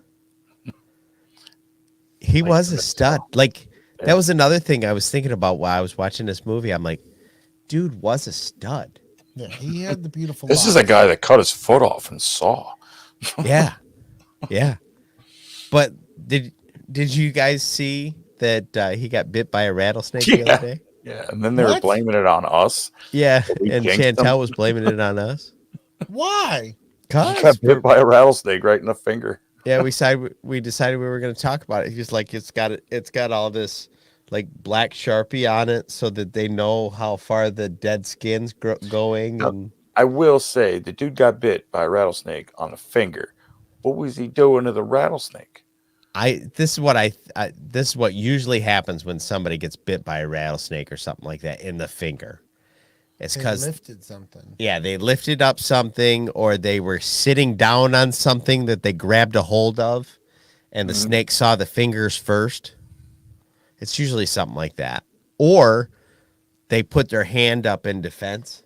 He was a stud. Like, that was another thing I was thinking about while I was watching this movie. I'm like, dude was a stud. Yeah, he had the beautiful This is locks. a guy that cut his foot off and saw. Yeah. Yeah. But did you guys see that he got bit by a rattlesnake the other day? Yeah. And then they were What? blaming it on us. Yeah. we And jinxed Chantel him? was blaming it on us. Why? He got bit by a rattlesnake right in the finger. Yeah, we decided we were going to talk about it. He's like, it's got all this like black Sharpie on it so that they know how far the dead skin's going. And I will say the dude got bit by a rattlesnake on the finger. What was he doing to the rattlesnake? this is what usually happens when somebody gets bit by a rattlesnake or something like that in the finger. It's They because lifted something. yeah, they lifted up something or they were sitting down on something that they grabbed a hold of, and the snake saw the fingers first. It's usually something like that, or they put their hand up in defense.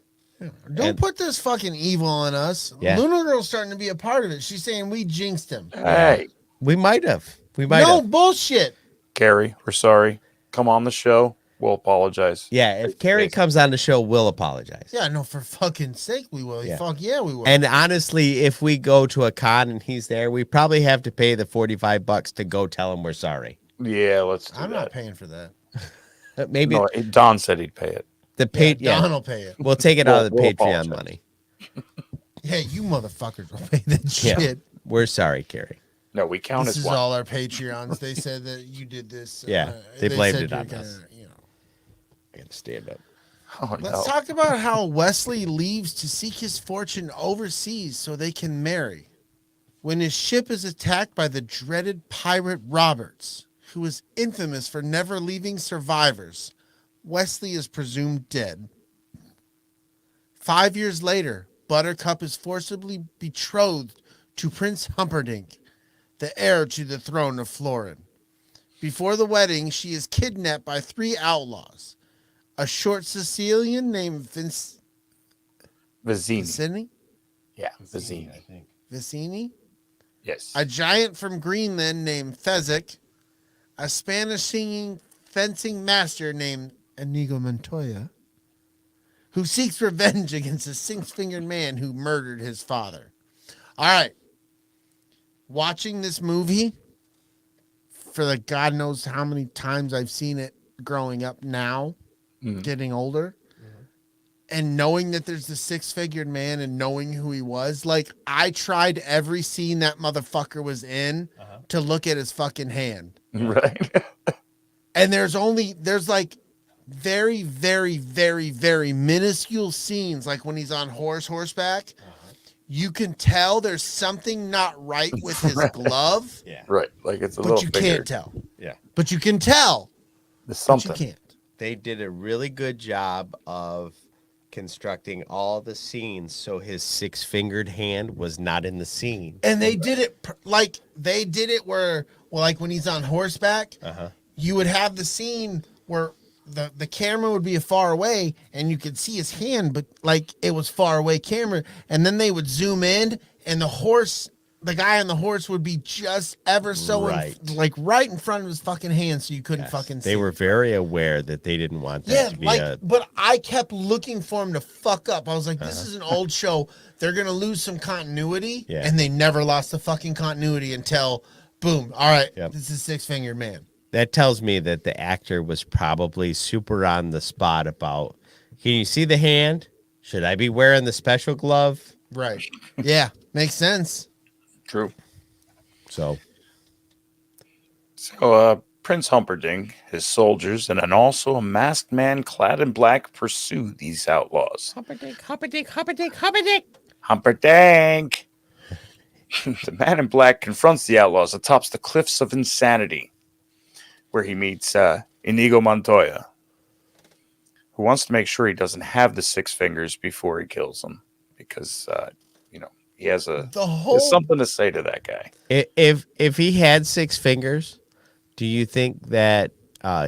Don't put this fucking evil on us. Yeah. Luna Girl's starting to be a part of it. She's saying we jinxed him. Hey, We might have. No bullshit. Gary, we're sorry. Come on the show. We'll apologize. Yeah, if Carrie comes on the show, we'll apologize. Yeah, no, for fucking sake, we will. Yeah. Fuck yeah, we will. And honestly, if we go to a con and he's there, we probably have to pay the $45 to go tell him we're sorry. Yeah, let's do I'm that. not paying for that. Maybe No, Don said he'd pay it. the Yeah, Don will pay it. we'll take it out of the We'll Patreon apologize. money. Yeah, you motherfuckers will pay that Yeah. shit. We're sorry, Carrie. No, we count This as is one. all our Patreons. They said that you did this. Yeah, they blamed said it you're on gonna, us. You know. I gotta stand up. Oh, no. Let's talk about how Wesley leaves to seek his fortune overseas so they can marry. When his ship is attacked by the dreaded pirate Roberts, who is infamous for never leaving survivors, Wesley is presumed dead. 5 years later, Buttercup is forcibly betrothed to Prince Humperdinck, the heir to the throne of Florin. Before the wedding, she is kidnapped by 3 outlaws. A short Sicilian named Vizzini. Vicini? Yeah, Vizzini. Vicini? Yes. A giant from Greenland named Fezzik. A Spanish singing fencing master named Inigo Montoya, who seeks revenge against a six-fingered man who murdered his father. All right. Watching this movie, for the God knows how many times I've seen it growing up now, getting older, and knowing that there's the 6-figured man and knowing who he was. Like, I tried every scene that motherfucker was in to look at his fucking hand. Right. And there's like very, very, very, very minuscule scenes, like when he's on horseback. You can tell there's something not right with his glove. Yeah. Right. Like it's a But little you finger. can't tell. Yeah. But you can tell. There's But something. you can't. They did a really good job of constructing all the scenes so his 6-fingered hand was not in the scene. And they did it where, well, like when he's on horseback, you would have the scene where the camera would be far away and you could see his hand, but like it was far away camera. And then they would zoom in and the guy on the horse would be just ever so Right. right in front of his fucking hand, so you couldn't fucking see. They were very aware that they didn't want that Yeah, to be like, but I kept looking for him to fuck up. I was like, this is an old show. They're going to lose some continuity. Yeah. And they never lost the fucking continuity until, boom, all right, Yep. this is 6-fingered man. That tells me that the actor was probably super on the spot about, can you see the hand? Should I be wearing the special glove? Right. Yeah, makes sense. True. So, Prince Humperdinck, his soldiers, and then also a masked man clad in black pursue these outlaws. Humperdinck. Humperdinck! The man in black confronts the outlaws atop the cliffs of insanity, where he meets Inigo Montoya, who wants to make sure he doesn't have the 6 fingers before he kills them, because he has there's something to say to that guy. If he had 6 fingers, do you think that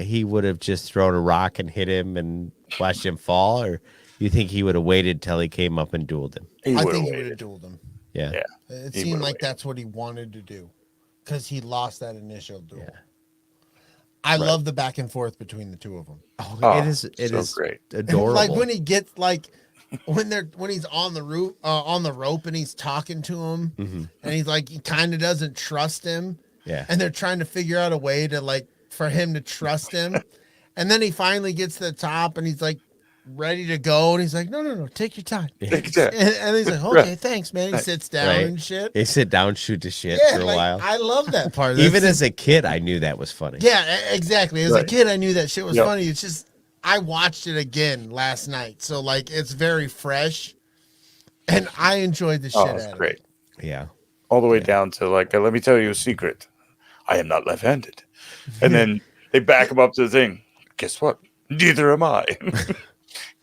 he would have just thrown a rock and hit him and watched him fall, or you think he would have waited till he came up and dueled him? I think he would have dueled him. Yeah. It He seemed would've like waited. that's what he wanted to do because he lost that initial duel. I love the back and forth between the two of them. Oh, it is great. adorable. Like when he gets when he's on the roof on the rope and he's talking to him and he's like he kind of doesn't trust him. Yeah. And they're trying to figure out a way to for him to trust him. And then he finally gets to the top and he's like ready to go and he's like, no, take your time. Take your time. And he's like, okay, thanks, man. He sits down Right. and shit. They sit down, shoot the shit Yeah, for a while. I love that part. Even as a kid, I knew that was funny. yeah, exactly. As a Right. kid, I knew that shit was Yep. funny. It's just I watched it again last night, so it's very fresh, and I enjoyed the shit It's out great. of it. Yeah. All the way down to let me tell you a secret. I am not left-handed. And then they back him up to the thing. Guess what? Neither am I.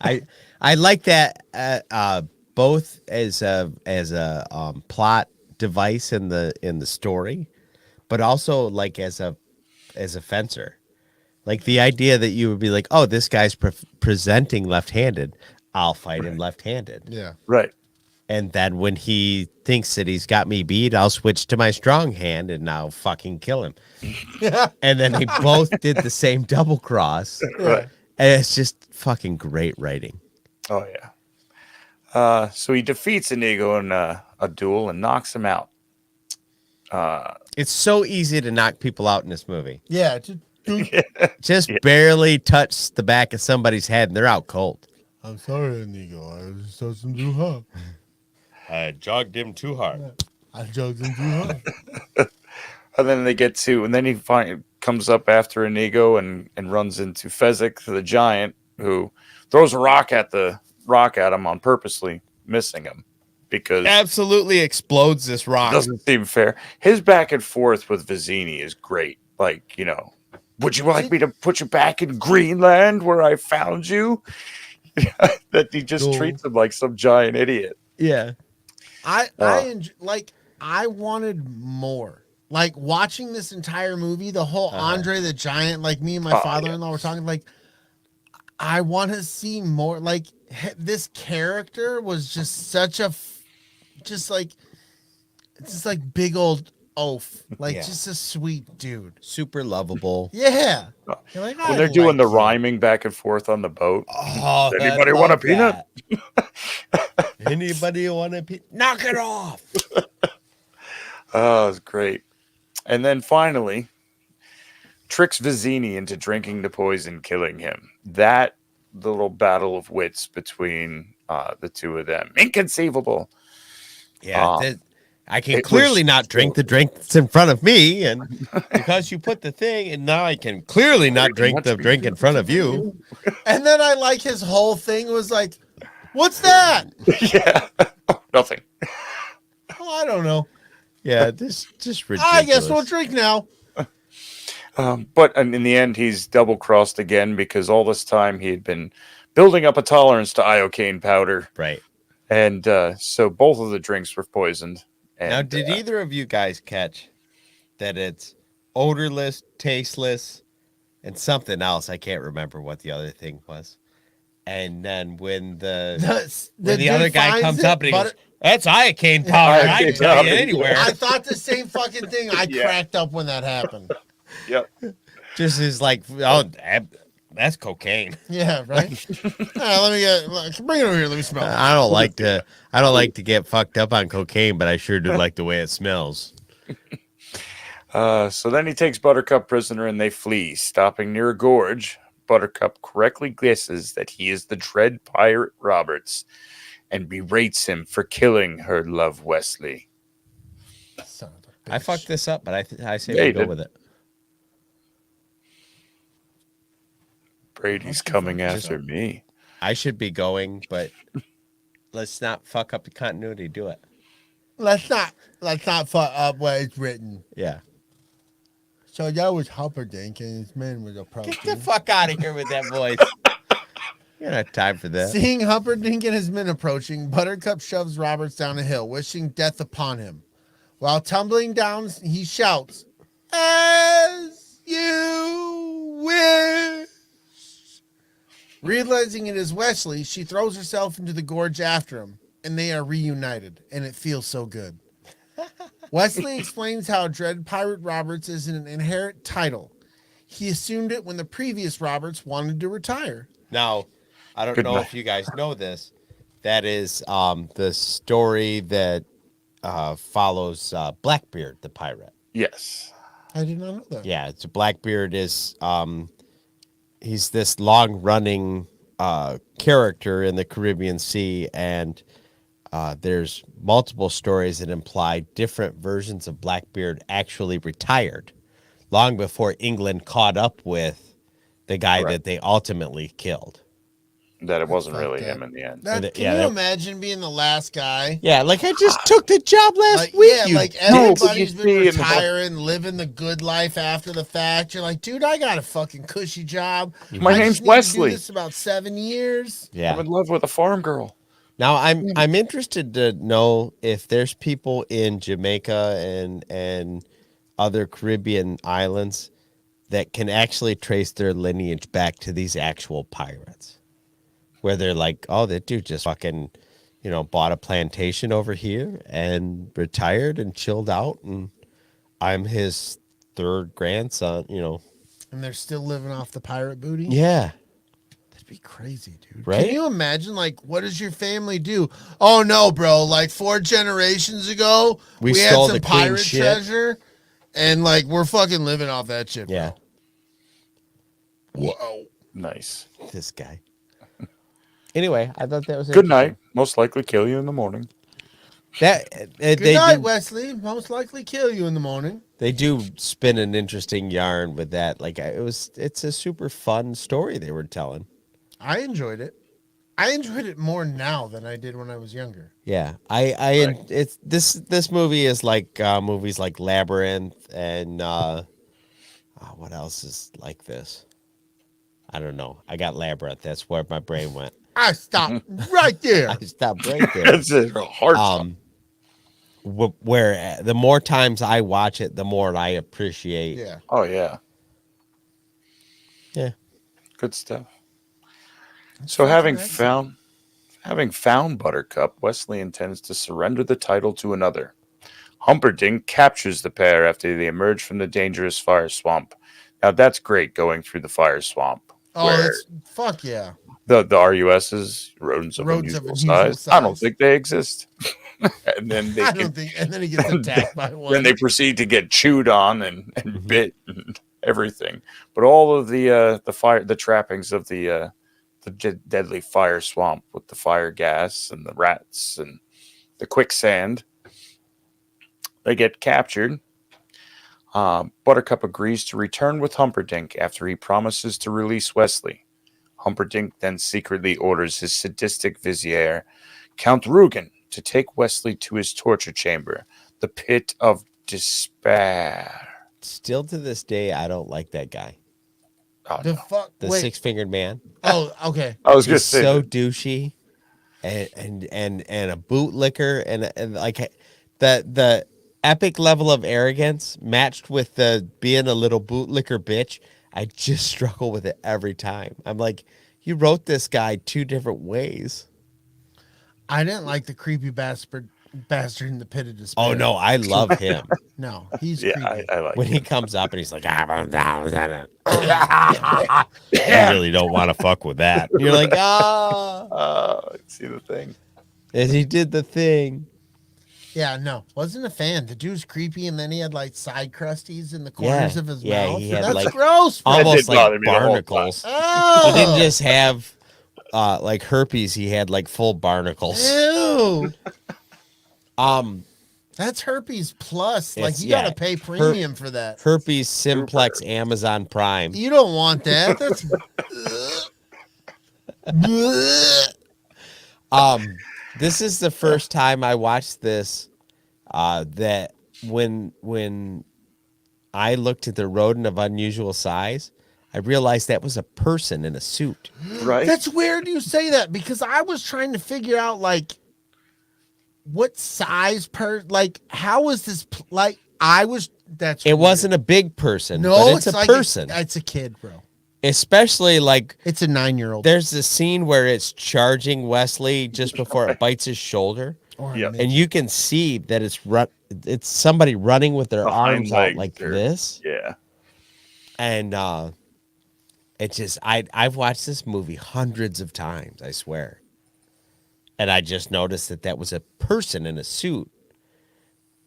I like that both as a plot device in the story, but also like as a fencer. Like the idea that you would be like, oh, this guy's presenting left-handed, I'll fight him left-handed. Yeah, Right. And then when he thinks that he's got me beat, I'll switch to my strong hand and I'll fucking kill him. And then they both did the same double cross. Right. And it's just fucking great writing. Oh, yeah. So he defeats Inigo in a duel and knocks him out. It's so easy to knock people out in this movie. yeah. Just barely touch the back of somebody's head and they're out cold. I'm sorry, Inigo. I just touched him too hard. I jogged him too hard. I jugged him too hard. And then he comes up after Inigo and runs into Fezzik, the giant, who throws a rock at him on purposely missing him because Absolutely explodes this it rock. doesn't seem fair. His back and forth with Vizzini is great. Like, would you like me to put you back in Greenland where I found you? That he just treats him like some giant idiot. Yeah. I wanted more. Like watching this entire movie, the whole Andre the Giant, like me and my father-in-law were talking, like I want to see more. Like this character was just such a, just like big old oaf, like just a sweet dude, Super lovable. Yeah. You're like, When they're doing the rhyming back and forth on the boat. Oh, Anybody want a peanut? Anybody want a peanut? Knock it off. Oh, it's great. And then finally, tricks Vizzini into drinking the poison, killing him. That little battle of wits between the two of them, inconceivable. Yeah, I can it clearly was not drink the drink that's in front of me, and because you put the thing, and now I can clearly not drink the drink in front of you. And then I like his whole thing was like, what's that? Yeah. Nothing. Oh, I don't know. Yeah, this just ridiculous. I guess we'll drink now. But in the end, he's double-crossed again because all this time he had been building up a tolerance to iocane powder. Right. And so both of the drinks were poisoned. And, Now, did either of you guys catch that it's odorless, tasteless, and something else? I can't remember what the other thing was. And then when the other guy comes up and he goes, that's iocane powder. I can tell you anywhere. I thought the same fucking thing. I cracked up when that happened. Yep. Just is like, oh, that's cocaine. Yeah, right. Let me bring it over here. Let me smell it. I don't like to get fucked up on cocaine, but I sure do like the way it smells. So then he takes Buttercup prisoner and they flee, stopping near a gorge. Buttercup correctly guesses that he is the dread pirate Roberts and berates him for killing her love Wesley. Son of a bitch. I fucked this up, but I say Yeah, we you go did. with it. Brady's coming after me. I should be going, but let's not fuck up the continuity. Do it. Let's not fuck up what it's written. Yeah. So that was Humperdinck and his men was approaching. Get the fuck out of here with that voice. You don't have time for that. Seeing Humperdinck and his men approaching, Buttercup shoves Roberts down a hill, wishing death upon him. While tumbling down, he shouts, "As you wish!" Realizing it is Wesley, she throws herself into the gorge after him, and they are reunited, and it feels so good. Wesley explains how Dread Pirate Roberts is an inherent title. He assumed it when the previous Roberts wanted to retire. Now, I don't know if you guys know this. That is the story that follows Blackbeard, the pirate. Yes. I did not know that. Yeah, it's Blackbeard is he's this long-running character in the Caribbean Sea, and there's multiple stories that imply different versions of Blackbeard actually retired long before England caught up with the guy that they ultimately killed. That it wasn't really him in the end. Can you imagine being the last guy? Yeah, like I just took the job last week. Yeah, like everybody's been retiring, living the good life after the fact. You're like, dude, I got a fucking cushy job. My name's Wesley. Do this about 7 years. Yeah, I'm in love with a farm girl. Now I'm interested to know if there's people in Jamaica and other Caribbean islands that can actually trace their lineage back to these actual pirates. Where they're like, oh, that dude just fucking, bought a plantation over here and retired and chilled out, and I'm his third grandson, And they're still living off the pirate booty? Yeah. That'd be crazy, dude. Right? Can you imagine, what does your family do? Oh, no, bro. 4 generations ago, we had stole some the queen pirate shit. treasure, and, we're fucking living off that shit, bro. Yeah. Whoa. Nice. This guy. Anyway, I thought that was Good night. Most likely kill you in the morning. That Good night, Wesley. Most likely kill you in the morning. They do spin an interesting yarn with that. It's a super fun story they were telling. I enjoyed it. I enjoyed it more now than I did when I was younger. Yeah, it's this movie is like movies like Labyrinth and what else is like this? I don't know. I got Labyrinth. That's where my brain went. I stopped right there. I stopped right there. It's a hard stop. Where the more times I watch it, the more I appreciate. Yeah. Oh yeah. Yeah. Good stuff. So having found Buttercup, Wesley intends to surrender the title to another. Humperdinck captures the pair after they emerge from the dangerous fire swamp. Now that's great going through the fire swamp. Oh, fuck yeah. The RUSs, rodents of unusual size. I don't think they exist. And then and then he gets attacked by one. Then they proceed to get chewed on and bit. everything. But all of the fire, the trappings of the deadly fire swamp with the fire gas and the rats and the quicksand, they get captured. Buttercup agrees to return with Humperdinck after he promises to release Wesley. Humperdinck then secretly orders his sadistic vizier, Count Rugen, to take Wesley to his torture chamber, the Pit of Despair. Still to this day, I don't like that guy. Oh, The no. fuck? The Wait. six-fingered man. Oh, okay. I was going He's to say so that. douchey and a bootlicker and like the epic level of arrogance matched with the being a little bootlicker bitch. I just struggle with it every time. I'm like, you wrote this guy two different ways. I didn't like the creepy bastard in the Pit of Despair. Oh no, I love him. No, he's Yeah, creepy. I like When it. he comes up and he's like, I really don't want to fuck with that. And you're like, See the thing. and he did the thing. Yeah, no, wasn't a fan. The dude's creepy, and then he had like side crusties in the corners Yeah, of his yeah, mouth. he had, That's like, gross. Bro. Almost did bother like me the whole time. barnacles. Oh, He didn't just have like herpes, he had like full barnacles. Ew. That's herpes plus. Like It's- you gotta yeah, pay premium for that. Herpes simplex Amazon Prime. You don't want that. That's. This is the first time I watched this. That when I looked at the rodent of unusual size, I realized that was a person in a suit. Right? That's weird you say that because I was trying to figure out like what size like how is this like I was that's It weird. wasn't a big person, no but it's a like person. it's a kid, bro. Especially like It's a 9-year-old. there's a scene where it's charging Wesley just before it bites his shoulder. Or Yep. maybe- And you can see that it's somebody running with their The hind arms out legs like are- this. Yeah. And it just I've watched this movie hundreds of times, I swear. And I just noticed that was a person in a suit.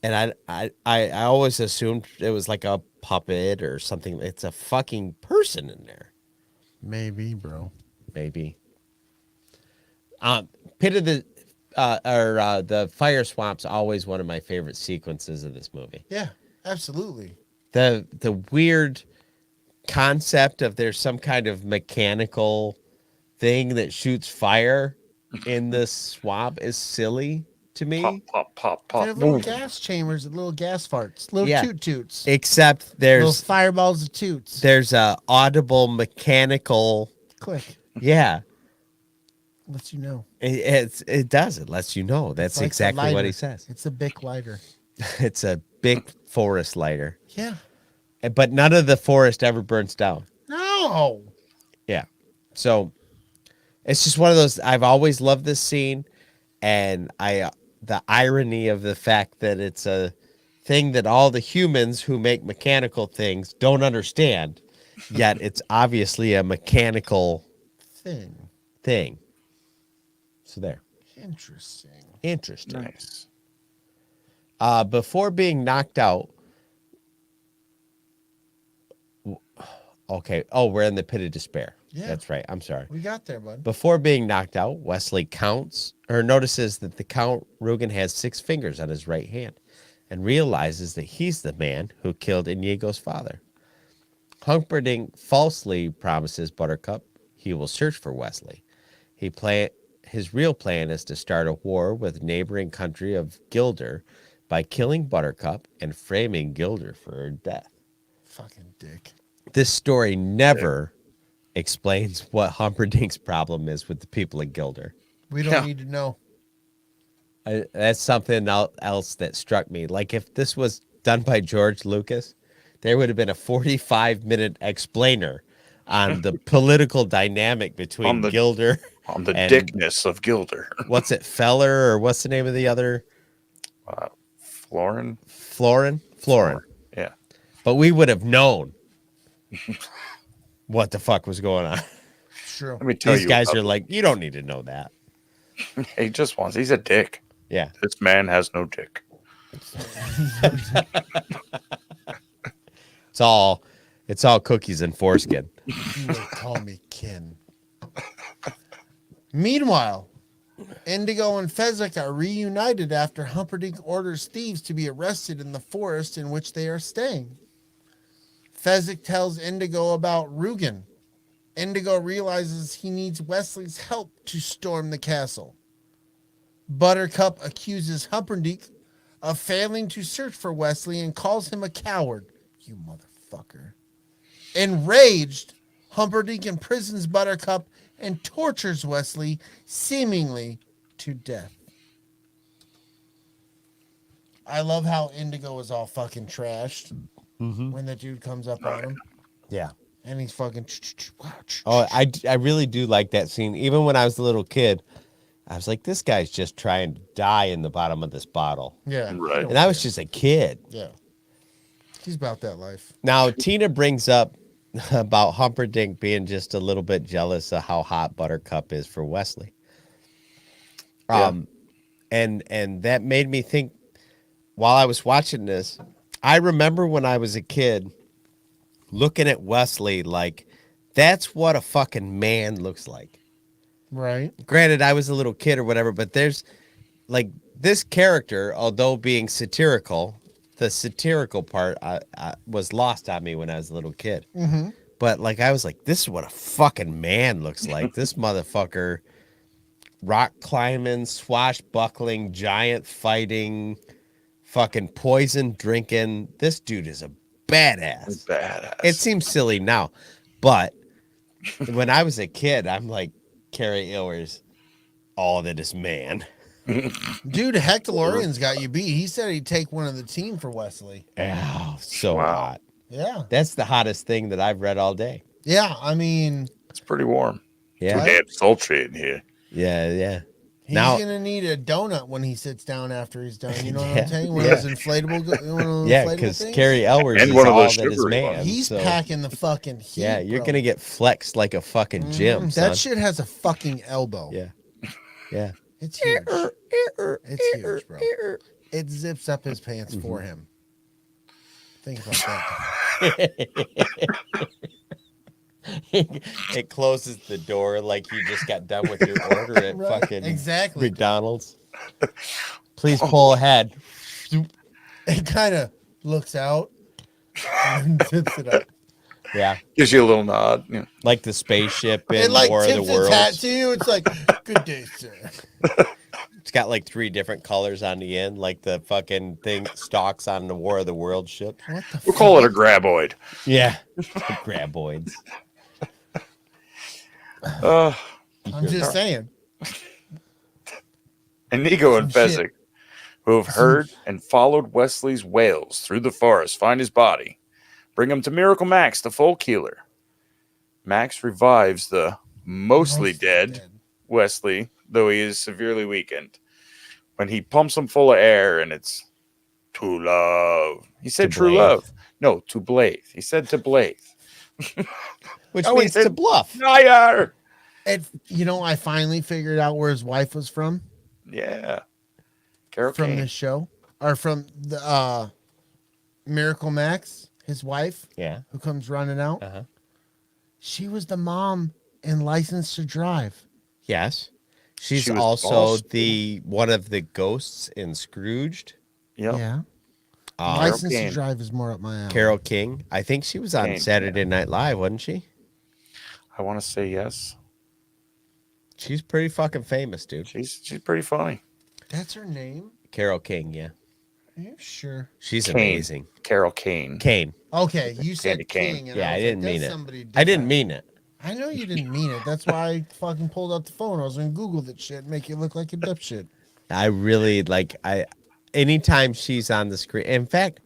And I always assumed it was like a puppet or something. It's a fucking person in there. maybe, bro. Maybe. Pit of the the fire swamp's always one of my favorite sequences of this movie. Yeah, absolutely. The weird concept of there's some kind of mechanical thing that shoots fire in the swamp is silly to me. Pop, pop, pop, They pop. have little Boom. gas chambers, little gas farts, little Yeah. toot toots, Except little there's fireballs of toots. there's a audible mechanical. Click. Yeah, Lets you know. it does. It lets you know. That's It's like a exactly what lighter. he says. It's a Bic lighter. It's a big forest lighter, Yeah. but none of the forest ever burns down. No. Yeah. So it's just one of those. I've always loved this scene, and the irony of the fact that it's a thing that all the humans who make mechanical things don't understand, yet it's obviously a mechanical thing. So there. Interesting. Nice. Before being knocked out. Okay. Oh, we're in the Pit of Despair. Yeah. That's right. I'm sorry. We got there, bud. Before being knocked out, Wesley notices that the Count Rugen has 6 fingers on his right hand and realizes that he's the man who killed Inigo's father. Humperdinck falsely promises Buttercup he will search for Wesley. His real plan is to start a war with neighboring country of Gilder by killing Buttercup and framing Gilder for her death. Fucking dick. This story never explains what Humperdinck's problem is with the people of Gilder. We don't need to know. That's something else that struck me. Like if this was done by George Lucas, there would have been a 45-minute explainer on the political dynamic between Gilder on the and dickness of Gilder. What's it, Feller, or what's the name of the other? Florin. Florin. Yeah. But we would have known what the fuck was going on. True. Let me tell These you. guys are like, you don't need to know that. He just wants. He's a dick. Yeah. This man has no It's all cookies and foreskin. You would call me kin. Meanwhile, Indigo and Fezzik are reunited after Humperdinck orders thieves to be arrested in the forest in which they are staying. Fezzik tells Indigo about Rugen. Indigo realizes he needs Wesley's help to storm the castle. Buttercup accuses Humperdinck of failing to search for Wesley and calls him a coward. You motherfucker. Enraged, Humperdinck imprisons Buttercup and tortures Wesley, seemingly to death. I love how Indigo is all fucking trashed when the dude comes up on him. Yeah. And he's fucking... Oh, I really do like that scene. Even when I was a little kid, I was like, this guy's just trying to die in the bottom of this bottle. Yeah. Right. And I was just a kid. Yeah. He's about that life. Now, Tina brings up about Humperdinck being just a little bit jealous of how hot Buttercup is for Wesley. And that made me think, while I was watching this, I remember when I was a kid looking at Wesley like, that's what a fucking man looks like. Right. Granted, I was a little kid or whatever, but there's like this character, although being satirical, the satirical part was lost on me when I was a little kid. Mm-hmm. But like, I was like, this is what a fucking man looks like. This motherfucker, rock climbing, swashbuckling, giant fighting, fucking poison drinking. This dude is a badass. It seems silly now, but when I was a kid, I'm like, Carrie Ilwer's all that is man. Dude, Hectororian's got you beat. He said he'd take one of the team for Wesley. Oh, so hot. Yeah. That's the hottest thing that I've read all day. Yeah, I mean... It's pretty warm. Yeah. Too damn sultry in here. Yeah. He's going to need a donut when he sits down after he's done. You know what I'm saying? One Yeah. of those inflatable Yeah, because things? Carrie Elwers And is one of all those that is sugary man. ones. He's so, packing the fucking heat, yeah, you're bro. going to get flexed like a fucking gym, son. That shit has a fucking elbow. Yeah. It's huge. It's huge, bro. It zips up his pants for him. Think about that. It closes the door like you just got done with your order at Right, fucking exactly. McDonald's. Please pull ahead. It kind of looks out and then zips it up. Yeah. Gives you a little nod. Yeah. Like the spaceship It in like War of the tips its hat Worlds. to you. It's like, good day, sir. It's got like 3 different colors on the end, like the fucking thing stalks on the War of the World ship. What the We'll call it a graboid. Yeah. Graboids. I'm just saying. Inigo and Some shit. Fezzik, who have heard and followed Wesley's wails through the forest, find his body. Bring him to Miracle Max, the folk healer. Max revives the mostly dead Wesley, though he is severely weakened. When he pumps him full of air, and it's to love. He said To true Blythe. love. No, to Blythe. He said to Blythe. Which Oh, he means said- to bluff. Liar! I finally figured out where his wife was from. Yeah. Carol From Kane. this show. Or from the Miracle Max, his wife, Yeah. who comes running out. Uh-huh. She was the mom in License to Drive. Yes. She's She was also boss. the one of the ghosts in Scrooged. Yep. Yeah. Uh, License to Kane. Drive is more up my alley. Carol King. I think she was on Kane, Saturday Night Live, wasn't she? I want to say yes. She's pretty fucking famous, dude. She's pretty funny. That's her name? Carol King, yeah. Are you sure? She's Kane. amazing. Carol Kane. Kane. Okay, you said Candy cane. King. And Yeah, I was didn't like, mean that's it. somebody I didn't different. mean it. I know you didn't mean it. That's why I fucking pulled out the phone. I was going to Google that shit and make you look like a dipshit. I really anytime she's on the screen. In fact,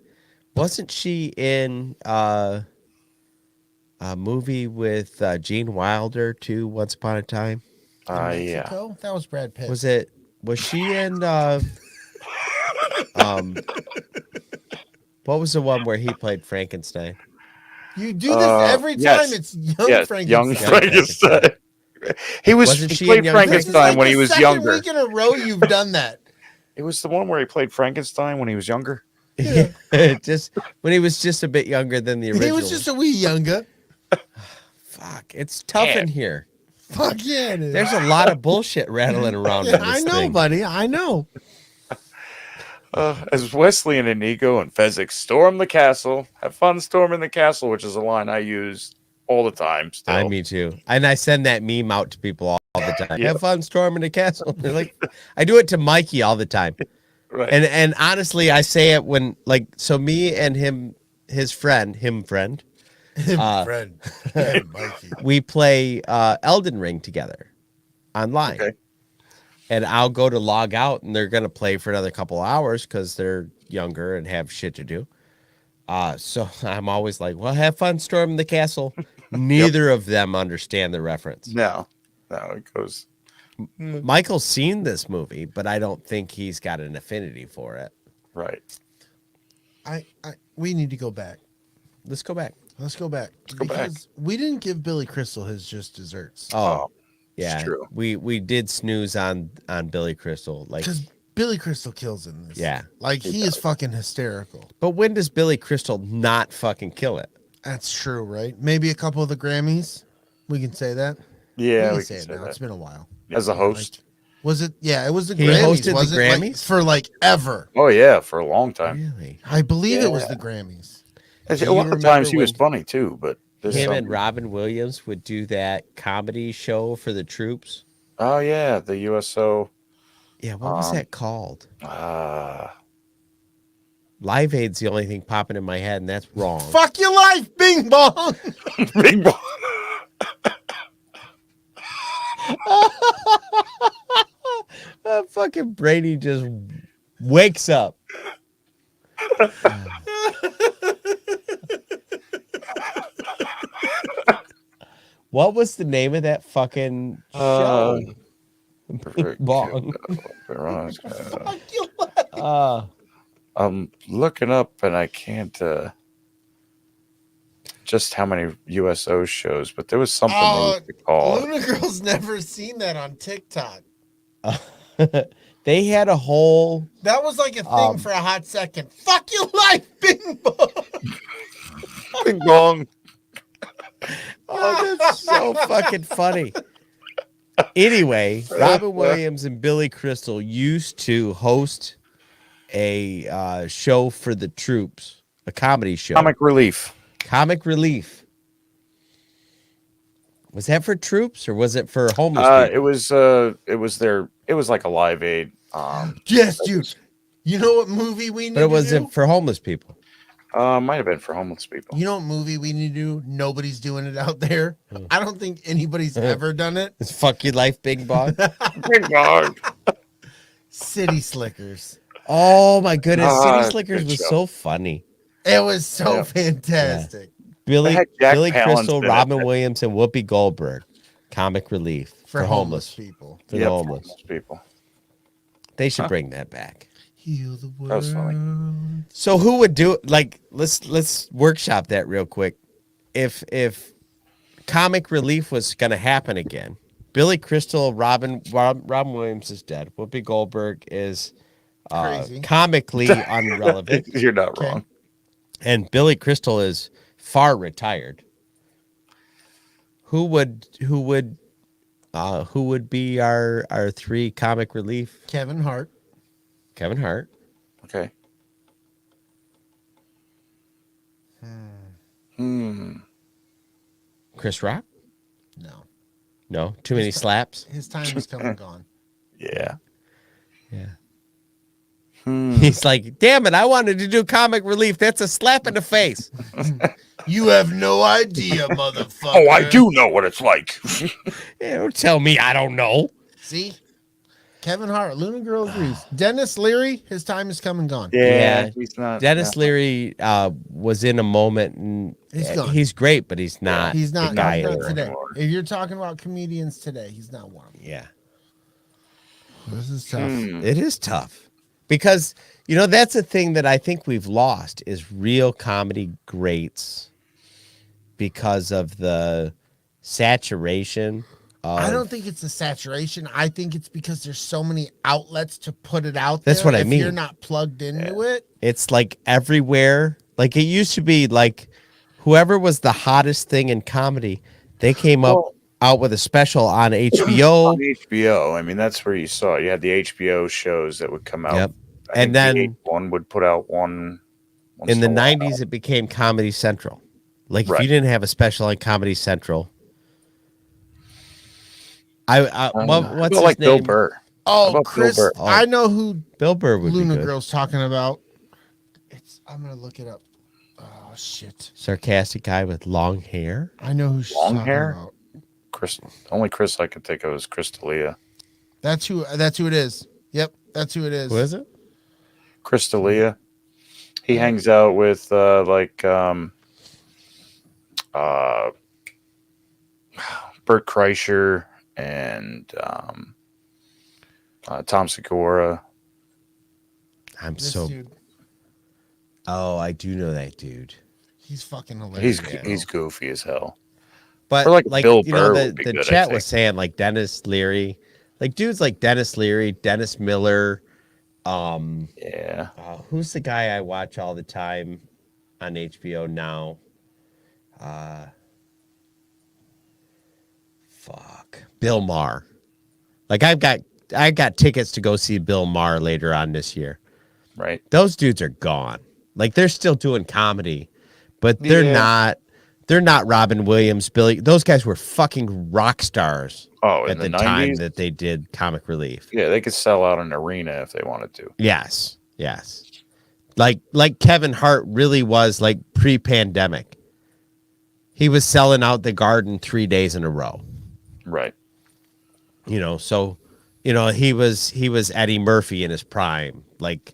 wasn't she in a movie with Gene Wilder too, Once Upon a Time? Yeah. Mexico? That was Brad Pitt. Was she in what was the one where he played Frankenstein? You do this every time. yes. It's young Yes, Frankenstein. young Frankenstein. He Wasn't he she played in Young This is Frankenstein like when the he was second younger. week in a row you've done that. It was the one where he played Frankenstein when he was younger. Just when he was just a bit younger than the original. He was just a wee younger. Fuck, it's tough in here. Fuck yeah, it is. There's a lot of bullshit rattling around. Yeah, in this I know, thing. buddy. I know. As Wesley and Inigo and Fezzik storm the castle, have fun storming the castle, which is a line I use all the time. Still. Me too. And I send that meme out to people all the time. Have fun storming the castle. They're like, I do it to Mikey all the time. Right. And honestly, I say it when so me and him, his friend, Mikey. We play Elden Ring together online. Okay. And I'll go to log out, and they're gonna play for another couple of hours because they're younger and have shit to do. So I'm always like, "Well, have fun storming the castle." Neither of them understand the reference. No, it goes. Michael's seen this movie, but I don't think he's got an affinity for it. Right. We need to go back. Let's go back. Let's go back. go back. We didn't give Billy Crystal his just desserts. Oh, yeah. it's true. We did snooze on Billy Crystal. Like, Because Billy Crystal kills in this. Yeah. Like, he is fucking hysterical. but when does Billy Crystal not fucking kill it? That's true, right? Maybe a couple of the Grammys. We can say that. Yeah, we we can say can it say now. that. It's been a while. As a host. Was it? Yeah, it was the He Grammys. hosted the wasn't it? Like, Grammys? for like ever. Oh yeah, for a long time. Really? I believe it was Yeah. the Grammys. A Do you lot of times he remember was funny too, but there's Him some- and Robin Williams would do that comedy show for the troops. Oh yeah, the USO. Yeah, what was that called? Uh, Live Aid's the only thing popping in my head, and that's wrong. Fuck your life, Bing Bong. Big Ball. Fucking Brady just wakes up. What was the name of that fucking show? Bong. Fuck your life. I'm looking up and I can't just how many USO shows, but there was something they used to call it. Luna Girl's never seen that on TikTok. They had a whole. That was like a thing for a hot second. Fuck your life, Bing Bong. Bing Bong. Oh, that's so fucking funny. Anyway, Robin Williams and Billy Crystal used to host a show for the troops, a comedy show. Comic Relief. Comic Relief. Was that for troops or was it for homeless people? It was like a Live Aid. Yes, dude. You know what movie we need But it to wasn't do? for homeless people. Might have been for homeless people. You know what movie we need to do? Nobody's doing it out there. I don't think anybody's ever done it. It's Fuck Your Life, Big Bong. Bing Bong. City Slickers. Oh my goodness. City good Slickers was show. so funny. It was so Yeah. fantastic. Billy had Jack Billy Palance Crystal, in it. Robin Williams, and Whoopi Goldberg. Comic Relief For homeless people. For Yeah, the for homeless. homeless people. They should bring that back. Heal the world. That was funny. So who would do it? Like, let's workshop that real quick. If Comic Relief was going to happen again, Billy Crystal, Robin Williams is dead. Whoopi Goldberg is Crazy. comically irrelevant, You're not Okay. wrong. and Billy Crystal is far retired. Who would be our three Comic Relief? Kevin Hart. Kevin Hart. Okay. Chris Rock? No. No, too many slaps. His time is come and gone. Yeah. Yeah. He's like, damn it, I wanted to do Comic Relief. That's a slap in the face. You have no idea, motherfucker. Oh, I do know what it's like. Yeah, don't tell me I don't know. See? Kevin Hart, Luna Girl agrees. Dennis Leary, his time is come and gone. Yeah. He's not. Dennis Leary was in a moment, and He's gone. he's great, but he's not. He's not, the guy not anymore. today. If you're talking about comedians today, he's not one of them. Yeah, This is tough. it is tough because that's a thing that I think we've lost is real comedy greats because of the saturation. I don't think it's a saturation. I think it's because there's so many outlets to put it out there. That's what I if mean. you're not plugged into it, It's like everywhere. Like it used to be like whoever was the hottest thing in comedy, they came out with a special on On HBO. HBO, I mean, that's where you saw it. You had the HBO shows that would come out. Yep. I And think then one would put out one once in the a while. 90s, it became Comedy Central. Like if Right. you didn't have a special on Comedy Central, what's his like Bill name? Burr. How Oh, about Chris, Bill Burr? I know who Bill Burr would Luna be good. Girl's talking about. I'm gonna look it up. Oh shit! Sarcastic guy with long hair. I know who she's Long talking hair? about. Only Chris I could think of is Chris D'Elia. That's who it is. Yep, that's who it is. Who is it? Chris D'Elia. He hangs out with Bert Kreischer and Tom Segura. This dude, Oh, I do know that dude. he's fucking hilarious. He's goofy as hell. But Or like like Bill you know, Burr would be the good, I chat think. was saying like Dennis Leary, like dudes like Dennis Leary, Dennis Miller. Yeah. Who's the guy I watch all the time on HBO now? Bill Maher. Like I got tickets to go see Bill Maher later on this year. Right. Those dudes are gone. Like they're still doing comedy, but they're Yeah. not Robin Williams, Billy. Those guys were fucking rock stars Oh, at in the the time 90s? that they did comic relief. Yeah, they could sell out an arena if they wanted to. Yes. Like Kevin Hart really was like pre-pandemic. He was selling out the Garden 3 days in a row. Right. You know, so he was Eddie Murphy in his prime. Like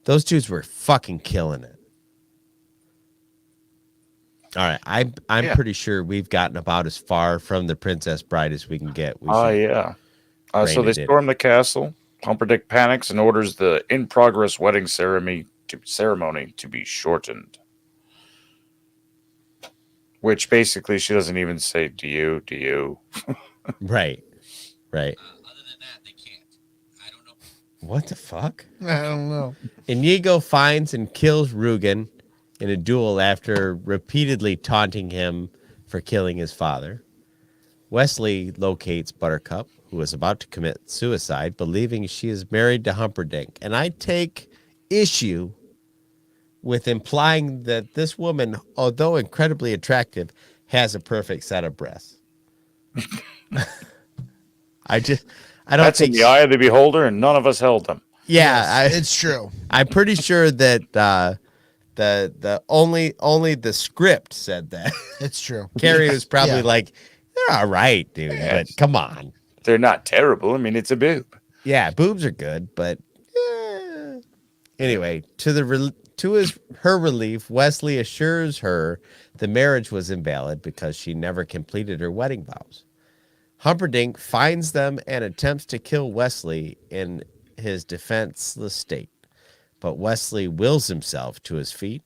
those dudes were fucking killing it. All right, I'm pretty sure we've gotten about as far from the Princess Bride as we can get. Yeah. So rein they it in. storm the castle. Humperdinck panics and orders the in-progress wedding ceremony to be shortened. Which basically she doesn't even say, do you? Right. Other than that, they can't. I don't know. What the fuck? I don't know. Inigo finds and kills Rugen in a duel after repeatedly taunting him for killing his father. Wesley locates Buttercup, who is about to commit suicide, believing she is married to Humperdinck. And I take issue with implying that this woman, although incredibly attractive, has a perfect set of breasts. I don't That's think in the eye of the beholder, and none of us held them. Yeah, It's true. I'm pretty sure that the only the script said that. It's true. Carrie was probably Yeah. like, "They're all right, dude, Yes. but come on." They're not terrible. I mean, it's a boob. Yeah, boobs are good, but anyway, to her relief, Wesley assures her the marriage was invalid because she never completed her wedding vows. Humperdinck finds them and attempts to kill Wesley in his defenseless state, but Wesley wills himself to his feet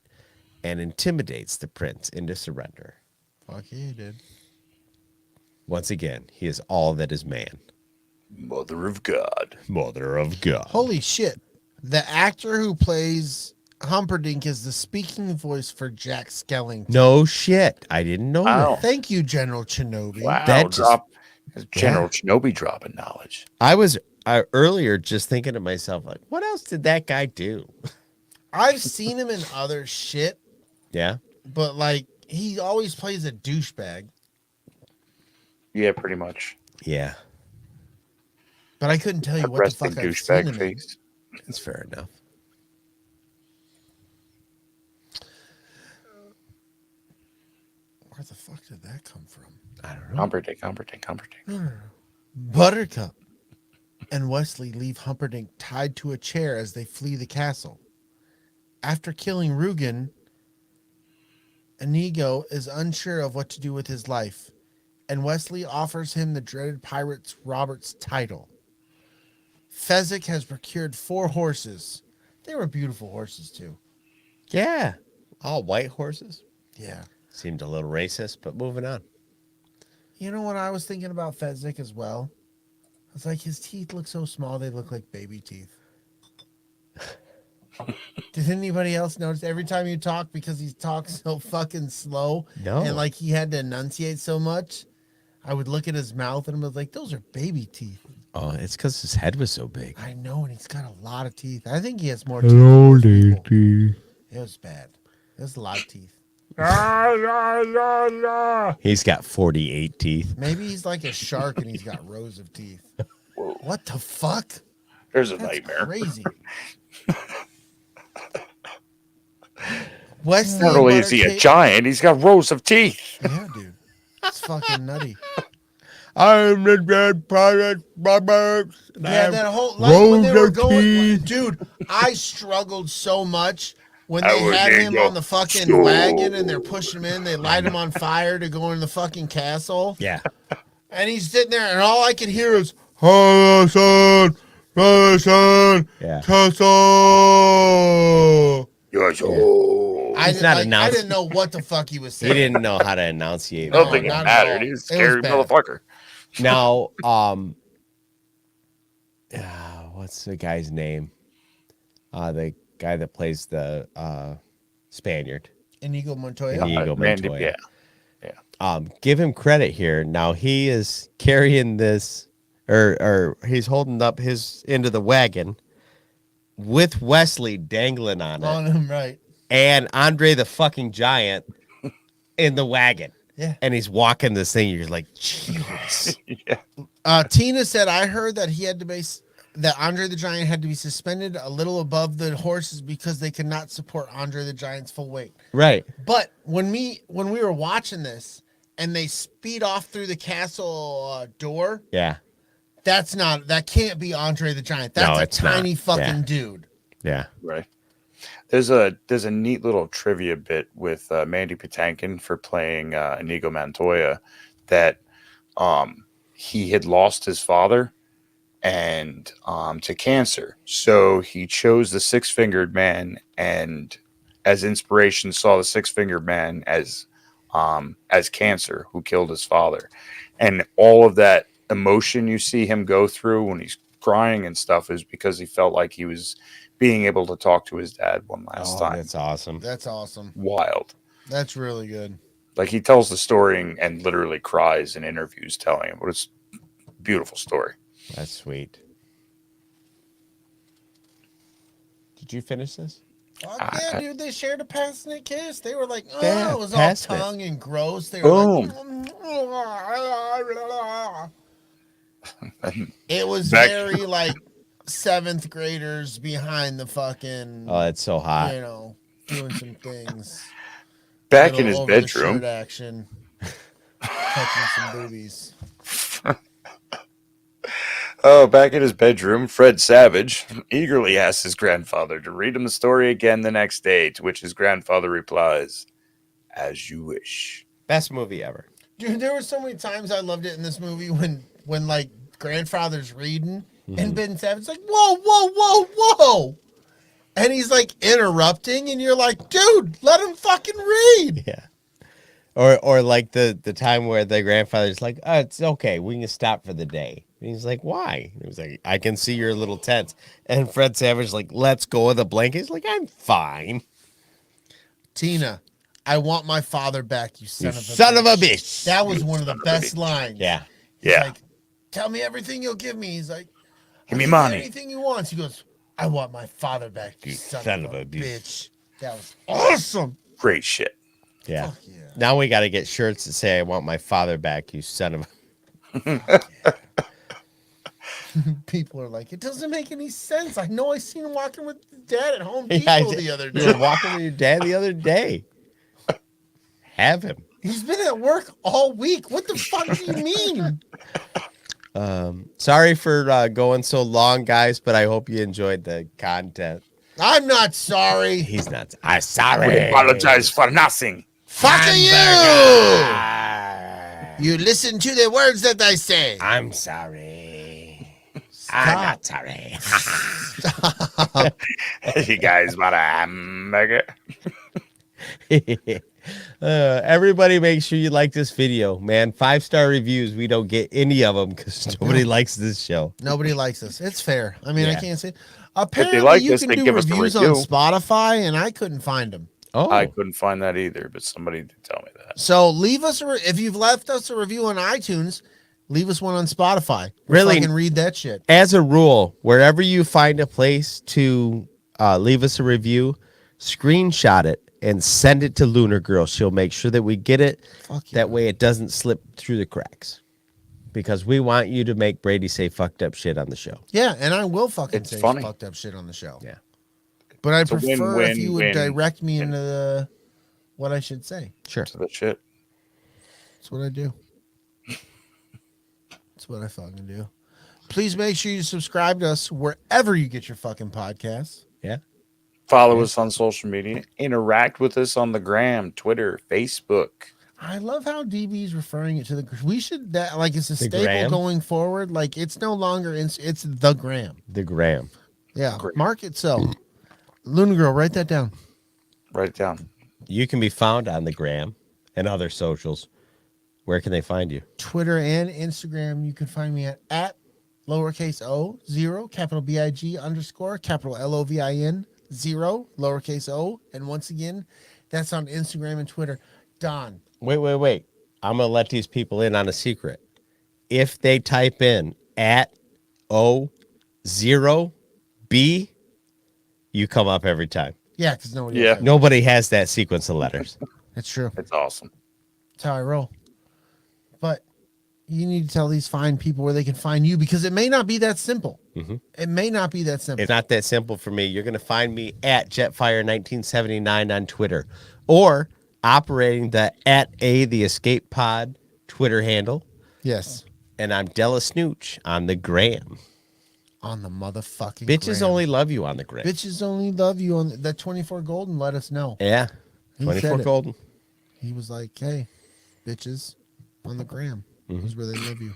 and intimidates the prince into surrender. Fuck yeah, dude. Once again, he is all that is man. Mother of God. Mother of God. Holy shit. The actor who plays Humperdinck is the speaking voice for Jack Skellington. No shit. I didn't know Wow. that. Thank you, General Shinobi. Wow. That just- General Shinobi dropping knowledge. I was earlier just thinking to myself, like, what else did that guy do? I've seen him in other shit, Yeah. but like he always plays a douchebag. Yeah, pretty much. Yeah. But I couldn't tell you A what the resting fuck I've seen douchebag him in. face. That's fair enough. Where the fuck did that come from? I don't know. Humperdinck. Buttercup and Wesley leave Humperdinck tied to a chair as they flee the castle. After killing Rugen, Inigo is unsure of what to do with his life, and Wesley offers him the dreaded pirate's Robert's title. Fezzik has procured 4 horses. They were beautiful horses, too. Yeah. All white horses. Yeah. Seemed a little racist, but moving on. You know what I was thinking about Fezzik as well? It's like his teeth look so small, they look like baby teeth. Did Did anybody else notice every time you talk, because he talks so fucking slow No. and like he had to enunciate so much, I would look at his mouth and I was like, those are baby teeth. Oh, it's because his head was so big. I know, and he's got a lot of teeth. I think he has more teeth than most people. It was bad. There's a lot of teeth. He's got 48 teeth. Maybe he's like a shark and he's got rows of teeth. What the fuck? There's a That's nightmare. crazy. Wesley Not only is he a giant, he's got rows of teeth. Yeah, dude. It's fucking nutty. I'm the dead pirate Roberts. Yeah, that whole like when they were going, dude. I struggled so much when they had him on the fucking wagon and they're pushing him in. They light him on fire to go in the fucking castle. Yeah, and he's sitting there, and all I could hear is yeah. castle. Yes, He's not I announcing. didn't know what the fuck he was He saying. didn't know how to enunciate. I don't think it not at mattered. all. He's a It was scary bad. motherfucker. Now, what's the guy's name? The guy that plays the Spaniard. Inigo Montoya. Inigo Randy, Montoya. yeah. Give him credit here. Now he is carrying this, or he's holding up his end of the wagon with Wesley dangling on it, On him, right? and Andre the fucking Giant in the wagon. Yeah. And he's walking this thing. You're like, Jesus. Yeah. Tina said, I heard that he had to be, that Andre the Giant had to be suspended a little above the horses because they could not support Andre the Giant's full weight. Right. But when we were watching this and they speed off through the castle door, Yeah. that can't be Andre the Giant. That's No, a it's not. tiny fucking Yeah. dude. Yeah. Right. There's a neat little trivia bit with Mandy Patinkin for playing Inigo Montoya that he had lost his father and to cancer. So he chose the six-fingered man and as inspiration saw the six-fingered man as cancer who killed his father. And all of that emotion you see him go through when he's crying and stuff is because he felt like he was being able to talk to his dad one last time. That's awesome. That's awesome. Wild. That's really good. Like he tells the story and literally cries in interviews telling him, but it's a beautiful story. That's sweet. Did you finish this? Oh, yeah, dude, they shared a passionate kiss. They were like, oh, Yeah, it was all passionate. tongue and gross. They were Boom. like, it was Back- very like seventh graders behind the fucking, Oh, that's so hot. you know, doing some things. Back in Little his over-the-shirt bedroom, action, touching some boobies. back in his bedroom, Fred Savage eagerly asks his grandfather to read him the story again the next day, to which his grandfather replies, "As you wish." Best movie ever. Dude, there were so many times I loved it in this movie when like grandfather's reading and Ben Savage's like, whoa, whoa, whoa, whoa. And he's like interrupting and you're like, dude, let him fucking read. Yeah. Or like the time where the grandfather's like, oh, it's okay. We can stop for the day. And he's like, why? He was like, I can see you're a little tense. And Fred Savage like, let's go of the blanket. He's like, I'm fine. Tina, I want my father back, you son You of a son bitch. of a bitch. That was one of the best lines. Yeah. He's Yeah. like, tell me everything you'll give me. He's like, Give I'll me you money. Anything he wants. He goes, I want my father back, you You son of a bitch. That was awesome. Great shit. Yeah. Fuck yeah. Now we got to get shirts that say, I want my father back, you son of a... People are like, it doesn't make any sense. I know I seen him walking with dad at Home Yeah, Depot I did. the other You were day. walking with your dad the other day. Have him. He's been at work all week. What the fuck do you mean? Sorry for going so long, guys, but I hope you enjoyed the content. I'm not sorry. He's not. I'm sorry. Apologize for nothing. Fuck you! Hamburger. You listen to the words that I say. I'm sorry. I'm not sorry. You guys want a hamburger? Everybody make sure you like this video, man. 5-star reviews. We don't get any of them because nobody likes this show. Nobody likes us. It's fair. I mean, I Yeah. can't say. Apparently, like you us, can they do give us a reviews on review. Spotify, and I couldn't find them. Oh, I couldn't find that either, but somebody did tell me that. So leave us if you've left us a review on iTunes, leave us one on Spotify. Really? Fucking read that shit. as a rule, wherever you find a place to leave us a review, screenshot it and send it to Lunar Girl. She'll make sure that we get it. Fuck yeah. That way it doesn't slip through the cracks. Because we want you to make Brady say fucked up shit on the show. Yeah, and I will fucking It's say funny. fucked up shit on the show. Yeah. But I It's a prefer if you would win-win-win. direct me into what I should say. Sure. So that shit. That's what I do. That's what I fucking do. Please make sure you subscribe to us wherever you get your fucking podcasts. Yeah. Follow us on social media. Interact with us on the gram, Twitter, Facebook. I love how DB's referring it to the. We should that like it's a staple gram? going forward. Like it's no longer it's the gram. The gram. Yeah, Great. mark it so. Luna Girl, write that down. Write it down. You can be found on the gram and other socials. Where can they find you? Twitter and Instagram. You can find me at lowercase o 0 capital BIG underscore capital LOVIN 0 lowercase o. And once again, that's on Instagram and Twitter. Don. Wait. I'm going to let these people in on a secret. If they type in at O0B, you come up every time. Yeah, because nobody. Yeah. else has it. Nobody has that sequence of letters. That's true. It's awesome. That's how I roll. But you need to tell these fine people where they can find you because it may not be that simple. Mhm. It may not be that simple. It's not that simple for me. You're going to find me at Jetfire1979 on Twitter or operating the the Escape Pod Twitter handle. Yes. And I'm DellaSnooch on the gram. On the motherfucking Bitches gram. only love you on the gram. Bitches only love you on that 24 golden. Let us know. Yeah. He 24 said it. golden. He was like, hey, bitches on the gram is where they love you.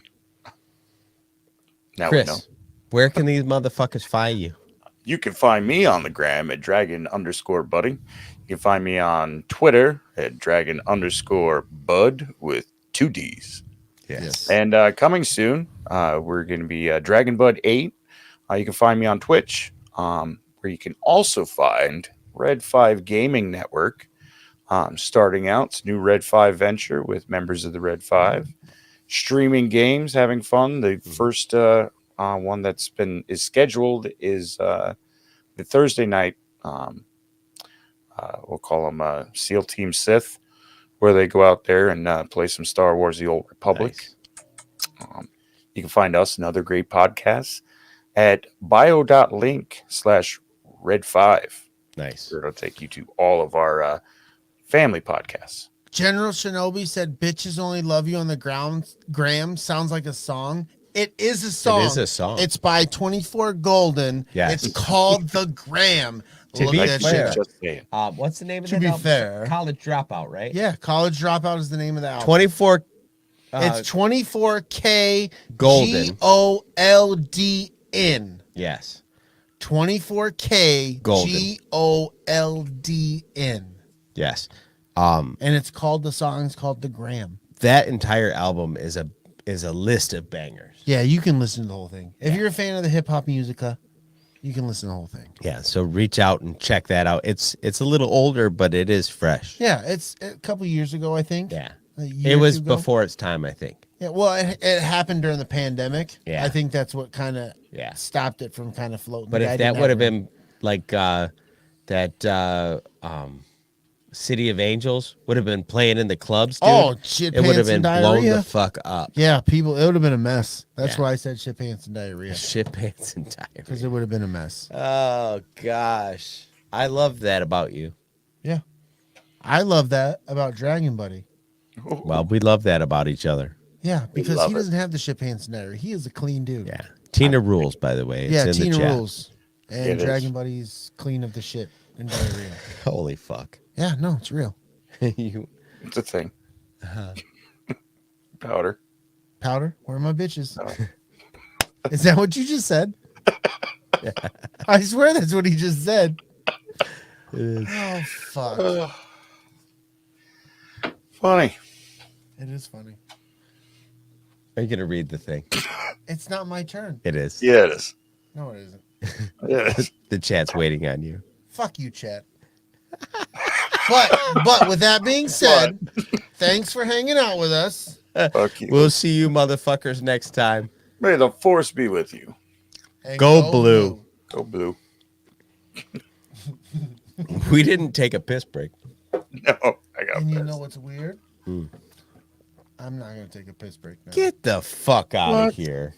Now we know. Chris, where can these motherfuckers find you? You can find me on the gram at dragon_buddy. You can find me on Twitter at dragon_bud with 2 D's. Yes. And coming soon, we're going to be Dragon Bud 8. You can find me on Twitch, where you can also find Red 5 Gaming Network. Starting out, it's a new Red 5 venture with members of the Red 5. Streaming games, having fun. The first one that's is scheduled is the Thursday night. We'll call them SEAL Team Sith, where they go out there and play some Star Wars: The Old Republic. Nice. You can find us and other great podcasts at bio.link/Red5. Nice. It'll take you to all of our family podcasts. General Shinobi said, bitches only love you on the ground. Gram sounds like a song. It is a song. It is a song. It's by 24 Golden. Yes. It's called The Gram. To Look be that fair. shit up. Just saying. What's the name of To that be album? fair. College Dropout, right? Yeah, College Dropout is the name of the album. 24 It's 24K Golden. GOLDN. Yes. 24K Golden. GOLDN. Yes. And it's called the song's called The Gram. That entire album is a list of bangers. Yeah, you can listen to the whole thing. If you're a fan of the hip hop musica, you can listen to the whole thing. Yeah, so reach out and check that out. It's a little older, but it is fresh. Yeah, it's a couple years ago, I think. Yeah. A year It or was two ago. before its time, I think. Yeah, well, it happened during the pandemic. Yeah. I think that's what kind of Yeah. stopped it from kind of floating. But The guy if that didn't would have have been like that City of Angels would have been playing in the clubs, dude, Oh, shit, it would have pants and been blown diarrhea. the fuck up. Yeah, people, it would have been a mess. That's Yeah. why I said shit pants and diarrhea. Shit pants and Because diarrhea. it would have been a mess. Oh gosh. I love that about you. Yeah. I love that about Dragon Buddy. Well, we love that about each other. Yeah, because love he it. doesn't have the shit pants and diarrhea. He is a clean dude. Yeah. Tina rules, by the way. It's Yeah, in Tina the chat. rules. And It is. Dragon Buddy's clean of the shit and diarrhea. Holy fuck. Yeah, no, it's real. You It's a thing. Powder. Powder, where are my bitches? Oh. Is that what you just said? I swear that's what he just said. Oh, fuck. Funny. It is funny. Are you gonna read the thing? It's not my turn. It is. Yeah, it is. No, it isn't. Yes. The chat's waiting on you. Fuck you, chat. But with that being said, thanks for hanging out with us. Fuck you. We'll see you motherfuckers next time. May the force be with you. And Go blue. Go blue. We didn't take a piss break. No, I got And you pissed. know what's weird? I'm not going to take a piss break now. Get the fuck out of here.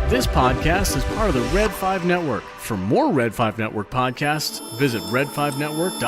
This podcast is part of the Red 5 Network. For more Red 5 Network podcasts, visit red5network.com.